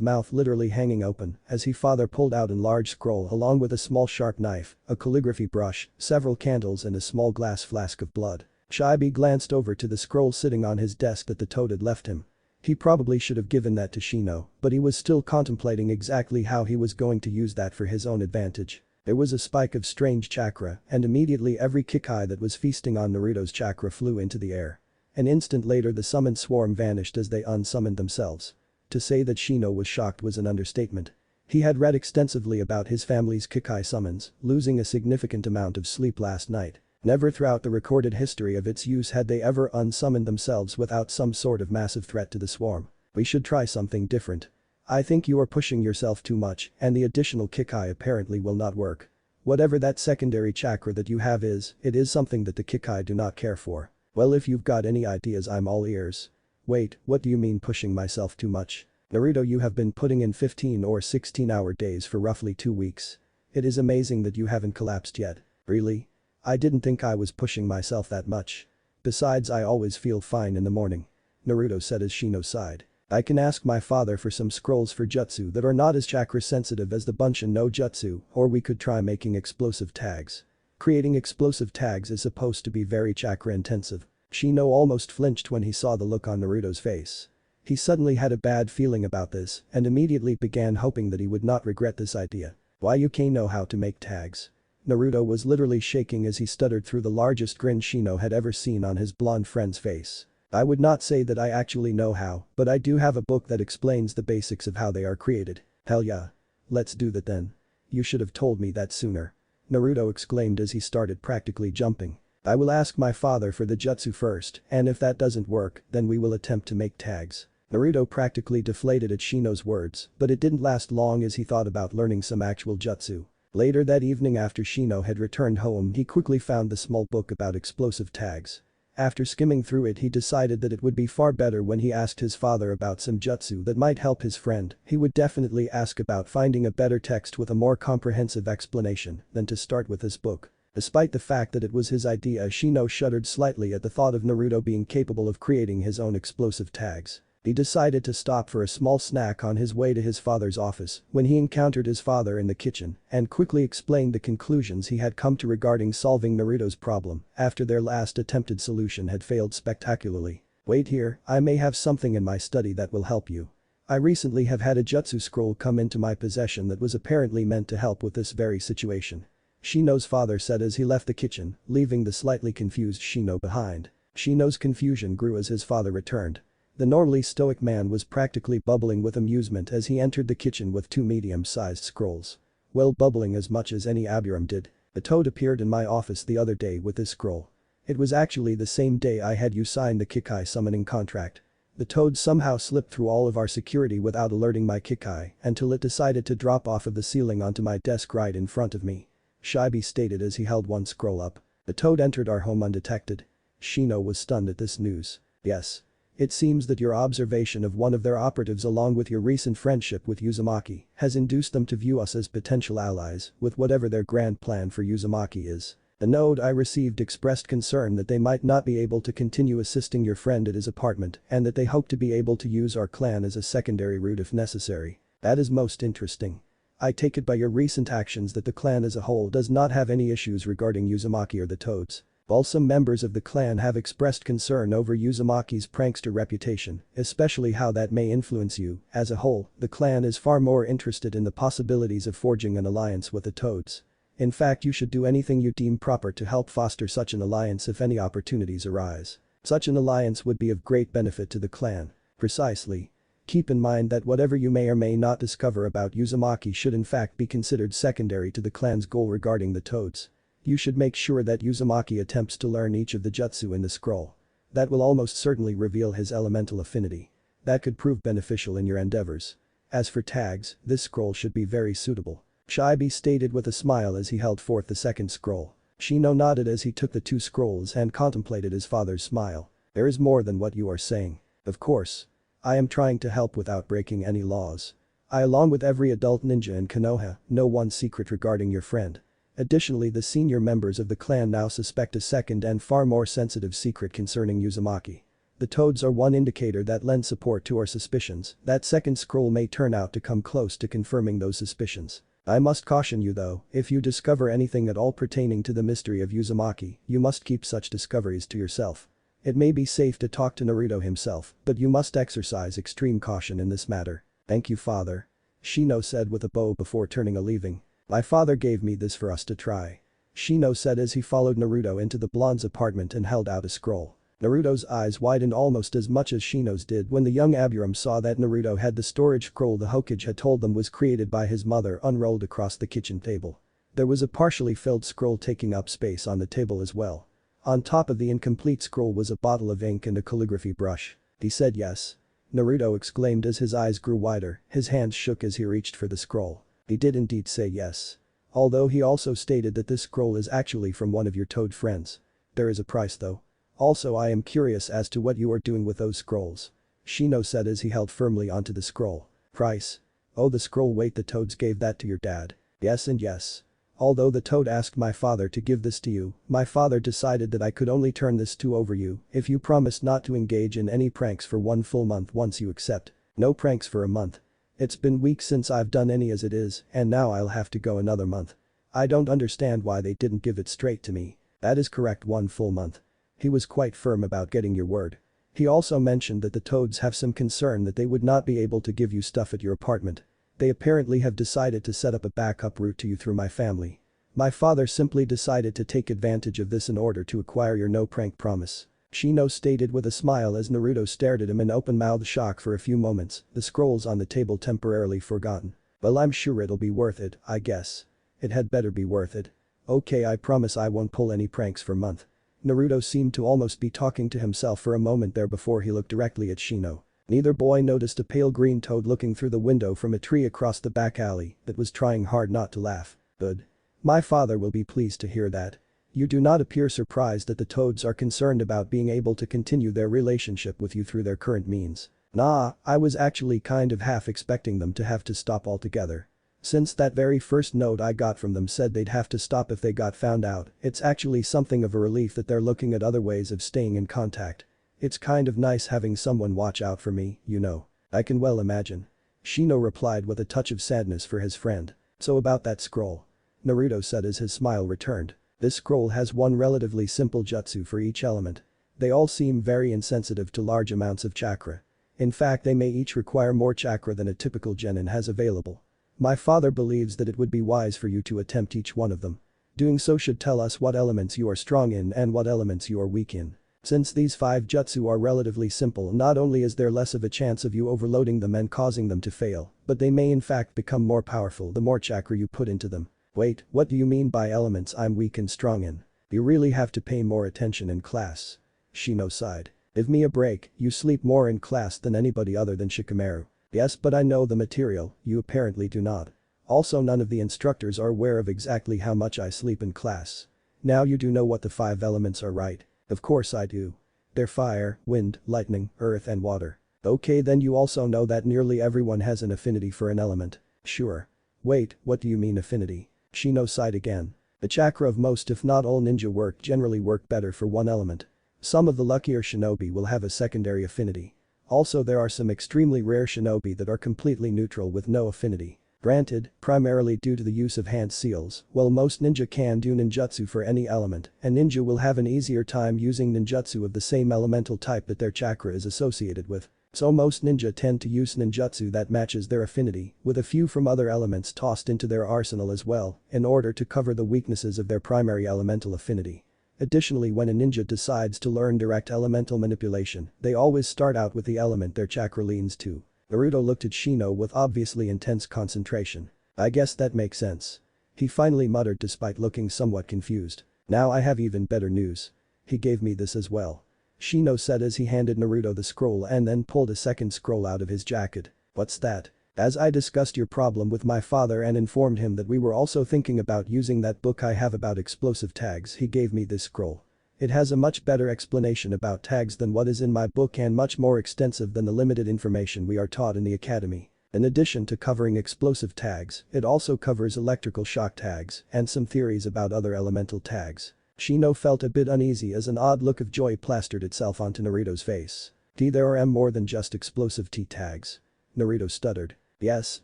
mouth literally hanging open as his father pulled out a large scroll along with a small sharp knife, a calligraphy brush, several candles and a small glass flask of blood. Shibe glanced over to the scroll sitting on his desk that the toad had left him. He probably should have given that to Shino, but he was still contemplating exactly how he was going to use that for his own advantage. There was a spike of strange chakra, and immediately every Kikai that was feasting on Naruto's chakra flew into the air. An instant later the summoned swarm vanished as they unsummoned themselves. To say that Shino was shocked was an understatement. He had read extensively about his family's Kikai summons, losing a significant amount of sleep last night. Never throughout the recorded history of its use had they ever unsummoned themselves without some sort of massive threat to the swarm. We should try something different. I think you are pushing yourself too much, and the additional Kikai apparently will not work. Whatever that secondary chakra that you have is, it is something that the Kikai do not care for. Well, if you've got any ideas, I'm all ears. Wait, what do you mean pushing myself too much? Naruto, you have been putting in 15 or 16-hour days for roughly 2 weeks. It is amazing that you haven't collapsed yet. Really? I didn't think I was pushing myself that much. Besides, I always feel fine in the morning. Naruto said as Shino sighed. I can ask my father for some scrolls for jutsu that are not as chakra sensitive as the Bunshin no jutsu, or we could try making explosive tags. Creating explosive tags is supposed to be very chakra intensive. Shino almost flinched when he saw the look on Naruto's face. He suddenly had a bad feeling about this and immediately began hoping that he would not regret this idea. Why, you can know how to make tags? Naruto was literally shaking as he stuttered through the largest grin Shino had ever seen on his blonde friend's face. I would not say that I actually know how, but I do have a book that explains the basics of how they are created. Hell yeah. Let's do that then. You should have told me that sooner. Naruto exclaimed as he started practically jumping. I will ask my father for the jutsu first, and if that doesn't work, then we will attempt to make tags. Naruto practically deflated at Shino's words, but it didn't last long as he thought about learning some actual jutsu. Later that evening after Shino had returned home, he quickly found the small book about explosive tags. After skimming through it, he decided that it would be far better when he asked his father about some jutsu that might help his friend. He would definitely ask about finding a better text with a more comprehensive explanation than to start with this book. Despite the fact that it was his idea, Shino shuddered slightly at the thought of Naruto being capable of creating his own explosive tags. He decided to stop for a small snack on his way to his father's office when he encountered his father in the kitchen and quickly explained the conclusions he had come to regarding solving Naruto's problem after their last attempted solution had failed spectacularly. Wait here, I may have something in my study that will help you. I recently have had a jutsu scroll come into my possession that was apparently meant to help with this very situation. Shino's father said as he left the kitchen, leaving the slightly confused Shino behind. Shino's confusion grew as his father returned. The normally stoic man was practically bubbling with amusement as he entered the kitchen with 2 medium-sized scrolls. Well, bubbling as much as any Abiram did. The toad appeared in my office the other day with this scroll. It was actually the same day I had you sign the Kikai summoning contract. The toad somehow slipped through all of our security without alerting my Kikai until it decided to drop off of the ceiling onto my desk right in front of me. Shibe stated as he held one scroll up. The toad entered our home undetected. Shino was stunned at this news. Yes. It seems that your observation of one of their operatives along with your recent friendship with Uzumaki has induced them to view us as potential allies with whatever their grand plan for Uzumaki is. The note I received expressed concern that they might not be able to continue assisting your friend at his apartment and that they hope to be able to use our clan as a secondary route if necessary. That is most interesting. I take it by your recent actions that the clan as a whole does not have any issues regarding Uzumaki or the Toads. While some members of the clan have expressed concern over Uzumaki's prankster reputation, especially how that may influence you, as a whole, the clan is far more interested in the possibilities of forging an alliance with the Toads. In fact, you should do anything you deem proper to help foster such an alliance if any opportunities arise. Such an alliance would be of great benefit to the clan. Precisely. Keep in mind that whatever you may or may not discover about Uzumaki should in fact be considered secondary to the clan's goal regarding the Toads. You should make sure that Uzumaki attempts to learn each of the jutsu in the scroll. That will almost certainly reveal his elemental affinity. That could prove beneficial in your endeavors. As for tags, this scroll should be very suitable. Shibe stated with a smile as he held forth the second scroll. Shino nodded as he took the 2 scrolls and contemplated his father's smile. There is more than what you are saying. Of course. I am trying to help without breaking any laws. I, along with every adult ninja in Konoha, know one secret regarding your friend. Additionally, the senior members of the clan now suspect a second and far more sensitive secret concerning Uzumaki. The Toads are one indicator that lends support to our suspicions. That second scroll may turn out to come close to confirming those suspicions. I must caution you though, if you discover anything at all pertaining to the mystery of Uzumaki, you must keep such discoveries to yourself. It may be safe to talk to Naruto himself, but you must exercise extreme caution in this matter. Thank you, father. Shino said with a bow before turning and leaving. My father gave me this for us to try. Shino said as he followed Naruto into the blonde's apartment and held out a scroll. Naruto's eyes widened almost as much as Shino's did when the young Aburam saw that Naruto had the storage scroll the Hokage had told them was created by his mother unrolled across the kitchen table. There was a partially filled scroll taking up space on the table as well. On top of the incomplete scroll was a bottle of ink and a calligraphy brush. He said yes. Naruto exclaimed as his eyes grew wider, his hands shook as he reached for the scroll. He did indeed say yes. Although he also stated that this scroll is actually from one of your toad friends. There is a price though. Also I am curious as to what you are doing with those scrolls. Shino said as he held firmly onto the scroll. Price? Oh, the scroll. Wait, the toads gave that to your dad? Yes and yes. Although the toad asked my father to give this to you, my father decided that I could only turn this to over you if you promised not to engage in any pranks for 1 full month. Once you accept. No pranks for a month. It's been weeks since I've done any as it is, and now I'll have to go another month. I don't understand why they didn't give it straight to me. That is correct, 1 full month. He was quite firm about getting your word. He also mentioned that the toads have some concern that they would not be able to give you stuff at your apartment. They apparently have decided to set up a backup route to you through my family. My father simply decided to take advantage of this in order to acquire your no prank promise. Shino stated with a smile as Naruto stared at him in open-mouthed shock for a few moments, the scrolls on the table temporarily forgotten. Well, I'm sure it'll be worth it, I guess. It had better be worth it. Okay, I promise I won't pull any pranks for a month. Naruto seemed to almost be talking to himself for a moment there before he looked directly at Shino. Neither boy noticed a pale green toad looking through the window from a tree across the back alley that was trying hard not to laugh. Good. My father will be pleased to hear that. You do not appear surprised that the toads are concerned about being able to continue their relationship with you through their current means. Nah, I was actually kind of half expecting them to have to stop altogether. Since that very first note I got from them said they'd have to stop if they got found out, it's actually something of a relief that they're looking at other ways of staying in contact. It's kind of nice having someone watch out for me, you know. I can well imagine. Shino replied with a touch of sadness for his friend. So about that scroll. Naruto said as his smile returned. This scroll has one relatively simple jutsu for each element. They all seem very insensitive to large amounts of chakra. In fact, they may each require more chakra than a typical genin has available. My father believes that it would be wise for you to attempt each one of them. Doing so should tell us what elements you are strong in and what elements you are weak in. Since these 5 jutsu are relatively simple, not only is there less of a chance of you overloading them and causing them to fail, but they may in fact become more powerful the more chakra you put into them. Wait, what do you mean by elements I'm weak and strong in? You really have to pay more attention in class. Shino sighed. Give me a break, you sleep more in class than anybody other than Shikamaru. Yes, but I know the material, you apparently do not. Also, none of the instructors are aware of exactly how much I sleep in class. Now you do know what the 5 elements are, right? Of course I do. They're fire, wind, lightning, earth and water. Okay, then you also know that nearly everyone has an affinity for an element. Sure. Wait, what do you mean affinity? Shino sighed again. The chakra of most if not all ninja generally work better for one element. Some of the luckier shinobi will have a secondary affinity. Also, there are some extremely rare shinobi that are completely neutral with no affinity. Granted, primarily due to the use of hand seals, while most ninja can do ninjutsu for any element, a ninja will have an easier time using ninjutsu of the same elemental type that their chakra is associated with. So most ninja tend to use ninjutsu that matches their affinity, with a few from other elements tossed into their arsenal as well, in order to cover the weaknesses of their primary elemental affinity. Additionally, when a ninja decides to learn direct elemental manipulation, they always start out with the element their chakra leans to. Naruto looked at Shino with obviously intense concentration. I guess that makes sense. He finally muttered despite looking somewhat confused. Now I have even better news. He gave me this as well. Shino said as he handed Naruto the scroll and then pulled a second scroll out of his jacket. What's that? As I discussed your problem with my father and informed him that we were also thinking about using that book I have about explosive tags, he gave me this scroll. It has a much better explanation about tags than what is in my book and much more extensive than the limited information we are taught in the academy. In addition to covering explosive tags, it also covers electrical shock tags and some theories about other elemental tags. Shino felt a bit uneasy as an odd look of joy plastered itself onto Naruto's face. There are more than just explosive T tags. Naruto stuttered. Yes,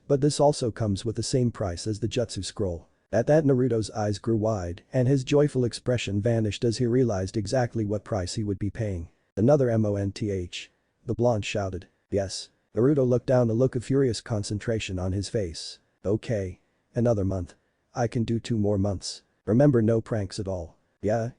but this also comes with the same price as the Jutsu scroll. At that Naruto's eyes grew wide and his joyful expression vanished as he realized exactly what price he would be paying. Another month. The blonde shouted. Yes. Naruto looked down, a look of furious concentration on his face. Okay. Another month. I can do 2 more months. Remember, no pranks at all. Yeah.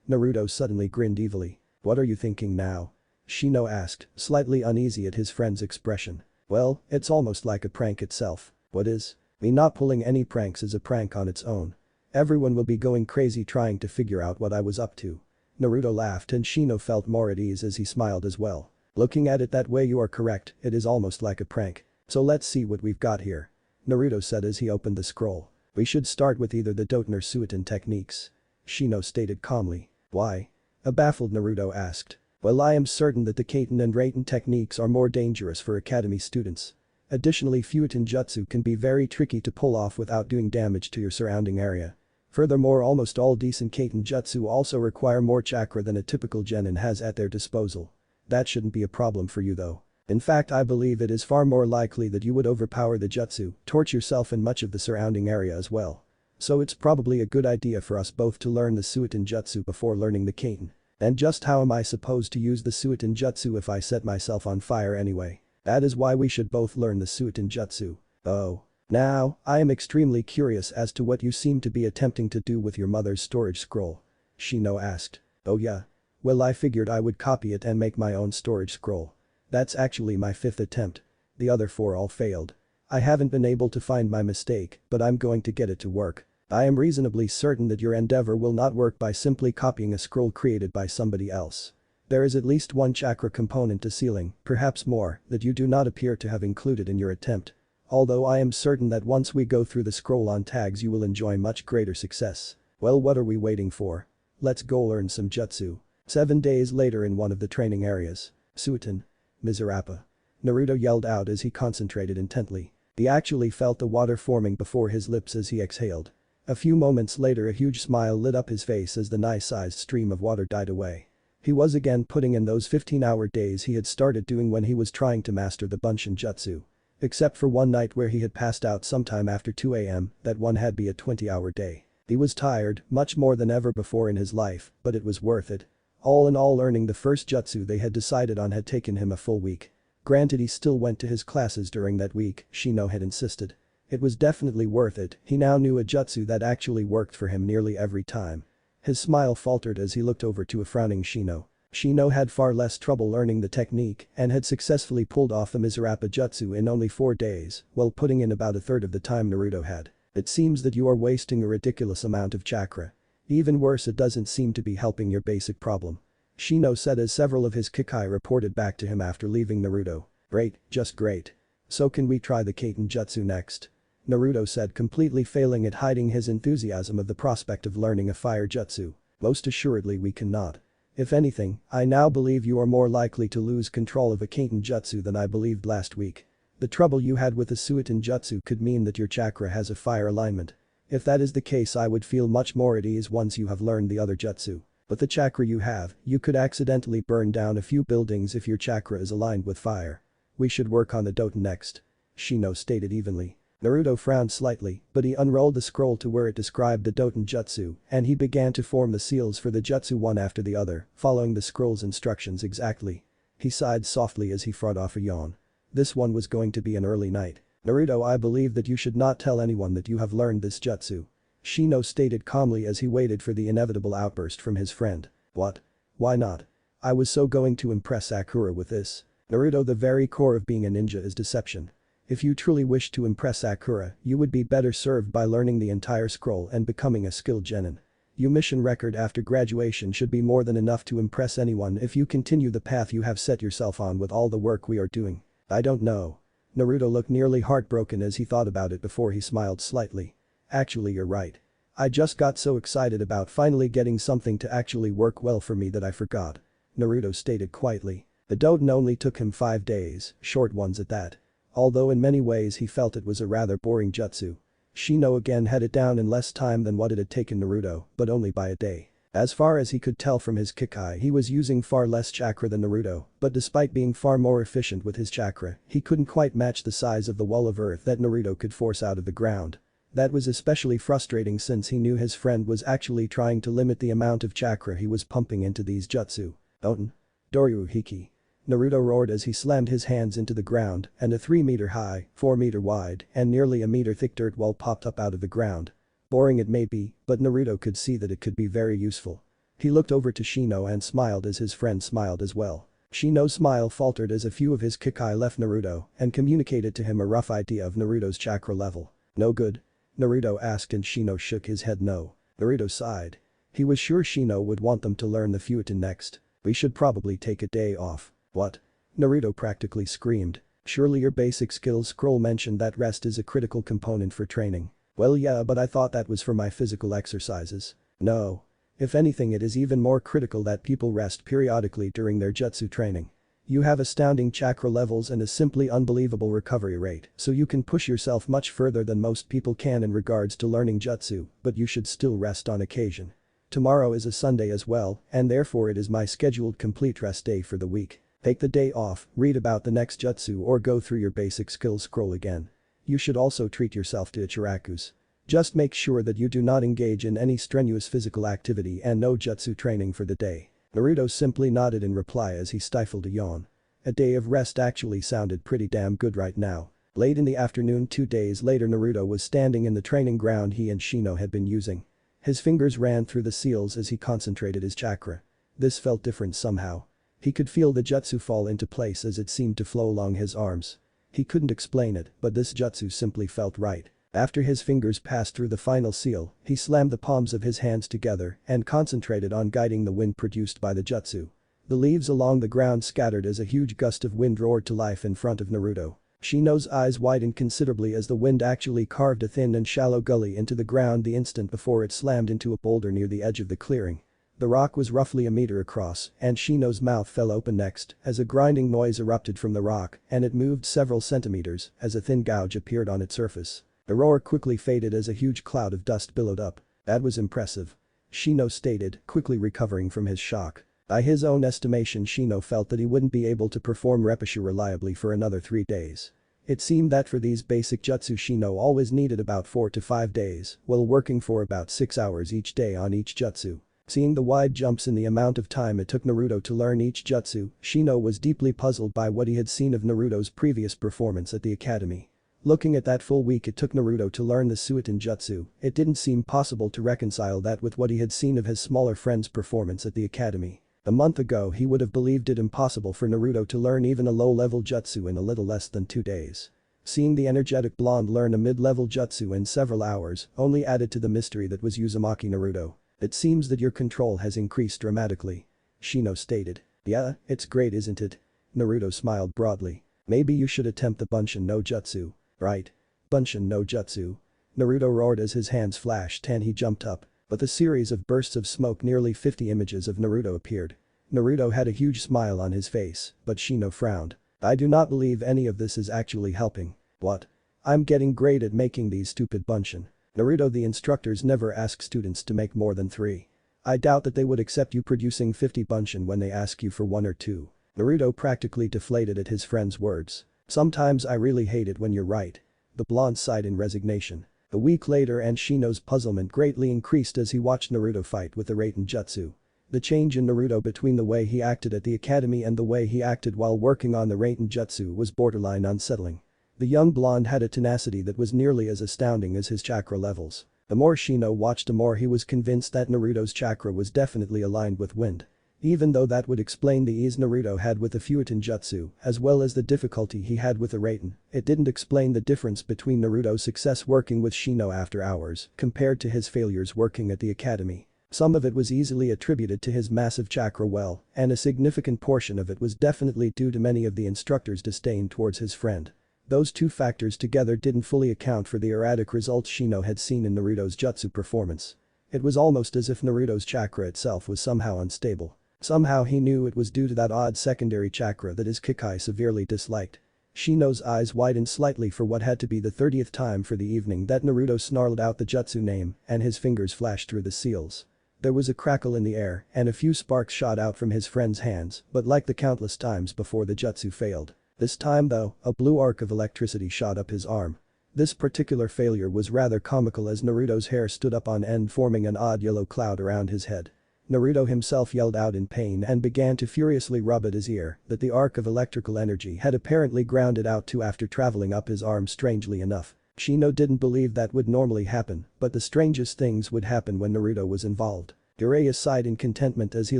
Naruto suddenly grinned evilly. What are you thinking now? Shino asked, slightly uneasy at his friend's expression. Well, it's almost like a prank itself. What is? Me not pulling any pranks is a prank on its own. Everyone will be going crazy trying to figure out what I was up to. Naruto laughed and Shino felt more at ease as he smiled as well. Looking at it that way, you are correct, it is almost like a prank. So let's see what we've got here. Naruto said as he opened the scroll. We should start with either the Doten or Suiton techniques. Shino stated calmly. Why? A baffled Naruto asked. Well, I am certain that the Kaiten and Raiten techniques are more dangerous for academy students. Additionally, Fuiton Jutsu can be very tricky to pull off without doing damage to your surrounding area. Furthermore, almost all decent Kaiten Jutsu also require more chakra than a typical genin has at their disposal. That shouldn't be a problem for you though. In fact, I believe it is far more likely that you would overpower the jutsu, torch yourself and much of the surrounding area as well. So it's probably a good idea for us both to learn the Suiton Jutsu before learning the Kaiten. And just how am I supposed to use the Suiton Jutsu if I set myself on fire anyway? That is why we should both learn the Suiton Jutsu. Oh. Now, I am extremely curious as to what you seem to be attempting to do with your mother's storage scroll. Shino asked. Oh yeah. Well, I figured I would copy it and make my own storage scroll. That's actually my 5th attempt. The other 4 all failed. I haven't been able to find my mistake, but I'm going to get it to work. I am reasonably certain that your endeavor will not work by simply copying a scroll created by somebody else. There is at least 1 chakra component to sealing, perhaps more, that you do not appear to have included in your attempt. Although I am certain that once we go through the scroll on tags you will enjoy much greater success. Well, what are we waiting for? Let's go learn some jutsu. 7 days later in one of the training areas. Suiton. Miserapa. Naruto yelled out as he concentrated intently. He actually felt the water forming before his lips as he exhaled. A few moments later, a huge smile lit up his face as the nice-sized stream of water died away. He was again putting in those 15-hour days he had started doing when he was trying to master the Bunshin Jutsu. Except for one night where he had passed out sometime after 2 AM, that one had be a 20-hour day. He was tired, much more than ever before in his life, but it was worth it. All in all, learning the first jutsu they had decided on had taken him a full week. Granted, he still went to his classes during that week, Shino had insisted. It was definitely worth it, he now knew a jutsu that actually worked for him nearly every time. His smile faltered as he looked over to a frowning Shino. Shino had far less trouble learning the technique and had successfully pulled off the Miserapa jutsu in only 4 days, while putting in about a third of the time Naruto had. It seems that you are wasting a ridiculous amount of chakra. Even worse, it doesn't seem to be helping your basic problem. Shino said as several of his Kikai reported back to him after leaving Naruto. Great, just great. So can we try the Kaiten Jutsu next? Naruto said, completely failing at hiding his enthusiasm of the prospect of learning a fire jutsu. Most assuredly we cannot. If anything, I now believe you are more likely to lose control of a Kaiten Jutsu than I believed last week. The trouble you had with the Suiton Jutsu could mean that your chakra has a fire alignment. If that is the case, I would feel much more at ease once you have learned the other jutsu. But the chakra you have, you could accidentally burn down a few buildings if your chakra is aligned with fire. We should work on the Doten next. Shino stated evenly. Naruto frowned slightly, but he unrolled the scroll to where it described the Doten Jutsu and he began to form the seals for the jutsu one after the other, following the scroll's instructions exactly. He sighed softly as he fought off a yawn. This one was going to be an early night. Naruto, I believe that you should not tell anyone that you have learned this jutsu. Shino stated calmly as he waited for the inevitable outburst from his friend. What? Why not? I was so going to impress Sakura with this. Naruto, the very core of being a ninja is deception. If you truly wish to impress Sakura, you would be better served by learning the entire scroll and becoming a skilled genin. Your mission record after graduation should be more than enough to impress anyone if you continue the path you have set yourself on with all the work we are doing. I don't know. Naruto looked nearly heartbroken as he thought about it before he smiled slightly. Actually, you're right. I just got so excited about finally getting something to actually work well for me that I forgot. Naruto stated quietly. The Doten only took him 5 days, short ones at that. Although in many ways he felt it was a rather boring jutsu. Shino again had it down in less time than what it had taken Naruto, but only by a day. As far as he could tell from his Kikai, he was using far less chakra than Naruto, but despite being far more efficient with his chakra, he couldn't quite match the size of the wall of earth that Naruto could force out of the ground. That was especially frustrating since he knew his friend was actually trying to limit the amount of chakra he was pumping into these jutsu. Oten. Doryu Hiki. Naruto roared as he slammed his hands into the ground, and a 3-meter high, 4-meter wide, and nearly a meter thick dirt wall popped up out of the ground. Boring it may be, but Naruto could see that it could be very useful. He looked over to Shino and smiled as his friend smiled as well. Shino's smile faltered as a few of his Kikai left Naruto and communicated to him a rough idea of Naruto's chakra level. No good? Naruto asked and Shino shook his head no. Naruto sighed. He was sure Shino would want them to learn the Futon next. We should probably take a day off. What? Naruto practically screamed. Surely your basic skills scroll mentioned that rest is a critical component for training. Well yeah, but I thought that was for my physical exercises. No. If anything, it is even more critical that people rest periodically during their jutsu training. You have astounding chakra levels and a simply unbelievable recovery rate, so you can push yourself much further than most people can in regards to learning jutsu, but you should still rest on occasion. Tomorrow is a Sunday as well, and therefore it is my scheduled complete rest day for the week. Take the day off, read about the next jutsu or go through your basic skills scroll again. You should also treat yourself to ichirakus. Just make sure that you do not engage in any strenuous physical activity and no jutsu training for the day. Naruto simply nodded in reply as he stifled a yawn. A day of rest actually sounded pretty damn good right now. Late in the afternoon 2 days later Naruto was standing in the training ground he and Shino had been using. His fingers ran through the seals as he concentrated his chakra. This felt different somehow. He could feel the jutsu fall into place as it seemed to flow along his arms. He couldn't explain it, but this jutsu simply felt right. After his fingers passed through the final seal, he slammed the palms of his hands together and concentrated on guiding the wind produced by the jutsu. The leaves along the ground scattered as a huge gust of wind roared to life in front of Naruto. Shino's eyes widened considerably as the wind actually carved a thin and shallow gully into the ground the instant before it slammed into a boulder near the edge of the clearing. The rock was roughly a meter across, and Shino's mouth fell open next as a grinding noise erupted from the rock and it moved several centimeters as a thin gouge appeared on its surface. The roar quickly faded as a huge cloud of dust billowed up. That was impressive. Shino stated, quickly recovering from his shock. By his own estimation Shino felt that he wouldn't be able to perform repushu reliably for another 3 days. It seemed that for these basic jutsu Shino always needed about 4 to 5 days, while working for about 6 hours each day on each jutsu. Seeing the wide jumps in the amount of time it took Naruto to learn each jutsu, Shino was deeply puzzled by what he had seen of Naruto's previous performance at the academy. Looking at that full week it took Naruto to learn the Suiton jutsu, it didn't seem possible to reconcile that with what he had seen of his smaller friend's performance at the academy. A month ago he would have believed it impossible for Naruto to learn even a low-level jutsu in a little less than 2 days. Seeing the energetic blonde learn a mid-level jutsu in several hours only added to the mystery that was Uzumaki Naruto. It seems that your control has increased dramatically. Shino stated. Yeah, it's great isn't it? Naruto smiled broadly. Maybe you should attempt the Bunshin no Jutsu. Right. Bunshin no Jutsu. Naruto roared as his hands flashed and he jumped up. With a series of bursts of smoke nearly 50 images of Naruto appeared. Naruto had a huge smile on his face, but Shino frowned. I do not believe any of this is actually helping. What? I'm getting great at making these stupid Bunshin. Naruto, the instructors never ask students to make more than 3. I doubt that they would accept you producing 50 Bunshin when they ask you for 1 or 2. Naruto practically deflated at his friend's words. Sometimes I really hate it when you're right. The blonde sighed in resignation. A week later and Shino's puzzlement greatly increased as he watched Naruto fight with the Raiten Jutsu. The change in Naruto between the way he acted at the academy and the way he acted while working on the Raiten Jutsu was borderline unsettling. The young blonde had a tenacity that was nearly as astounding as his chakra levels. The more Shino watched the more he was convinced that Naruto's chakra was definitely aligned with wind. Even though that would explain the ease Naruto had with the Futon Jutsu as well as the difficulty he had with the Raiten, it didn't explain the difference between Naruto's success working with Shino after hours compared to his failures working at the academy. Some of it was easily attributed to his massive chakra well, and a significant portion of it was definitely due to many of the instructors' disdain towards his friend. Those two factors together didn't fully account for the erratic results Shino had seen in Naruto's jutsu performance. It was almost as if Naruto's chakra itself was somehow unstable. Somehow he knew it was due to that odd secondary chakra that his Kikai severely disliked. Shino's eyes widened slightly for what had to be the 30th time for the evening that Naruto snarled out the jutsu name and his fingers flashed through the seals. There was a crackle in the air and a few sparks shot out from his friend's hands, but like the countless times before the jutsu failed. This time though, a blue arc of electricity shot up his arm. This particular failure was rather comical as Naruto's hair stood up on end forming an odd yellow cloud around his head. Naruto himself yelled out in pain and began to furiously rub at his ear that the arc of electrical energy had apparently grounded out too after traveling up his arm strangely enough. Shino didn't believe that would normally happen, but the strangest things would happen when Naruto was involved. Jiraiya sighed in contentment as he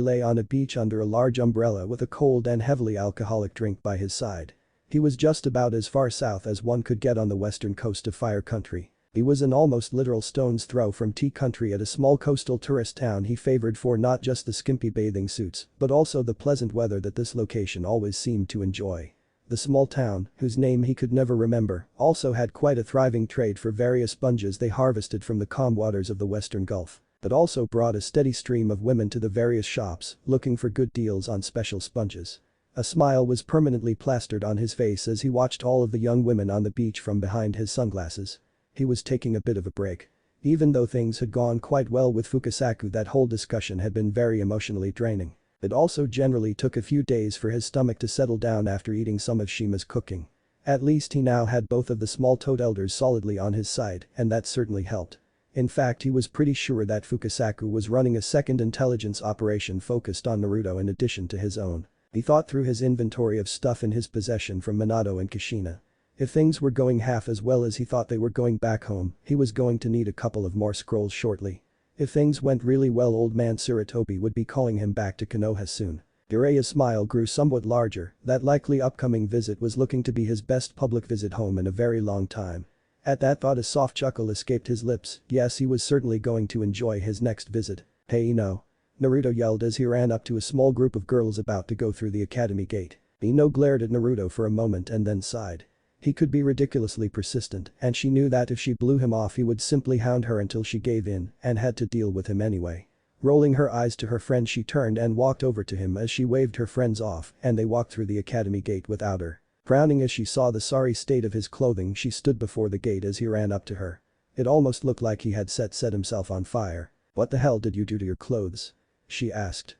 lay on a beach under a large umbrella with a cold and heavily alcoholic drink by his side. He was just about as far south as one could get on the western coast of Fire Country. He was an almost literal stone's throw from Tea Country at a small coastal tourist town he favored for not just the skimpy bathing suits, but also the pleasant weather that this location always seemed to enjoy. The small town, whose name he could never remember, also had quite a thriving trade for various sponges they harvested from the calm waters of the Western Gulf, that also brought a steady stream of women to the various shops looking for good deals on special sponges. A smile was permanently plastered on his face as he watched all of the young women on the beach from behind his sunglasses. He was taking a bit of a break. Even though things had gone quite well with Fukasaku, that whole discussion had been very emotionally draining. It also generally took a few days for his stomach to settle down after eating some of Shima's cooking. At least he now had both of the small-toed elders solidly on his side, and that certainly helped. In fact, he was pretty sure that Fukasaku was running a second intelligence operation focused on Naruto in addition to his own. He thought through his inventory of stuff in his possession from Minato and Kushina. If things were going half as well as he thought they were going back home, he was going to need a couple of more scrolls shortly. If things went really well, old man Tsuratobi would be calling him back to Konoha soon. Jiraiya's smile grew somewhat larger, that likely upcoming visit was looking to be his best public visit home in a very long time. At that thought, a soft chuckle escaped his lips. Yes, he was certainly going to enjoy his next visit. Hey Ino. Naruto yelled as he ran up to a small group of girls about to go through the academy gate. Ino glared at Naruto for a moment and then sighed. He could be ridiculously persistent, and she knew that if she blew him off he would simply hound her until she gave in and had to deal with him anyway. Rolling her eyes to her friend, she turned and walked over to him as she waved her friends off, and they walked through the academy gate without her. Frowning as she saw the sorry state of his clothing, she stood before the gate as he ran up to her. It almost looked like he had set himself on fire. "What the hell did you do to your clothes?" she asked.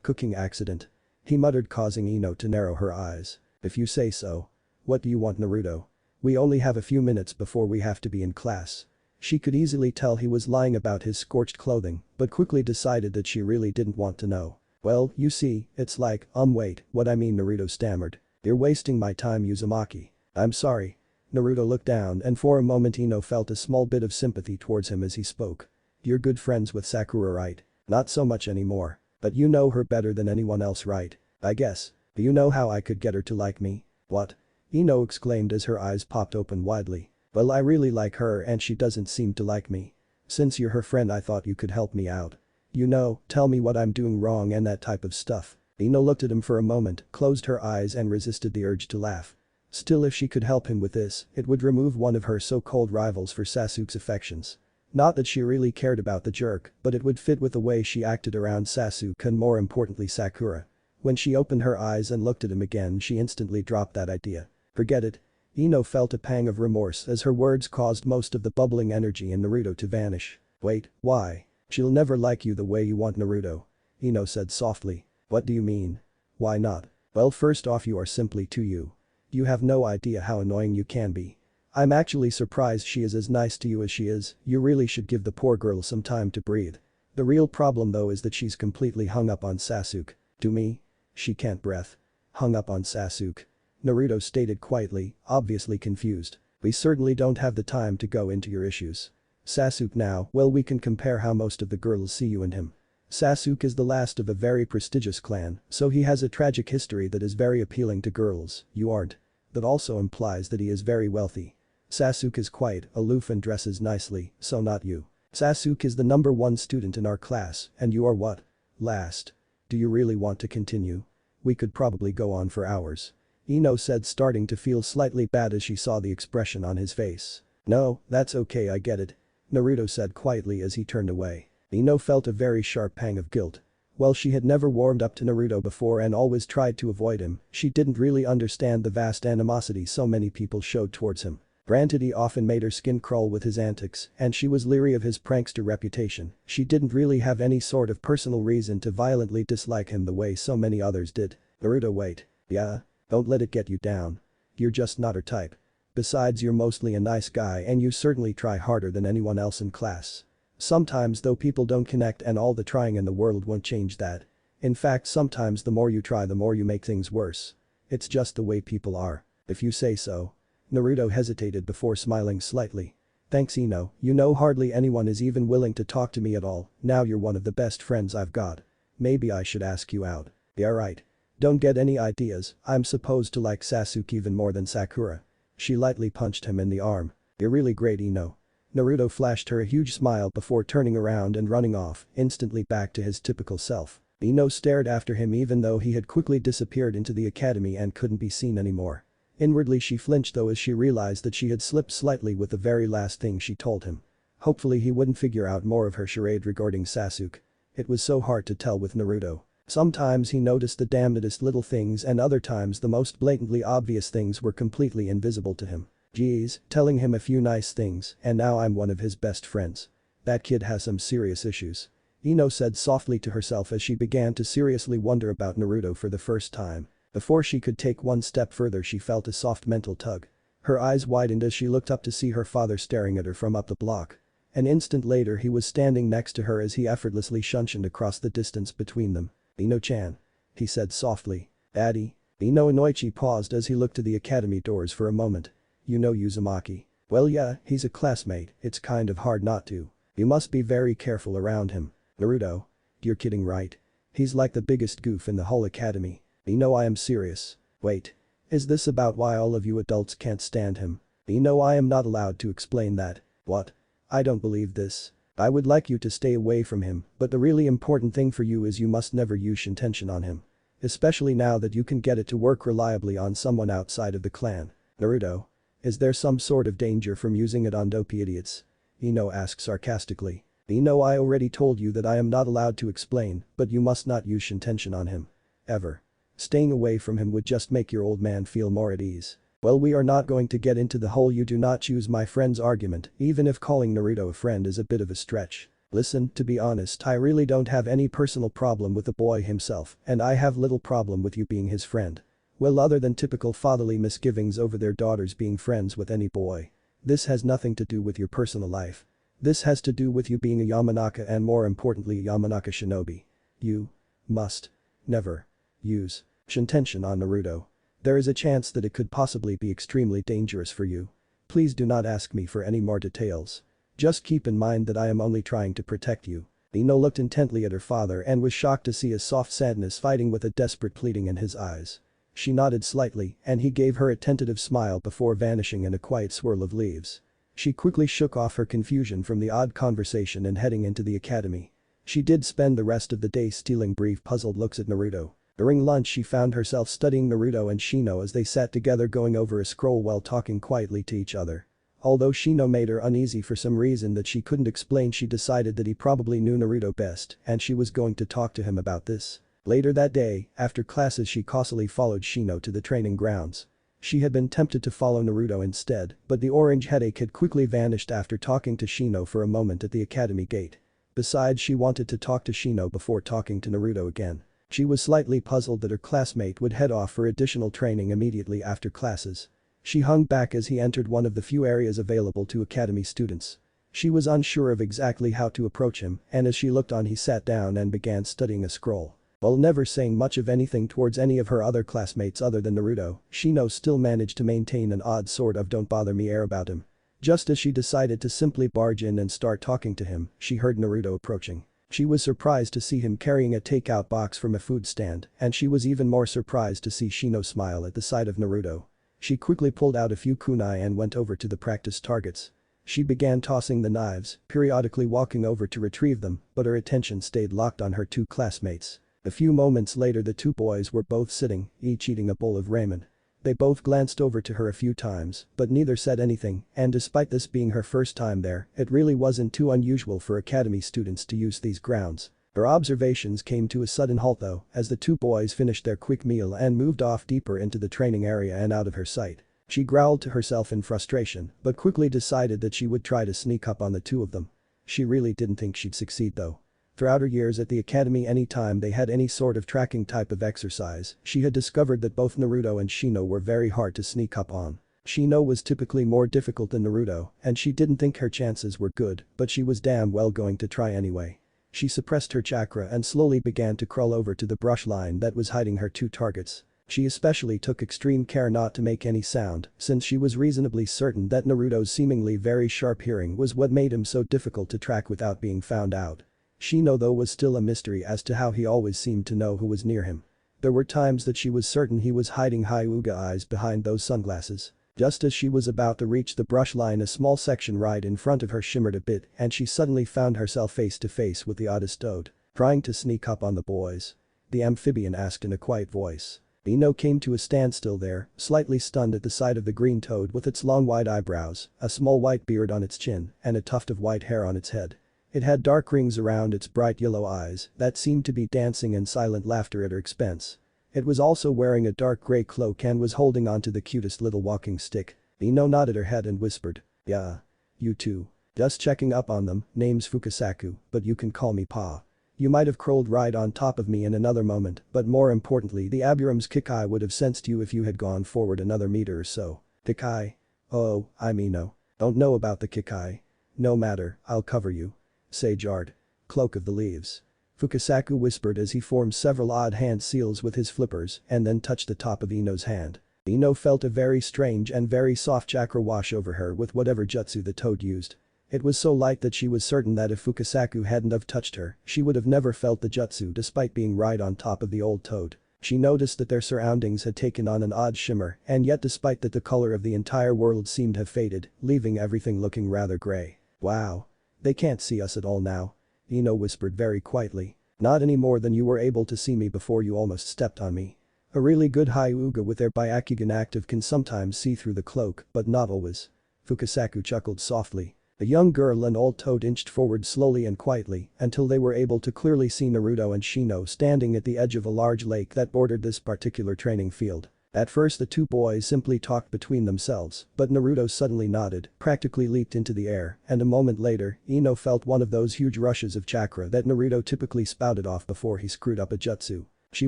Cooking accident," he muttered, causing Ino to narrow her eyes. "If you say so. What do you want, Naruto? We only have a few minutes before we have to be in class." She could easily tell he was lying about his scorched clothing, but quickly decided that she really didn't want to know. "Well, you see, it's like, wait, what I mean," Naruto stammered. "You're wasting my time, Uzumaki." "I'm sorry." Naruto looked down and for a moment Ino felt a small bit of sympathy towards him as he spoke. "You're good friends with Sakura, right?" "Not so much anymore. But you know her better than anyone else, right?" "I guess. Do you know how I could get her to like me?" "What?" Ino exclaimed as her eyes popped open widely. "Well, I really like her and she doesn't seem to like me. Since you're her friend, I thought you could help me out. You know, tell me what I'm doing wrong and that type of stuff." Ino looked at him for a moment, closed her eyes and resisted the urge to laugh. Still, if she could help him with this, it would remove one of her so-called rivals for Sasuke's affections. Not that she really cared about the jerk, but it would fit with the way she acted around Sasuke and more importantly Sakura. When she opened her eyes and looked at him again, she instantly dropped that idea. Forget it. Ino felt a pang of remorse as her words caused most of the bubbling energy in Naruto to vanish. "Wait, why? She'll never like you the way you want, Naruto," Ino said softly. "What do you mean? Why not?" "Well, first off, you are simply too you. You have no idea how annoying you can be. I'm actually surprised she is as nice to you as she is. You really should give the poor girl some time to breathe. The real problem though is that she's completely hung up on Sasuke." "To me? She can't breath." "Hung up on Sasuke?" Naruto stated quietly, obviously confused. "We certainly don't have the time to go into your issues. Sasuke now, well, we can compare how most of the girls see you and him. Sasuke is the last of a very prestigious clan, so he has a tragic history that is very appealing to girls. You aren't. That also implies that he is very wealthy. Sasuke is quiet, aloof and dresses nicely, so not you. Sasuke is the #1 student in our class, and you are what? Last. Do you really want to continue? We could probably go on for hours." Ino said, starting to feel slightly bad as she saw the expression on his face. "No, that's okay, I get it," Naruto said quietly as he turned away. Ino felt a very sharp pang of guilt. While she had never warmed up to Naruto before and always tried to avoid him, she didn't really understand the vast animosity so many people showed towards him. Granted, he often made her skin crawl with his antics, and she was leery of his prankster reputation. She didn't really have any sort of personal reason to violently dislike him the way so many others did. Naruto, wait. Yeah? Don't let it get you down. You're just not her type. Besides, you're mostly a nice guy and you certainly try harder than anyone else in class. Sometimes though people don't connect, and all the trying in the world won't change that. In fact, sometimes the more you try the more you make things worse. It's just the way people are. If you say so. Naruto hesitated before smiling slightly. Thanks, Ino. You know, hardly anyone is even willing to talk to me at all. Now you're one of the best friends I've got. Maybe I should ask you out. Yeah, right. Don't get any ideas. I'm supposed to like Sasuke even more than Sakura. She lightly punched him in the arm. You're really great, Ino. Naruto flashed her a huge smile before turning around and running off, instantly back to his typical self. Ino stared after him even though he had quickly disappeared into the academy and couldn't be seen anymore. Inwardly she flinched though as she realized that she had slipped slightly with the very last thing she told him. Hopefully he wouldn't figure out more of her charade regarding Sasuke. It was so hard to tell with Naruto. Sometimes he noticed the damnedest little things and other times the most blatantly obvious things were completely invisible to him. Geez, telling him a few nice things and now I'm one of his best friends. That kid has some serious issues. Ino said softly to herself as she began to seriously wonder about Naruto for the first time. Before she could take one step further she felt a soft mental tug. Her eyes widened as she looked up to see her father staring at her from up the block. An instant later he was standing next to her as he effortlessly shunshined across the distance between them. Ino-chan. He said softly. Daddy. Ino Inoichi paused as he looked to the academy doors for a moment. You know Uzumaki. Well yeah, he's a classmate, it's kind of hard not to. You must be very careful around him. Naruto. You're kidding, right? He's like the biggest goof in the whole academy. Ino, I am serious. Wait. Is this about why all of you adults can't stand him? Ino, I am not allowed to explain that. What? I don't believe this. I would like you to stay away from him, but the really important thing for you is you must never use Shintention on him. Especially now that you can get it to work reliably on someone outside of the clan. Naruto. Is there some sort of danger from using it on dopey idiots? Ino asked sarcastically. Ino, I already told you that I am not allowed to explain, but you must not use Shintention on him. Ever. Staying away from him would just make your old man feel more at ease. Well, we are not going to get into the whole you do not choose my friend's argument, even if calling Naruto a friend is a bit of a stretch. Listen, to be honest, I really don't have any personal problem with the boy himself, and I have little problem with you being his friend. Well, other than typical fatherly misgivings over their daughters being friends with any boy. This has nothing to do with your personal life. This has to do with you being a Yamanaka and more importantly a Yamanaka shinobi. You must never use Shintention on Naruto. There is a chance that it could possibly be extremely dangerous for you. Please do not ask me for any more details. Just keep in mind that I am only trying to protect you. Ino looked intently at her father and was shocked to see his soft sadness fighting with a desperate pleading in his eyes. She nodded slightly and he gave her a tentative smile before vanishing in a quiet swirl of leaves. She quickly shook off her confusion from the odd conversation and heading into the academy. She did spend the rest of the day stealing brief puzzled looks at Naruto. During lunch she found herself studying Naruto and Shino as they sat together going over a scroll while talking quietly to each other. Although Shino made her uneasy for some reason that she couldn't explain, she decided that he probably knew Naruto best and she was going to talk to him about this. Later that day, after classes she cautiously followed Shino to the training grounds. She had been tempted to follow Naruto instead, but the orange headache had quickly vanished after talking to Shino for a moment at the academy gate. Besides, she wanted to talk to Shino before talking to Naruto again. She was slightly puzzled that her classmate would head off for additional training immediately after classes. She hung back as he entered one of the few areas available to academy students. She was unsure of exactly how to approach him, and as she looked on he sat down and began studying a scroll. While never saying much of anything towards any of her other classmates other than Naruto, Shino still managed to maintain an odd sort of don't bother me air about him. Just as she decided to simply barge in and start talking to him, she heard Naruto approaching. She was surprised to see him carrying a takeout box from a food stand, and she was even more surprised to see Shino smile at the sight of Naruto. She quickly pulled out a few kunai and went over to the practice targets. She began tossing the knives, periodically walking over to retrieve them, but her attention stayed locked on her two classmates. A few moments later the two boys were both sitting, each eating a bowl of ramen. They both glanced over to her a few times, but neither said anything, and despite this being her first time there, it really wasn't too unusual for academy students to use these grounds. Her observations came to a sudden halt though, as the two boys finished their quick meal and moved off deeper into the training area and out of her sight. She growled to herself in frustration, but quickly decided that she would try to sneak up on the two of them. She really didn't think she'd succeed though. Throughout her years at the academy, anytime they had any sort of tracking type of exercise, she had discovered that both Naruto and Shino were very hard to sneak up on. Shino was typically more difficult than Naruto, and she didn't think her chances were good, but she was damn well going to try anyway. She suppressed her chakra and slowly began to crawl over to the brush line that was hiding her two targets. She especially took extreme care not to make any sound, since she was reasonably certain that Naruto's seemingly very sharp hearing was what made him so difficult to track without being found out. Shino though was still a mystery as to how he always seemed to know who was near him. There were times that she was certain he was hiding Hyuga eyes behind those sunglasses. Just as she was about to reach the brush line, a small section right in front of her shimmered a bit and she suddenly found herself face to face with the oddest toad. Trying to sneak up on the boys? The amphibian asked in a quiet voice. Ino came to a standstill there, slightly stunned at the sight of the green toad with its long white eyebrows, a small white beard on its chin, and a tuft of white hair on its head. It had dark rings around its bright yellow eyes that seemed to be dancing in silent laughter at her expense. It was also wearing a dark gray cloak and was holding onto the cutest little walking stick. Ino nodded her head and whispered, "Yeah. You too. Just checking up on them, name's Fukasaku, but you can call me Pa. You might have crawled right on top of me in another moment, but more importantly the Aburum's Kikai would have sensed you if you had gone forward another meter or so." Kikai? Oh, I'm Ino. Don't know about the Kikai. No matter, I'll cover you. Sage Art. Cloak of the Leaves. Fukasaku whispered as he formed several odd hand seals with his flippers and then touched the top of Ino's hand. Ino felt a very strange and very soft chakra wash over her with whatever jutsu the toad used. It was so light that she was certain that if Fukasaku hadn't have touched her, she would have never felt the jutsu despite being right on top of the old toad. She noticed that their surroundings had taken on an odd shimmer, and yet despite that the color of the entire world seemed to have faded, leaving everything looking rather gray. Wow. They can't see us at all now. Ino whispered very quietly. Not any more than you were able to see me before you almost stepped on me. A really good Hyuga with their Byakugan active can sometimes see through the cloak, but not always. Fukasaku chuckled softly. The young girl and old toad inched forward slowly and quietly until they were able to clearly see Naruto and Shino standing at the edge of a large lake that bordered this particular training field. At first the two boys simply talked between themselves, but Naruto suddenly nodded, practically leaped into the air, and a moment later, Ino felt one of those huge rushes of chakra that Naruto typically spouted off before he screwed up a jutsu. She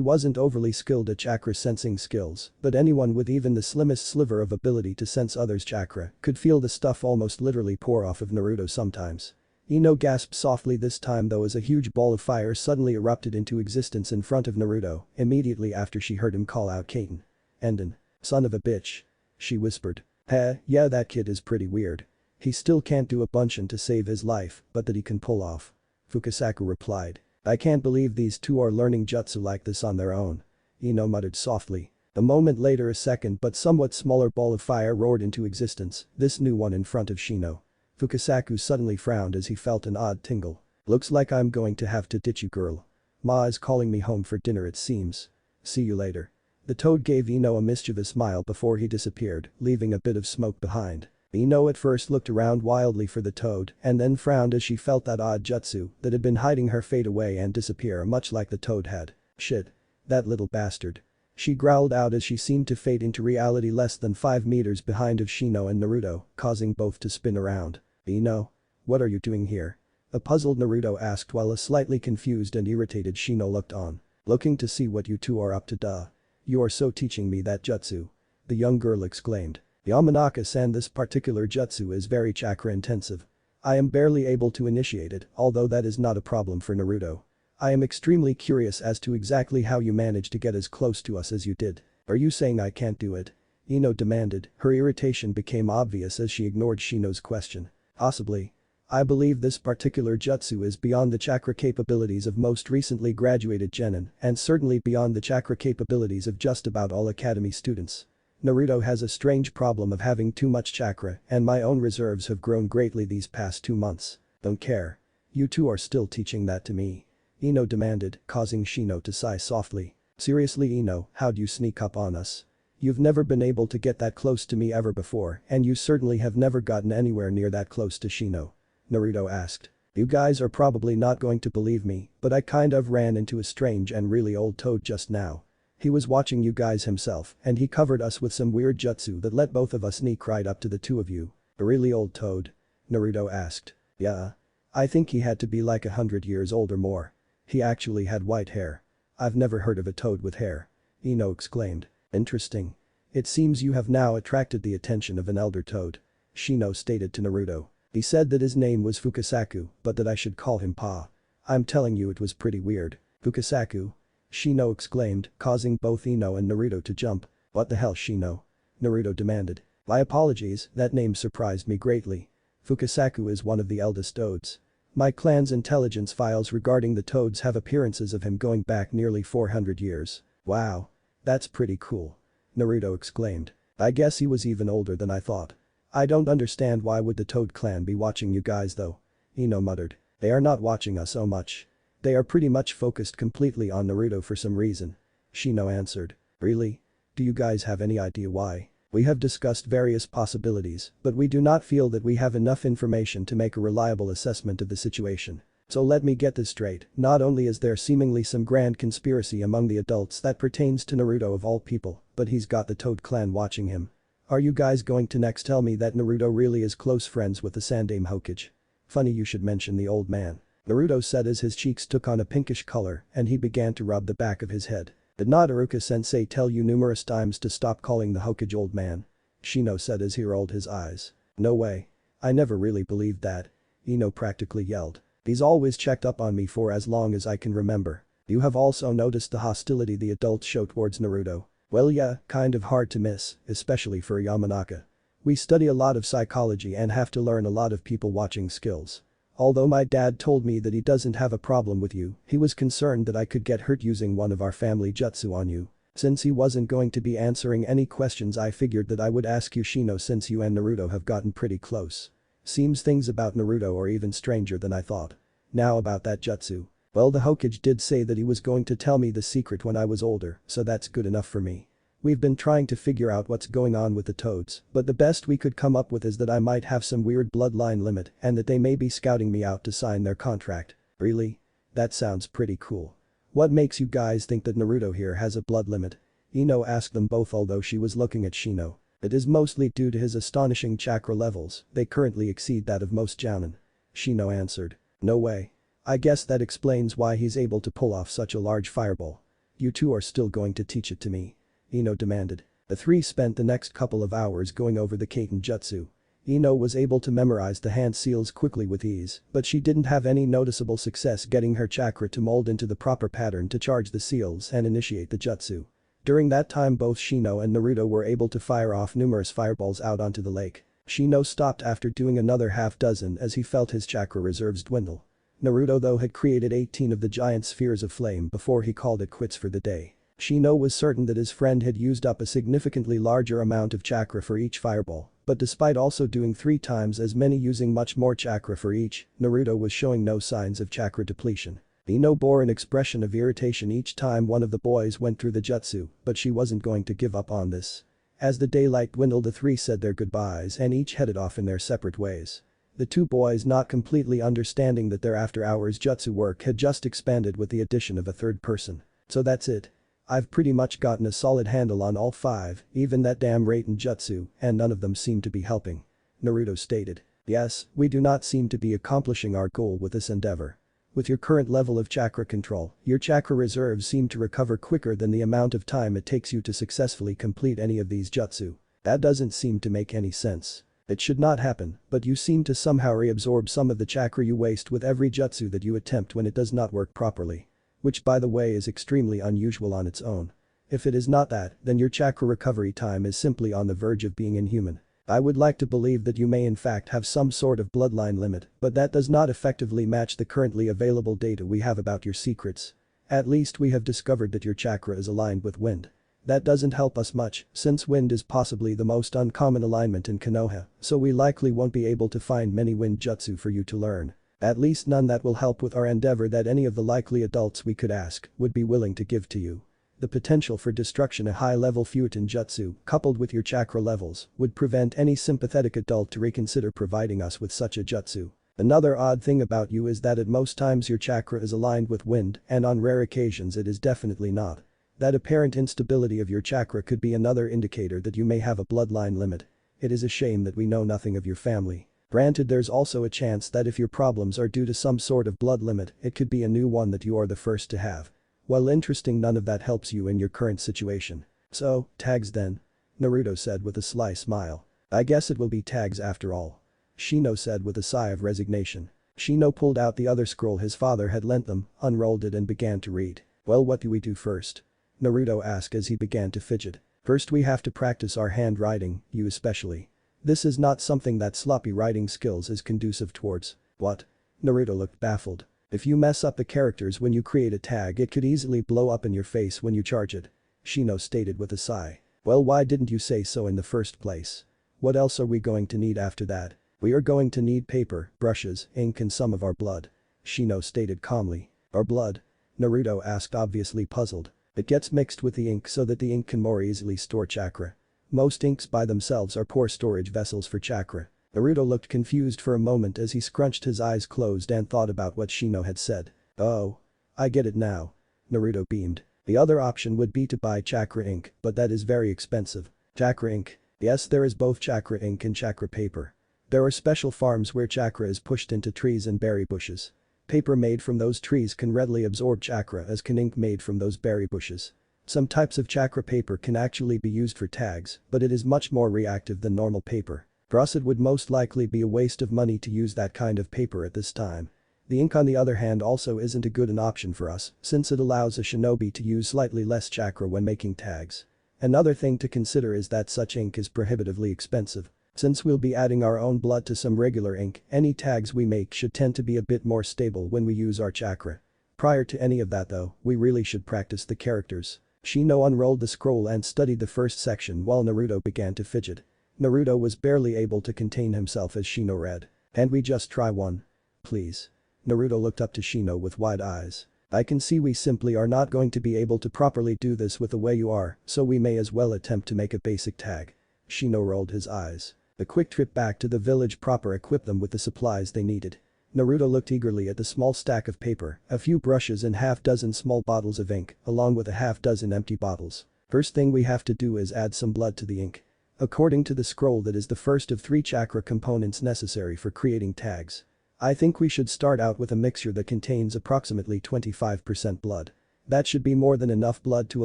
wasn't overly skilled at chakra sensing skills, but anyone with even the slimmest sliver of ability to sense others' chakra could feel the stuff almost literally pour off of Naruto sometimes. Ino gasped softly this time though as a huge ball of fire suddenly erupted into existence in front of Naruto, immediately after she heard him call out Kaiten. "Enden. Son of a bitch." She whispered. Yeah, that kid is pretty weird. He still can't do a bunchin to save his life, but that he can pull off." Fukasaku replied. "I can't believe these two are learning jutsu like this on their own." Ino muttered softly. A moment later a second but somewhat smaller ball of fire roared into existence, this new one in front of Shino. Fukasaku suddenly frowned as he felt an odd tingle. "Looks like I'm going to have to ditch you, girl. Ma is calling me home for dinner it seems. See you later." The toad gave Ino a mischievous smile before he disappeared, leaving a bit of smoke behind. Ino at first looked around wildly for the toad and then frowned as she felt that odd jutsu that had been hiding her fade away and disappear much like the toad had. "Shit. That little bastard." She growled out as she seemed to fade into reality less than 5 meters behind of Shino and Naruto, causing both to spin around. "Ino? What are you doing here?" A puzzled Naruto asked while a slightly confused and irritated Shino looked on. "Looking to see what you two are up to duh. You are so teaching me that jutsu." The young girl exclaimed. "Yamanaka-san, this particular jutsu is very chakra intensive. I am barely able to initiate it, although that is not a problem for Naruto. I am extremely curious as to exactly how you managed to get as close to us as you did. Are you saying I can't do it?" Ino demanded, her irritation became obvious as she ignored Shino's question. "Possibly. I believe this particular jutsu is beyond the chakra capabilities of most recently graduated genin and certainly beyond the chakra capabilities of just about all academy students. Naruto has a strange problem of having too much chakra and my own reserves have grown greatly these past 2 months. Don't care. You two are still teaching that to me?" Ino demanded, causing Shino to sigh softly. "Seriously Ino, how'd you sneak up on us? You've never been able to get that close to me ever before and you certainly have never gotten anywhere near that close to Shino." Naruto asked. "You guys are probably not going to believe me, but I kind of ran into a strange and really old toad just now. He was watching you guys himself, and he covered us with some weird jutsu that let both of us sneak right up to the two of you. A really old toad? Naruto asked. Yeah. I think he had to be like 100 years old or more. He actually had white hair. I've never heard of a toad with hair. Ino exclaimed. Interesting. It seems you have now attracted the attention of an elder toad. Shino stated to Naruto. He said that his name was Fukasaku, but that I should call him Pa. I'm telling you it was pretty weird. Fukasaku? Shino exclaimed, causing both Ino and Naruto to jump. What the hell, Shino? Naruto demanded. My apologies, that name surprised me greatly. Fukasaku is one of the eldest toads. My clan's intelligence files regarding the toads have appearances of him going back nearly 400 years. Wow. That's pretty cool. Naruto exclaimed. I guess he was even older than I thought. I don't understand why would the Toad clan be watching you guys though. Ino muttered. They are not watching us so much. They are pretty much focused completely on Naruto for some reason. Shino answered. Really? Do you guys have any idea why? We have discussed various possibilities, but we do not feel that we have enough information to make a reliable assessment of the situation. So let me get this straight, not only is there seemingly some grand conspiracy among the adults that pertains to Naruto of all people, but he's got the Toad clan watching him. Are you guys going to next tell me that Naruto really is close friends with the Sandaime Hokage? Funny you should mention the old man. Naruto said as his cheeks took on a pinkish color and he began to rub the back of his head. Did not Iruka-sensei tell you numerous times to stop calling the Hokage old man? Shino said as he rolled his eyes. No way. I never really believed that. Ino practically yelled. He's always checked up on me for as long as I can remember. You have also noticed the hostility the adults show towards Naruto. Well yeah, kind of hard to miss, especially for a Yamanaka. We study a lot of psychology and have to learn a lot of people watching skills. Although my dad told me that he doesn't have a problem with you, he was concerned that I could get hurt using one of our family jutsu on you. Since he wasn't going to be answering any questions, I figured that I would ask you, Shino, since you and Naruto have gotten pretty close. Seems things about Naruto are even stranger than I thought. Now about that jutsu. Well, the Hokage did say that he was going to tell me the secret when I was older, so that's good enough for me. We've been trying to figure out what's going on with the toads, but the best we could come up with is that I might have some weird bloodline limit and that they may be scouting me out to sign their contract. Really? That sounds pretty cool. What makes you guys think that Naruto here has a blood limit? Ino asked them both, although she was looking at Shino. It is mostly due to his astonishing chakra levels, they currently exceed that of most jounin. Shino answered. No way. I guess that explains why he's able to pull off such a large fireball. You two are still going to teach it to me? Ino demanded. The three spent the next couple of hours going over the Kaiten jutsu. Ino was able to memorize the hand seals quickly with ease, but she didn't have any noticeable success getting her chakra to mold into the proper pattern to charge the seals and initiate the jutsu. During that time, both Shino and Naruto were able to fire off numerous fireballs out onto the lake. Shino stopped after doing another half dozen as he felt his chakra reserves dwindle. Naruto though had created 18 of the giant spheres of flame before he called it quits for the day. Shino was certain that his friend had used up a significantly larger amount of chakra for each fireball, but despite also doing 3 times as many using much more chakra for each, Naruto was showing no signs of chakra depletion. Ino bore an expression of irritation each time one of the boys went through the jutsu, but she wasn't going to give up on this. As the daylight dwindled, the three said their goodbyes and each headed off in their separate ways. The two boys, not completely understanding that their after-hours jutsu work had just expanded with the addition of a third person. So that's it. I've pretty much gotten a solid handle on all 5, even that damn Raiten jutsu, and none of them seem to be helping. Naruto stated. Yes, we do not seem to be accomplishing our goal with this endeavor. With your current level of chakra control, your chakra reserves seem to recover quicker than the amount of time it takes you to successfully complete any of these jutsu. That doesn't seem to make any sense. It should not happen, but you seem to somehow reabsorb some of the chakra you waste with every jutsu that you attempt when it does not work properly. Which, by the way, is extremely unusual on its own. If it is not that, then your chakra recovery time is simply on the verge of being inhuman. I would like to believe that you may in fact have some sort of bloodline limit, but that does not effectively match the currently available data we have about your secrets. At least we have discovered that your chakra is aligned with wind. That doesn't help us much, since wind is possibly the most uncommon alignment in Konoha, so we likely won't be able to find many wind jutsu for you to learn. At least none that will help with our endeavor that any of the likely adults we could ask would be willing to give to you. The potential for destruction, a high-level Futon jutsu, coupled with your chakra levels, would prevent any sympathetic adult to reconsider providing us with such a jutsu. Another odd thing about you is that at most times your chakra is aligned with wind, and on rare occasions it is definitely not. That apparent instability of your chakra could be another indicator that you may have a bloodline limit. It is a shame that we know nothing of your family. Granted, there's also a chance that if your problems are due to some sort of blood limit, it could be a new one that you are the first to have. Well, interesting, none of that helps you in your current situation. So, tags then? Naruto said with a sly smile. I guess it will be tags after all. Shino said with a sigh of resignation. Shino pulled out the other scroll his father had lent them, unrolled it and began to read. Well, what do we do first? Naruto asked as he began to fidget. First we have to practice our handwriting, you especially. This is not something that sloppy writing skills is conducive towards. What? Naruto looked baffled. If you mess up the characters when you create a tag, it could easily blow up in your face when you charge it. Shino stated with a sigh. Well, why didn't you say so in the first place? What else are we going to need after that? We are going to need paper, brushes, ink and some of our blood. Shino stated calmly. Our blood? Naruto asked, obviously puzzled. It gets mixed with the ink so that the ink can more easily store chakra. Most inks by themselves are poor storage vessels for chakra. Naruto looked confused for a moment as he scrunched his eyes closed and thought about what Shino had said. Oh. I get it now. Naruto beamed. The other option would be to buy chakra ink, but that is very expensive. Chakra ink? Yes, there is both chakra ink and chakra paper. There are special farms where chakra is pushed into trees and berry bushes. Paper made from those trees can readily absorb chakra, as can ink made from those berry bushes. Some types of chakra paper can actually be used for tags, but it is much more reactive than normal paper. For us, it would most likely be a waste of money to use that kind of paper at this time. The ink on the other hand also isn't a good an option for us, since it allows a shinobi to use slightly less chakra when making tags. Another thing to consider is that such ink is prohibitively expensive. Since we'll be adding our own blood to some regular ink, any tags we make should tend to be a bit more stable when we use our chakra. Prior to any of that though, we really should practice the characters. Shino unrolled the scroll and studied the first section while Naruto began to fidget. Naruto was barely able to contain himself as Shino read. "And we just try one? Please." Naruto looked up to Shino with wide eyes. "I can see we simply are not going to be able to properly do this with the way you are, so we may as well attempt to make a basic tag." Shino rolled his eyes. A quick trip back to the village proper equipped them with the supplies they needed. Naruto looked eagerly at the small stack of paper, a few brushes and half-dozen small bottles of ink, along with a half-dozen empty bottles. First thing we have to do is add some blood to the ink. According to the scroll, that is the first of 3 chakra components necessary for creating tags. I think we should start out with a mixture that contains approximately 25% blood. That should be more than enough blood to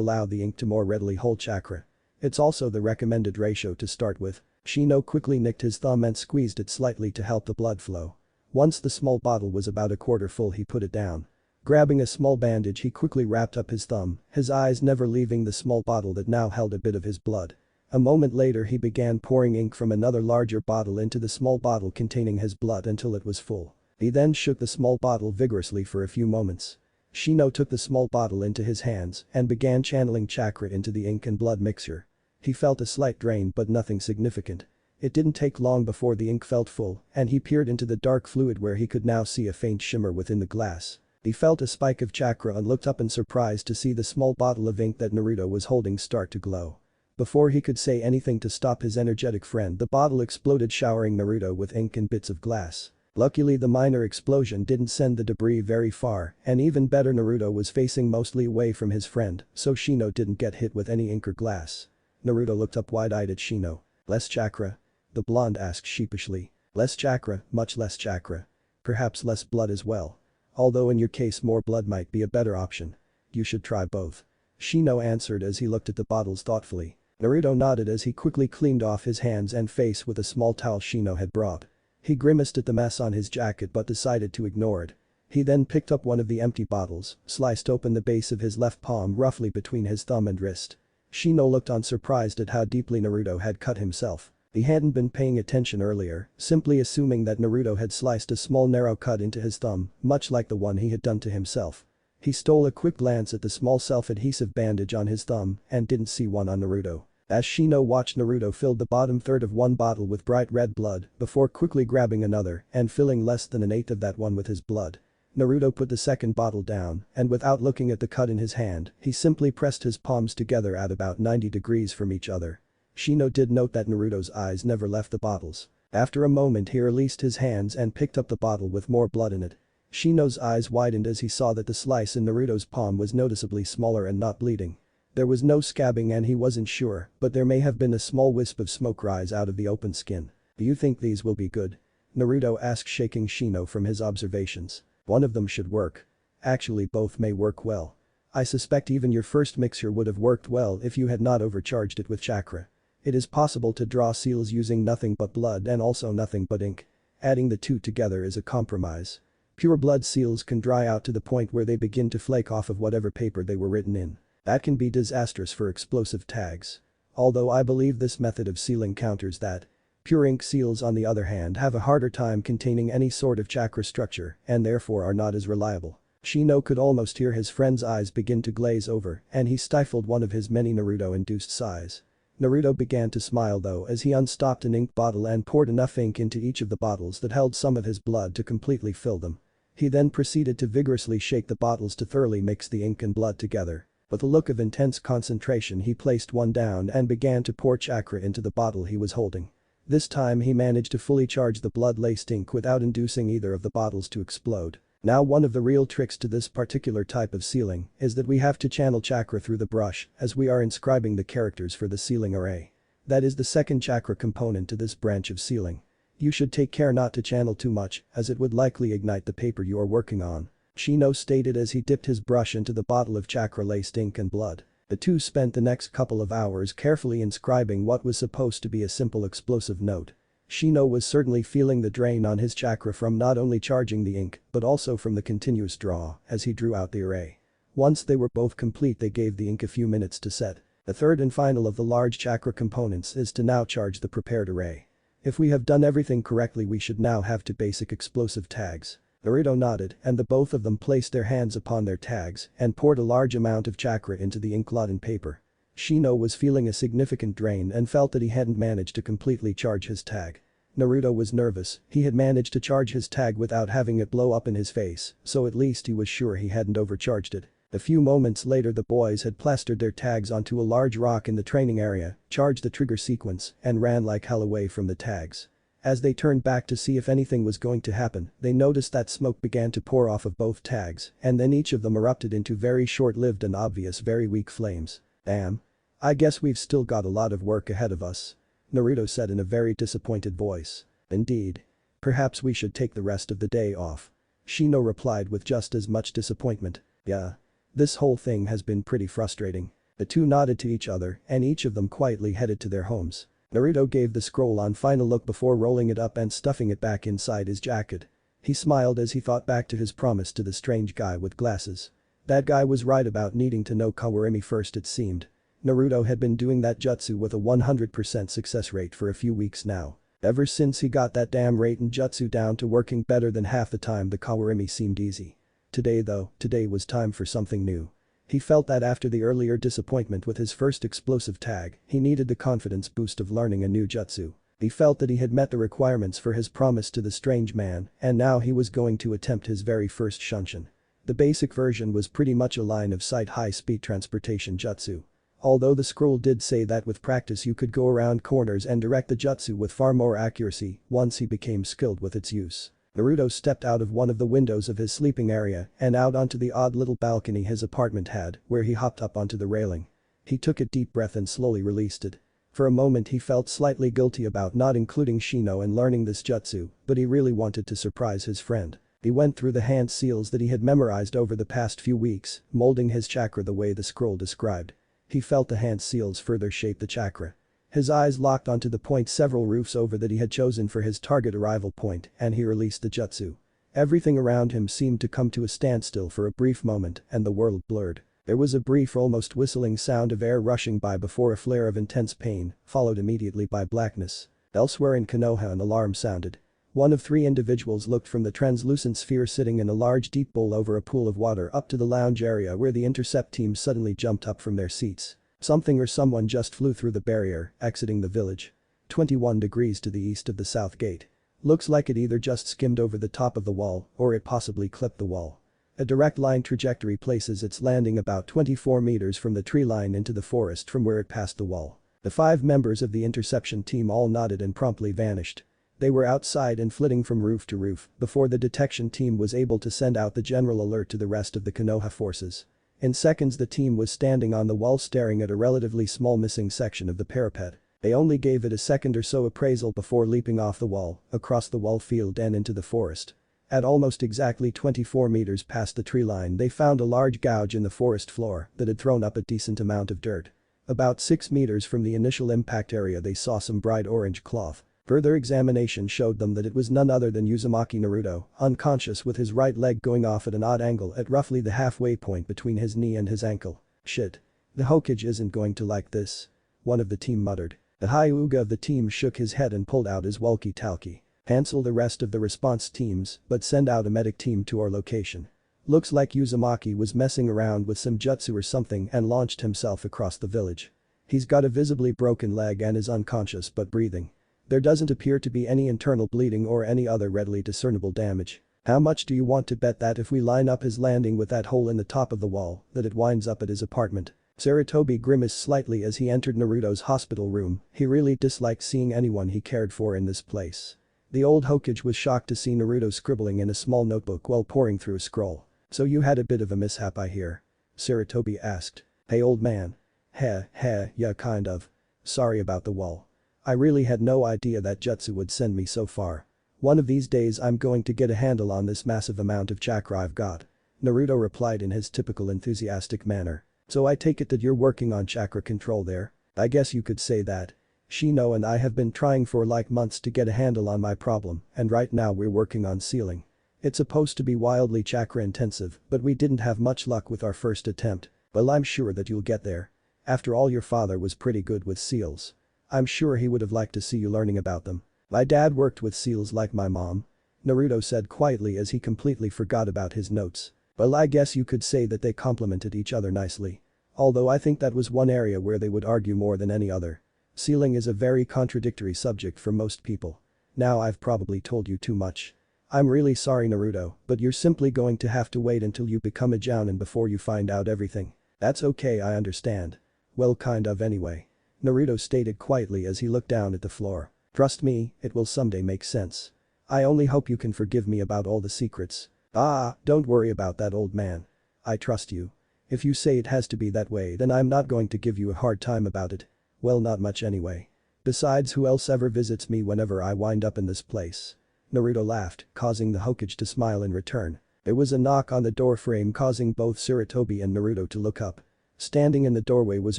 allow the ink to more readily hold chakra. It's also the recommended ratio to start with. Shino quickly nicked his thumb and squeezed it slightly to help the blood flow. Once the small bottle was about a quarter full, he put it down. Grabbing a small bandage, he quickly wrapped up his thumb, his eyes never leaving the small bottle that now held a bit of his blood. A moment later he began pouring ink from another larger bottle into the small bottle containing his blood until it was full. He then shook the small bottle vigorously for a few moments. Shino took the small bottle into his hands and began channeling chakra into the ink and blood mixture. He felt a slight drain but nothing significant. It didn't take long before the ink felt full and he peered into the dark fluid where he could now see a faint shimmer within the glass. He felt a spike of chakra and looked up in surprise to see the small bottle of ink that Naruto was holding start to glow. Before he could say anything to stop his energetic friend, the bottle exploded, showering Naruto with ink and bits of glass. Luckily, the minor explosion didn't send the debris very far, and even better, Naruto was facing mostly away from his friend, so Shino didn't get hit with any ink or glass. Naruto looked up wide-eyed at Shino. "Less chakra?" the blonde asked sheepishly. "Less chakra, much less chakra. Perhaps less blood as well. Although in your case more blood might be a better option. You should try both." Shino answered as he looked at the bottles thoughtfully. Naruto nodded as he quickly cleaned off his hands and face with a small towel Shino had brought. He grimaced at the mess on his jacket but decided to ignore it. He then picked up one of the empty bottles, sliced open the base of his left palm roughly between his thumb and wrist. Shino looked on, surprised at how deeply Naruto had cut himself. He hadn't been paying attention earlier, simply assuming that Naruto had sliced a small narrow cut into his thumb, much like the one he had done to himself. He stole a quick glance at the small self-adhesive bandage on his thumb and didn't see one on Naruto. As Shino watched, Naruto filled the bottom third of one bottle with bright red blood before quickly grabbing another and filling less than an eighth of that one with his blood. Naruto put the second bottle down and without looking at the cut in his hand, he simply pressed his palms together at about 90 degrees from each other. Shino did note that Naruto's eyes never left the bottles. After a moment he released his hands and picked up the bottle with more blood in it. Shino's eyes widened as he saw that the slice in Naruto's palm was noticeably smaller and not bleeding. There was no scabbing and he wasn't sure, but there may have been a small wisp of smoke rise out of the open skin. Do you think these will be good? Naruto asked, shaking Shino from his observations. One of them should work. Actually, both may work well. I suspect even your first mixture would have worked well if you had not overcharged it with chakra. It is possible to draw seals using nothing but blood and also nothing but ink. Adding the two together is a compromise. Pure blood seals can dry out to the point where they begin to flake off of whatever paper they were written in. That can be disastrous for explosive tags. Although I believe this method of sealing counters that. Pure ink seals, on the other hand, have a harder time containing any sort of chakra structure and therefore are not as reliable. Shino could almost hear his friend's eyes begin to glaze over and he stifled one of his many Naruto-induced sighs. Naruto began to smile though as he unstopped an ink bottle and poured enough ink into each of the bottles that held some of his blood to completely fill them. He then proceeded to vigorously shake the bottles to thoroughly mix the ink and blood together. With a look of intense concentration, he placed one down and began to pour chakra into the bottle he was holding. This time he managed to fully charge the blood-laced ink without inducing either of the bottles to explode. Now, one of the real tricks to this particular type of sealing is that we have to channel chakra through the brush as we are inscribing the characters for the sealing array. That is the second chakra component to this branch of sealing. You should take care not to channel too much as it would likely ignite the paper you are working on, Shino stated as he dipped his brush into the bottle of chakra-laced ink and blood. The two spent the next couple of hours carefully inscribing what was supposed to be a simple explosive note. Shino was certainly feeling the drain on his chakra from not only charging the ink but also from the continuous draw as he drew out the array. Once they were both complete, they gave the ink a few minutes to set. The third and final of the large chakra components is to now charge the prepared array. If we have done everything correctly, we should now have two basic explosive tags. Naruto nodded and the both of them placed their hands upon their tags and poured a large amount of chakra into the ink-laden paper. Shino was feeling a significant drain and felt that he hadn't managed to completely charge his tag. Naruto was nervous, he had managed to charge his tag without having it blow up in his face, so at least he was sure he hadn't overcharged it. A few moments later, the boys had plastered their tags onto a large rock in the training area, charged the trigger sequence, and ran like hell away from the tags. As they turned back to see if anything was going to happen, they noticed that smoke began to pour off of both tags, and then each of them erupted into very short-lived and obvious very weak flames. Damn. I guess we've still got a lot of work ahead of us, Naruto said in a very disappointed voice. Indeed. Perhaps we should take the rest of the day off, Shino replied with just as much disappointment. Yeah. This whole thing has been pretty frustrating. The two nodded to each other and each of them quietly headed to their homes. Naruto gave the scroll one final look before rolling it up and stuffing it back inside his jacket. He smiled as he thought back to his promise to the strange guy with glasses. That guy was right about needing to know Kawarimi first, it seemed. Naruto had been doing that jutsu with a 100% success rate for a few weeks now. Ever since he got that damn Raiten jutsu down to working better than half the time, the Kawarimi seemed easy. Today was time for something new. He felt that after the earlier disappointment with his first explosive tag, he needed the confidence boost of learning a new jutsu. He felt that he had met the requirements for his promise to the strange man, and now he was going to attempt his very first shunshin. The basic version was pretty much a line of sight high-speed transportation jutsu. Although the scroll did say that with practice you could go around corners and direct the jutsu with far more accuracy once he became skilled with its use. Naruto stepped out of one of the windows of his sleeping area and out onto the odd little balcony his apartment had, where he hopped up onto the railing. He took a deep breath and slowly released it. For a moment he felt slightly guilty about not including Shino and learning this jutsu, but he really wanted to surprise his friend. He went through the hand seals that he had memorized over the past few weeks, molding his chakra the way the scroll described. He felt the hand seals further shape the chakra. His eyes locked onto the point several roofs over that he had chosen for his target arrival point and he released the jutsu. Everything around him seemed to come to a standstill for a brief moment and the world blurred. There was a brief, almost whistling sound of air rushing by before a flare of intense pain, followed immediately by blackness. Elsewhere in Konoha an alarm sounded. One of three individuals looked from the translucent sphere sitting in a large deep bowl over a pool of water up to the lounge area where the intercept team suddenly jumped up from their seats. Something or someone just flew through the barrier, exiting the village. 21 degrees to the east of the south gate. Looks like it either just skimmed over the top of the wall or it possibly clipped the wall. A direct line trajectory places its landing about 24 meters from the tree line into the forest from where it passed the wall. The 5 members of the interception team all nodded and promptly vanished. They were outside and flitting from roof to roof before the detection team was able to send out the general alert to the rest of the Konoha forces. In seconds the team was standing on the wall staring at a relatively small missing section of the parapet. They only gave it a second or so appraisal before leaping off the wall, across the wall field and into the forest. At almost exactly 24 meters past the tree line they found a large gouge in the forest floor that had thrown up a decent amount of dirt. About 6 meters from the initial impact area they saw some bright orange cloth. Further examination showed them that it was none other than Uzumaki Naruto, unconscious with his right leg going off at an odd angle at roughly the halfway point between his knee and his ankle. Shit. The Hokage isn't going to like this. One of the team muttered. The Hyuga of the team shook his head and pulled out his walkie-talkie. Cancel the rest of the response teams, but send out a medic team to our location. Looks like Uzumaki was messing around with some jutsu or something and launched himself across the village. He's got a visibly broken leg and is unconscious but breathing. There doesn't appear to be any internal bleeding or any other readily discernible damage. How much do you want to bet that if we line up his landing with that hole in the top of the wall, that it winds up at his apartment? Sarutobi grimaced slightly as he entered Naruto's hospital room. He really disliked seeing anyone he cared for in this place. The old Hokage was shocked to see Naruto scribbling in a small notebook while poring through a scroll. So you had a bit of a mishap, I hear? Sarutobi asked. Hey old man. Yeah, kind of. Sorry about the wall. I really had no idea that jutsu would send me so far. One of these days I'm going to get a handle on this massive amount of chakra I've got. Naruto replied in his typical enthusiastic manner. So I take it that you're working on chakra control there? I guess you could say that. Shino and I have been trying for like months to get a handle on my problem, and right now we're working on sealing. It's supposed to be wildly chakra intensive, but we didn't have much luck with our first attempt. Well, I'm sure that you'll get there. After all, your father was pretty good with seals. I'm sure he would have liked to see you learning about them. My dad worked with seals like my mom. Naruto said quietly as he completely forgot about his notes. Well, I guess you could say that they complemented each other nicely. Although I think that was one area where they would argue more than any other. Sealing is a very contradictory subject for most people. Now I've probably told you too much. I'm really sorry Naruto, but you're simply going to have to wait until you become a jounin before you find out everything. That's okay, I understand. Well, kind of anyway. Naruto stated quietly as he looked down at the floor. Trust me, it will someday make sense. I only hope you can forgive me about all the secrets. Don't worry about that old man. I trust you. If you say it has to be that way then I'm not going to give you a hard time about it. Well, not much anyway. Besides, who else ever visits me whenever I wind up in this place? Naruto laughed, causing the Hokage to smile in return. There was a knock on the door frame causing both Sarutobi and Naruto to look up. Standing in the doorway was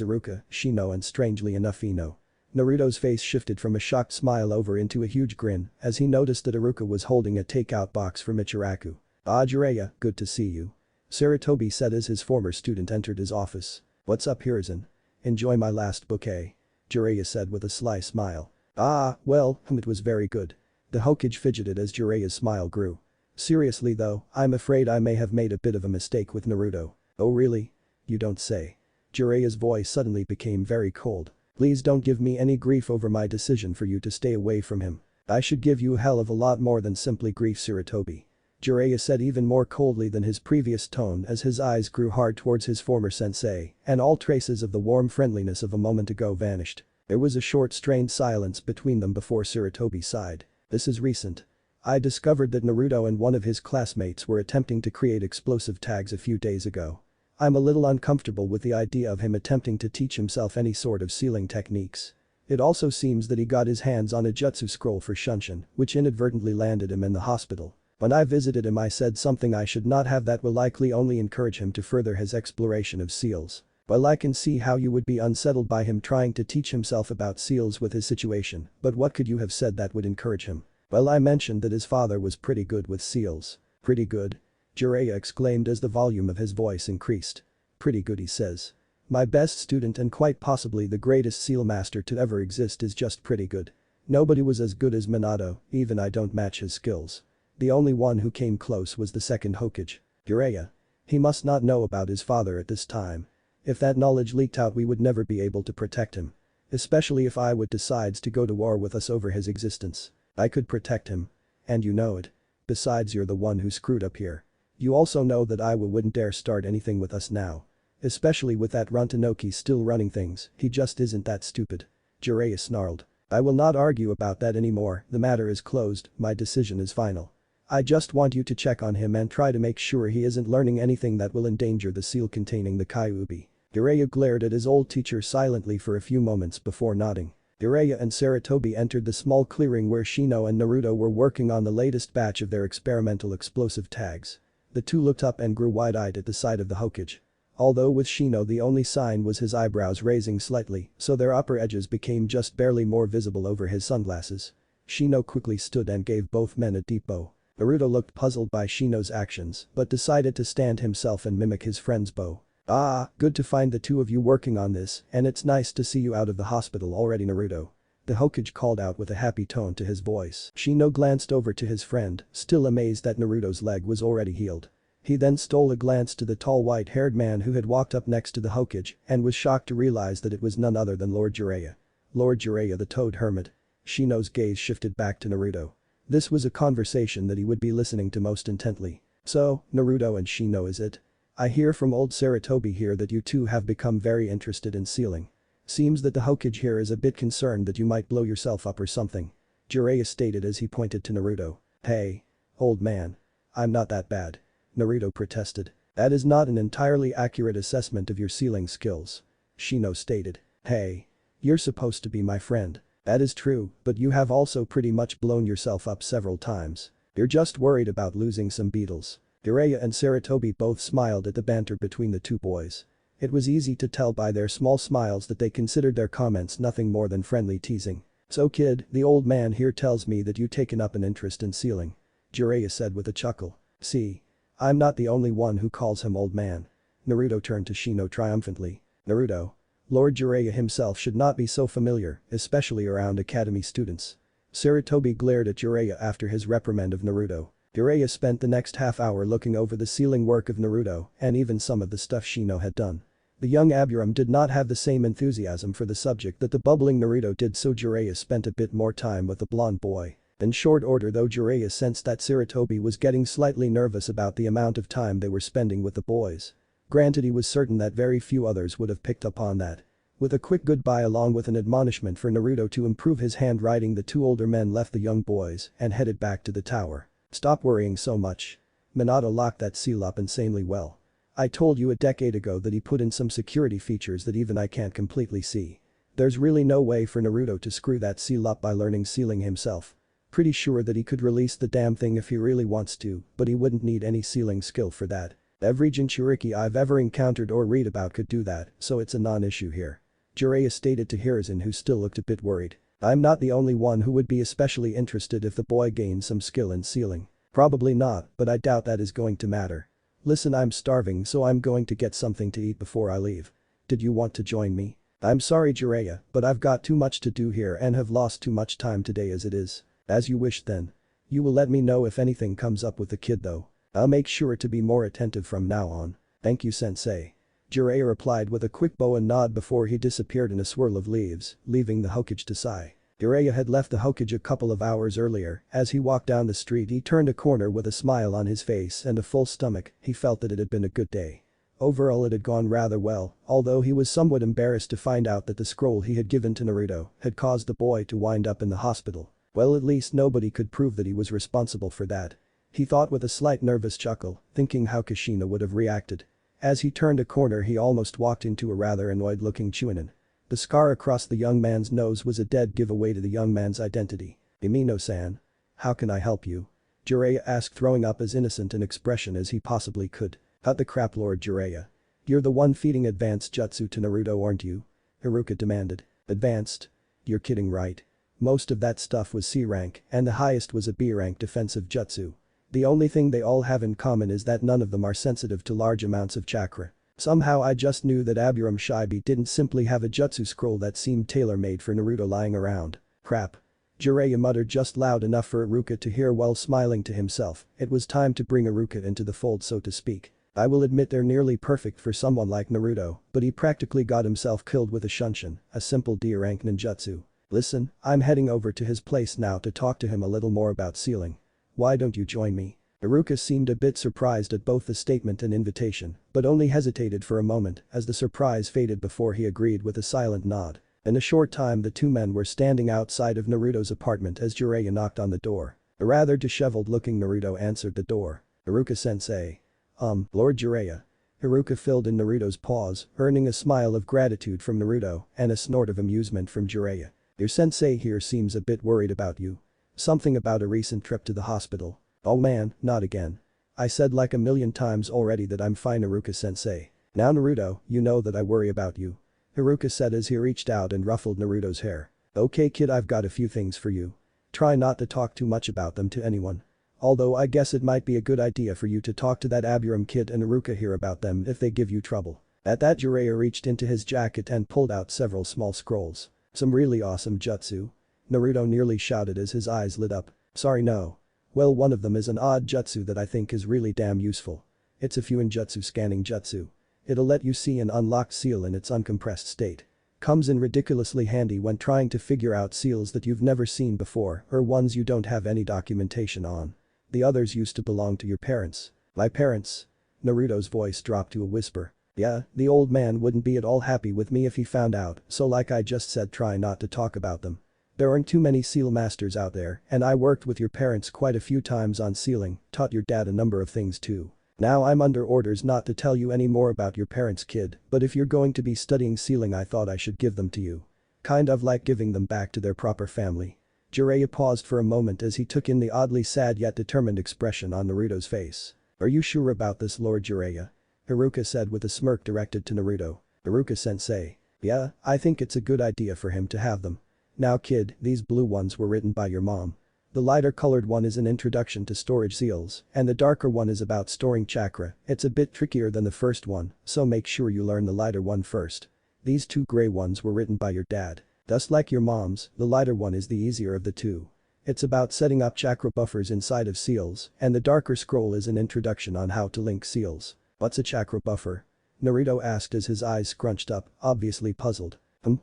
Iruka, Shino and strangely enough Ino. Naruto's face shifted from a shocked smile over into a huge grin as he noticed that Iruka was holding a takeout box for Michiraku. Jiraiya, good to see you. Sarutobi said as his former student entered his office. What's up Hiruzen? Enjoy my last bouquet. Jiraiya said with a sly smile. Well, it was very good. The Hokage fidgeted as Jiraiya's smile grew. Seriously though, I'm afraid I may have made a bit of a mistake with Naruto. Oh really? You don't say. Jiraiya's voice suddenly became very cold. Please don't give me any grief over my decision for you to stay away from him. I should give you a hell of a lot more than simply grief Sarutobi. Jiraiya said even more coldly than his previous tone as his eyes grew hard towards his former sensei, and all traces of the warm friendliness of a moment ago vanished. There was a short strained silence between them before Sarutobi sighed. This is recent. I discovered that Naruto and one of his classmates were attempting to create explosive tags a few days ago. I'm a little uncomfortable with the idea of him attempting to teach himself any sort of sealing techniques. It also seems that he got his hands on a jutsu scroll for Shunshin, which inadvertently landed him in the hospital. When I visited him I said something I should not have that will likely only encourage him to further his exploration of seals. Well, I can see how you would be unsettled by him trying to teach himself about seals with his situation, but what could you have said that would encourage him? Well, I mentioned that his father was pretty good with seals. Pretty good? Jiraiya exclaimed as the volume of his voice increased. Pretty good, he says. My best student and quite possibly the greatest seal master to ever exist is just pretty good. Nobody was as good as Minato, even I don't match his skills. The only one who came close was the second Hokage. Jiraiya. He must not know about his father at this time. If that knowledge leaked out we would never be able to protect him. Especially if Iwat decides to go to war with us over his existence. I could protect him. And you know it. Besides, you're the one who screwed up here. You also know that Iwa wouldn't dare start anything with us now. Especially with that Rantanoki still running things, he just isn't that stupid. Jiraiya snarled. I will not argue about that anymore, the matter is closed, my decision is final. I just want you to check on him and try to make sure he isn't learning anything that will endanger the seal containing the Kyuubi." Jiraiya glared at his old teacher silently for a few moments before nodding. Jiraiya and Sarutobi entered the small clearing where Shino and Naruto were working on the latest batch of their experimental explosive tags. The two looked up and grew wide-eyed at the sight of the Hokage. Although with Shino the only sign was his eyebrows raising slightly, so their upper edges became just barely more visible over his sunglasses. Shino quickly stood and gave both men a deep bow. Naruto looked puzzled by Shino's actions but decided to stand himself and mimic his friend's bow. "Ah, good to find the two of you working on this, and it's nice to see you out of the hospital already, Naruto." The Hokage called out with a happy tone to his voice. Shino glanced over to his friend, still amazed that Naruto's leg was already healed. He then stole a glance to the tall white-haired man who had walked up next to the Hokage and was shocked to realize that it was none other than Lord Jiraiya. Lord Jiraiya, the Toad Hermit. Shino's gaze shifted back to Naruto. This was a conversation that he would be listening to most intently. "So, Naruto and Shino, is it? I hear from old Sarutobi here that you two have become very interested in sealing. Seems that the Hokage here is a bit concerned that you might blow yourself up or something," Jiraiya stated as he pointed to Naruto. "Hey. Old man. I'm not that bad," Naruto protested. "That is not an entirely accurate assessment of your sealing skills," Shino stated. "Hey. You're supposed to be my friend. That is true, but you have also pretty much blown yourself up several times. You're just worried about losing some beetles." Jiraiya and Sarutobi both smiled at the banter between the two boys. It was easy to tell by their small smiles that they considered their comments nothing more than friendly teasing. "So kid, the old man here tells me that you've taken up an interest in sealing," Jiraiya said with a chuckle. "See. I'm not the only one who calls him old man." Naruto turned to Shino triumphantly. "Naruto. Lord Jiraiya himself should not be so familiar, especially around academy students." Sarutobi glared at Jiraiya after his reprimand of Naruto. Jiraiya spent the next half hour looking over the sealing work of Naruto and even some of the stuff Shino had done. The young Abiram did not have the same enthusiasm for the subject that the bubbling Naruto did, so Jiraiya spent a bit more time with the blonde boy. In short order though, Jiraiya sensed that Sarutobi was getting slightly nervous about the amount of time they were spending with the boys. Granted, he was certain that very few others would have picked up on that. With a quick goodbye along with an admonishment for Naruto to improve his handwriting, the two older men left the young boys and headed back to the tower. "Stop worrying so much. Minato locked that seal up insanely well. I told you a decade ago that he put in some security features that even I can't completely see. There's really no way for Naruto to screw that seal up by learning sealing himself. Pretty sure that he could release the damn thing if he really wants to, but he wouldn't need any sealing skill for that. Every Jinchuriki I've ever encountered or read about could do that, so it's a non-issue here," Jiraiya stated to Hiruzen, who still looked a bit worried. "I'm not the only one who would be especially interested if the boy gained some skill in sealing. Probably not, but I doubt that is going to matter. Listen, I'm starving, so I'm going to get something to eat before I leave. Did you want to join me?" "I'm sorry Jiraiya, but I've got too much to do here and have lost too much time today as it is." "As you wish then. You will let me know if anything comes up with the kid though. I'll make sure to be more attentive from now on." "Thank you sensei," Jiraiya replied with a quick bow and nod before he disappeared in a swirl of leaves, leaving the Hokage to sigh. Jiraiya had left the Hokage a couple of hours earlier. As he walked down the street, he turned a corner with a smile on his face and a full stomach. He felt that it had been a good day. Overall it had gone rather well, although he was somewhat embarrassed to find out that the scroll he had given to Naruto had caused the boy to wind up in the hospital. Well, at least nobody could prove that he was responsible for that. He thought with a slight nervous chuckle, thinking how Kushina would have reacted. As he turned a corner, he almost walked into a rather annoyed-looking Chunin. The scar across the young man's nose was a dead giveaway to the young man's identity. "Imino-san. How can I help you?" Jiraiya asked, throwing up as innocent an expression as he possibly could. "Cut the crap, Lord Jiraiya. You're the one feeding advanced jutsu to Naruto, aren't you?" Iruka demanded. "Advanced? You're kidding, right? Most of that stuff was C rank and the highest was a B rank defensive jutsu. The only thing they all have in common is that none of them are sensitive to large amounts of chakra. Somehow I just knew that Abiram Shibi didn't simply have a jutsu scroll that seemed tailor-made for Naruto lying around. Crap." Jiraiya muttered just loud enough for Iruka to hear while smiling to himself. It was time to bring Iruka into the fold, so to speak. I will admit they're nearly perfect for someone like Naruto, but he practically got himself killed with a Shunshin, a simple D-rank ninjutsu. "Listen, I'm heading over to his place now to talk to him a little more about sealing. Why don't you join me?" Iruka seemed a bit surprised at both the statement and invitation, but only hesitated for a moment as the surprise faded before he agreed with a silent nod. In a short time the two men were standing outside of Naruto's apartment as Jiraiya knocked on the door. A rather disheveled-looking Naruto answered the door. Iruka-sensei. Lord Jiraiya. Iruka filled in Naruto's pause, earning a smile of gratitude from Naruto and a snort of amusement from Jiraiya. Your sensei here seems a bit worried about you. Something about a recent trip to the hospital. Oh man, not again. I said like a million times already that I'm fine, Iruka-sensei. Now Naruto, you know that I worry about you. Iruka said as he reached out and ruffled Naruto's hair. Okay kid, I've got a few things for you. Try not to talk too much about them to anyone. Although I guess it might be a good idea for you to talk to that Aburam kid and Iruka here about them if they give you trouble. At that, Jiraiya reached into his jacket and pulled out several small scrolls. Some really awesome jutsu. Naruto nearly shouted as his eyes lit up. Sorry, no. Well, one of them is an odd jutsu that I think is really damn useful. It's a Fuinjutsu scanning jutsu. It'll let you see an unlocked seal in its uncompressed state. Comes in ridiculously handy when trying to figure out seals that you've never seen before or ones you don't have any documentation on. The others used to belong to your parents. My parents? Naruto's voice dropped to a whisper. Yeah, the old man wouldn't be at all happy with me if he found out, so like I just said, try not to talk about them. There aren't too many seal masters out there, and I worked with your parents quite a few times on sealing, taught your dad a number of things too. Now I'm under orders not to tell you any more about your parents, kid, but if you're going to be studying sealing, I thought I should give them to you. Kind of like giving them back to their proper family. Jiraiya paused for a moment as he took in the oddly sad yet determined expression on Naruto's face. Are you sure about this, Lord Jiraiya? Iruka said with a smirk directed to Naruto. Iruka-sensei. Yeah, I think it's a good idea for him to have them. Now kid, these blue ones were written by your mom. The lighter colored one is an introduction to storage seals, and the darker one is about storing chakra. It's a bit trickier than the first one, so make sure you learn the lighter one first. These two gray ones were written by your dad. Just like your mom's, the lighter one is the easier of the two. It's about setting up chakra buffers inside of seals, and the darker scroll is an introduction on how to link seals. What's a chakra buffer? Naruto asked as his eyes scrunched up, obviously puzzled.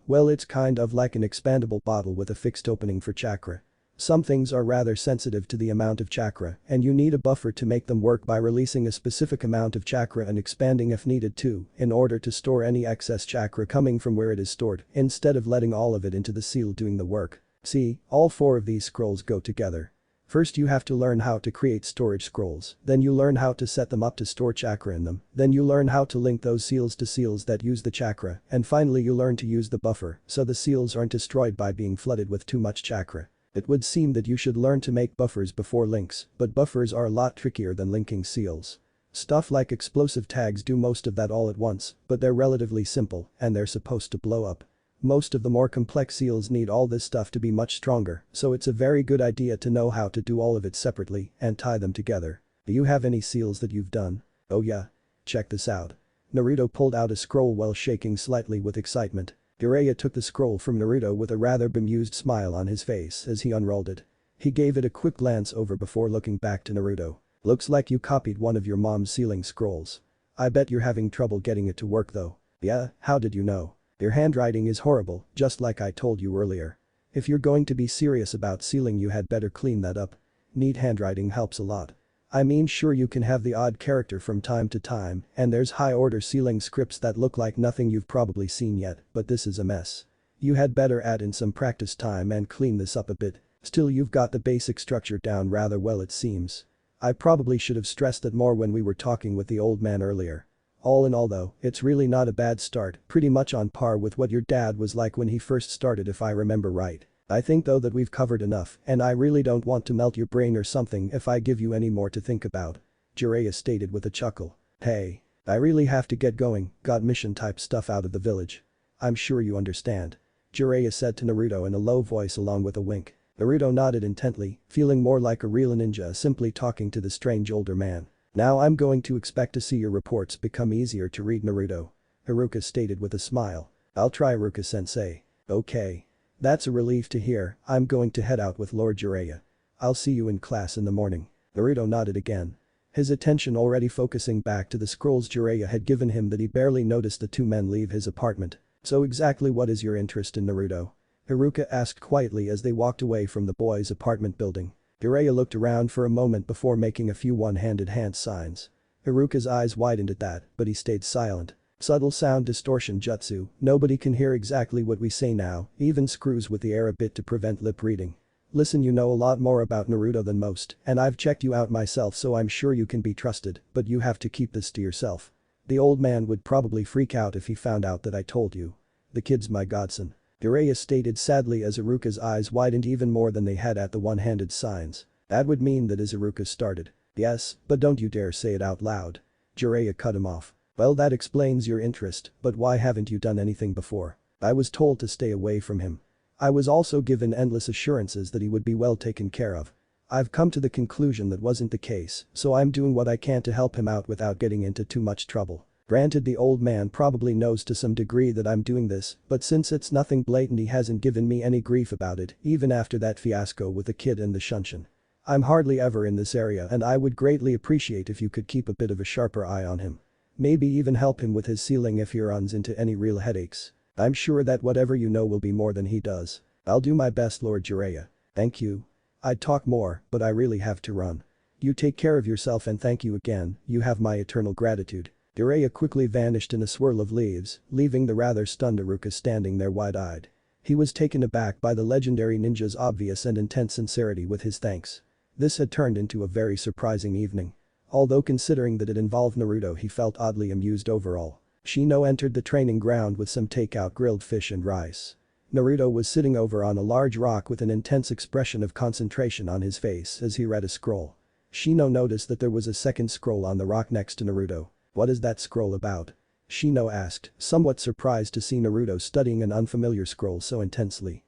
Well, it's kind of like an expandable bottle with a fixed opening for chakra. Some things are rather sensitive to the amount of chakra, and you need a buffer to make them work by releasing a specific amount of chakra and expanding if needed to, in order to store any excess chakra coming from where it is stored, instead of letting all of it into the seal doing the work. See, all four of these scrolls go together. First you have to learn how to create storage scrolls, then you learn how to set them up to store chakra in them, then you learn how to link those seals to seals that use the chakra, and finally you learn to use the buffer so the seals aren't destroyed by being flooded with too much chakra. It would seem that you should learn to make buffers before links, but buffers are a lot trickier than linking seals. Stuff like explosive tags do most of that all at once, but they're relatively simple, and they're supposed to blow up. Most of the more complex seals need all this stuff to be much stronger, so it's a very good idea to know how to do all of it separately and tie them together. Do you have any seals that you've done? Oh yeah. Check this out. Naruto pulled out a scroll while shaking slightly with excitement. Jiraiya took the scroll from Naruto with a rather bemused smile on his face as he unrolled it. He gave it a quick glance over before looking back to Naruto. Looks like you copied one of your mom's sealing scrolls. I bet you're having trouble getting it to work though. Yeah, how did you know? Your handwriting is horrible, just like I told you earlier. If you're going to be serious about sealing, you had better clean that up. Neat handwriting helps a lot. I mean, sure, you can have the odd character from time to time, and there's high-order sealing scripts that look like nothing you've probably seen yet, but this is a mess. You had better add in some practice time and clean this up a bit. Still, you've got the basic structure down rather well, it seems. I probably should have stressed it more when we were talking with the old man earlier. All in all though, it's really not a bad start, pretty much on par with what your dad was like when he first started, if I remember right. I think though that we've covered enough, and I really don't want to melt your brain or something if I give you any more to think about. Jiraiya stated with a chuckle. Hey. I really have to get going, got mission type stuff out of the village. I'm sure you understand. Jiraiya said to Naruto in a low voice along with a wink. Naruto nodded intently, feeling more like a real ninja simply talking to the strange older man. Now I'm going to expect to see your reports become easier to read, Naruto. Iruka stated with a smile. I'll try, Iruka-sensei. Okay. That's a relief to hear. I'm going to head out with Lord Jiraiya. I'll see you in class in the morning. Naruto nodded again. His attention already focusing back to the scrolls Jiraiya had given him that he barely noticed the two men leave his apartment. So exactly what is your interest in Naruto? Iruka asked quietly as they walked away from the boys' apartment building. Jiraiya looked around for a moment before making a few one-handed hand signs. Iruka's eyes widened at that, but he stayed silent. Subtle sound distortion jutsu, nobody can hear exactly what we say now, even screws with the air a bit to prevent lip reading. Listen, you know a lot more about Naruto than most, and I've checked you out myself, so I'm sure you can be trusted, but you have to keep this to yourself. The old man would probably freak out if he found out that I told you. The kid's my godson. Jiraiya stated sadly as Iruka's eyes widened even more than they had at the one-handed signs. That would mean that as Iruka started. Yes, but don't you dare say it out loud. Jiraiya cut him off. Well, that explains your interest, but why haven't you done anything before? I was told to stay away from him. I was also given endless assurances that he would be well taken care of. I've come to the conclusion that wasn't the case, so I'm doing what I can to help him out without getting into too much trouble. Granted, the old man probably knows to some degree that I'm doing this, but since it's nothing blatant, he hasn't given me any grief about it, even after that fiasco with the kid and the shunshin. I'm hardly ever in this area, and I would greatly appreciate if you could keep a bit of a sharper eye on him. Maybe even help him with his sealing if he runs into any real headaches. I'm sure that whatever you know will be more than he does. I'll do my best, Lord Jiraiya. Thank you. I'd talk more, but I really have to run. You take care of yourself and thank you again, you have my eternal gratitude. Jiraiya quickly vanished in a swirl of leaves, leaving the rather stunned Iruka standing there wide-eyed. He was taken aback by the legendary ninja's obvious and intense sincerity with his thanks. This had turned into a very surprising evening. Although considering that it involved Naruto, he felt oddly amused overall. Shino entered the training ground with some takeout grilled fish and rice. Naruto was sitting over on a large rock with an intense expression of concentration on his face as he read a scroll. Shino noticed that there was a second scroll on the rock next to Naruto. What is that scroll about? Shino asked, somewhat surprised to see Naruto studying an unfamiliar scroll so intensely.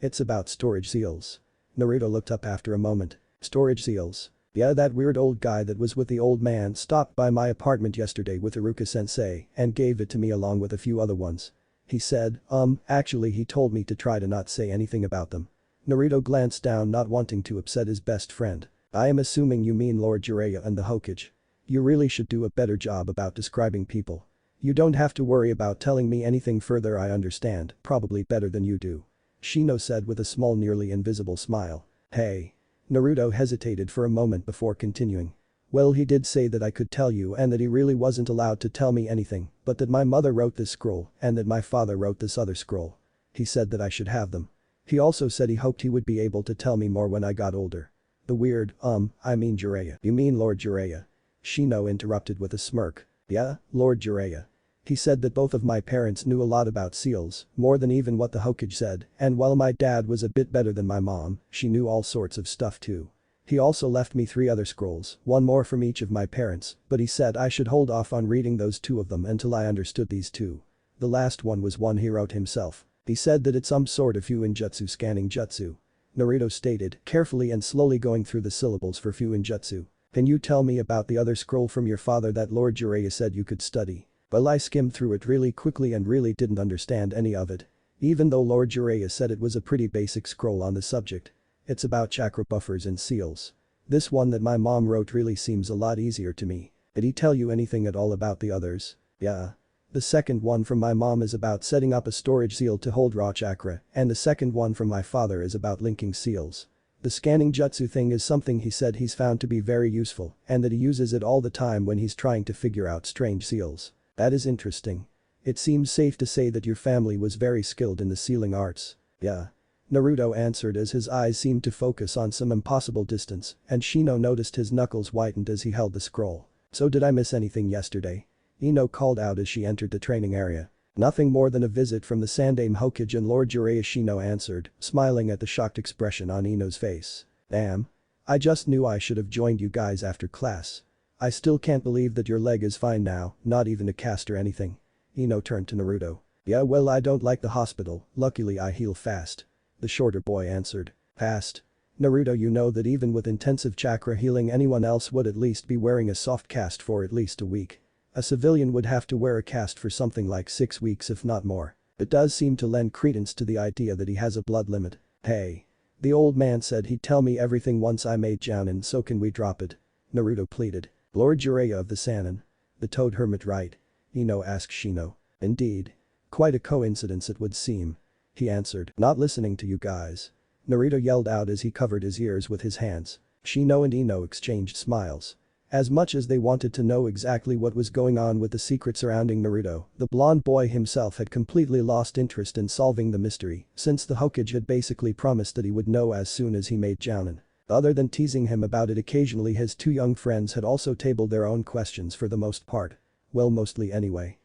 It's about storage seals. Naruto looked up after a moment. Storage seals? Yeah, that weird old guy that was with the old man stopped by my apartment yesterday with Iruka-sensei and gave it to me along with a few other ones. He said, actually he told me to try to not say anything about them. Naruto glanced down, not wanting to upset his best friend. I am assuming you mean Lord Jiraiya and the Hokage. You really should do a better job about describing people. You don't have to worry about telling me anything further, I understand, probably better than you do. Shino said with a small nearly invisible smile. Hey. Naruto hesitated for a moment before continuing. Well, he did say that I could tell you and that he really wasn't allowed to tell me anything, but that my mother wrote this scroll and that my father wrote this other scroll. He said that I should have them. He also said he hoped he would be able to tell me more when I got older. The weird, I mean Jiraiya. You mean Lord Jiraiya? Shino interrupted with a smirk. Yeah, Lord Jiraiya. He said that both of my parents knew a lot about seals, more than even what the Hokage said, and while my dad was a bit better than my mom, she knew all sorts of stuff too. He also left me 3 other scrolls, one more from each of my parents, but he said I should hold off on reading those 2 of them until I understood these 2. The last one was one he wrote himself. He said that it's some sort of Fuinjutsu scanning jutsu. Naruto stated, carefully and slowly going through the syllables for Fuinjutsu. Can you tell me about the other scroll from your father that Lord Jiraiya said you could study? Well, I skimmed through it really quickly and really didn't understand any of it. Even though Lord Jiraiya said it was a pretty basic scroll on the subject. It's about chakra buffers and seals. This one that my mom wrote really seems a lot easier to me. Did he tell you anything at all about the others? Yeah. The second one from my mom is about setting up a storage seal to hold raw chakra, and the second one from my father is about linking seals. The scanning jutsu thing is something he said he's found to be very useful and that he uses it all the time when he's trying to figure out strange seals. That is interesting. It seems safe to say that your family was very skilled in the sealing arts. Yeah. Naruto answered as his eyes seemed to focus on some impossible distance and Shino noticed his knuckles whitened as he held the scroll. So did I miss anything yesterday? Ino called out as she entered the training area. Nothing more than a visit from the Sandaime Hokage and Lord Jiraiya, Shino answered, smiling at the shocked expression on Ino's face. Damn. I just knew I should have joined you guys after class. I still can't believe that your leg is fine now, not even a cast or anything. Ino turned to Naruto. Yeah, well, I don't like the hospital, luckily I heal fast. The shorter boy answered. Fast? Naruto, you know that even with intensive chakra healing anyone else would at least be wearing a soft cast for at least a week. A civilian would have to wear a cast for something like 6 weeks if not more. It does seem to lend credence to the idea that he has a blood limit. Hey. The old man said he'd tell me everything once I made Jounin, so can we drop it? Naruto pleaded. Lord Jiraiya of the Sannin. The Toad Hermit, right? Ino asked Shino. Indeed. Quite a coincidence it would seem. He answered, not listening to you guys. Naruto yelled out as he covered his ears with his hands. Shino and Ino exchanged smiles. As much as they wanted to know exactly what was going on with the secret surrounding Naruto, the blonde boy himself had completely lost interest in solving the mystery, since the Hokage had basically promised that he would know as soon as he made Jounin. Other than teasing him about it occasionally, his two young friends had also tabled their own questions for the most part. Well, mostly anyway.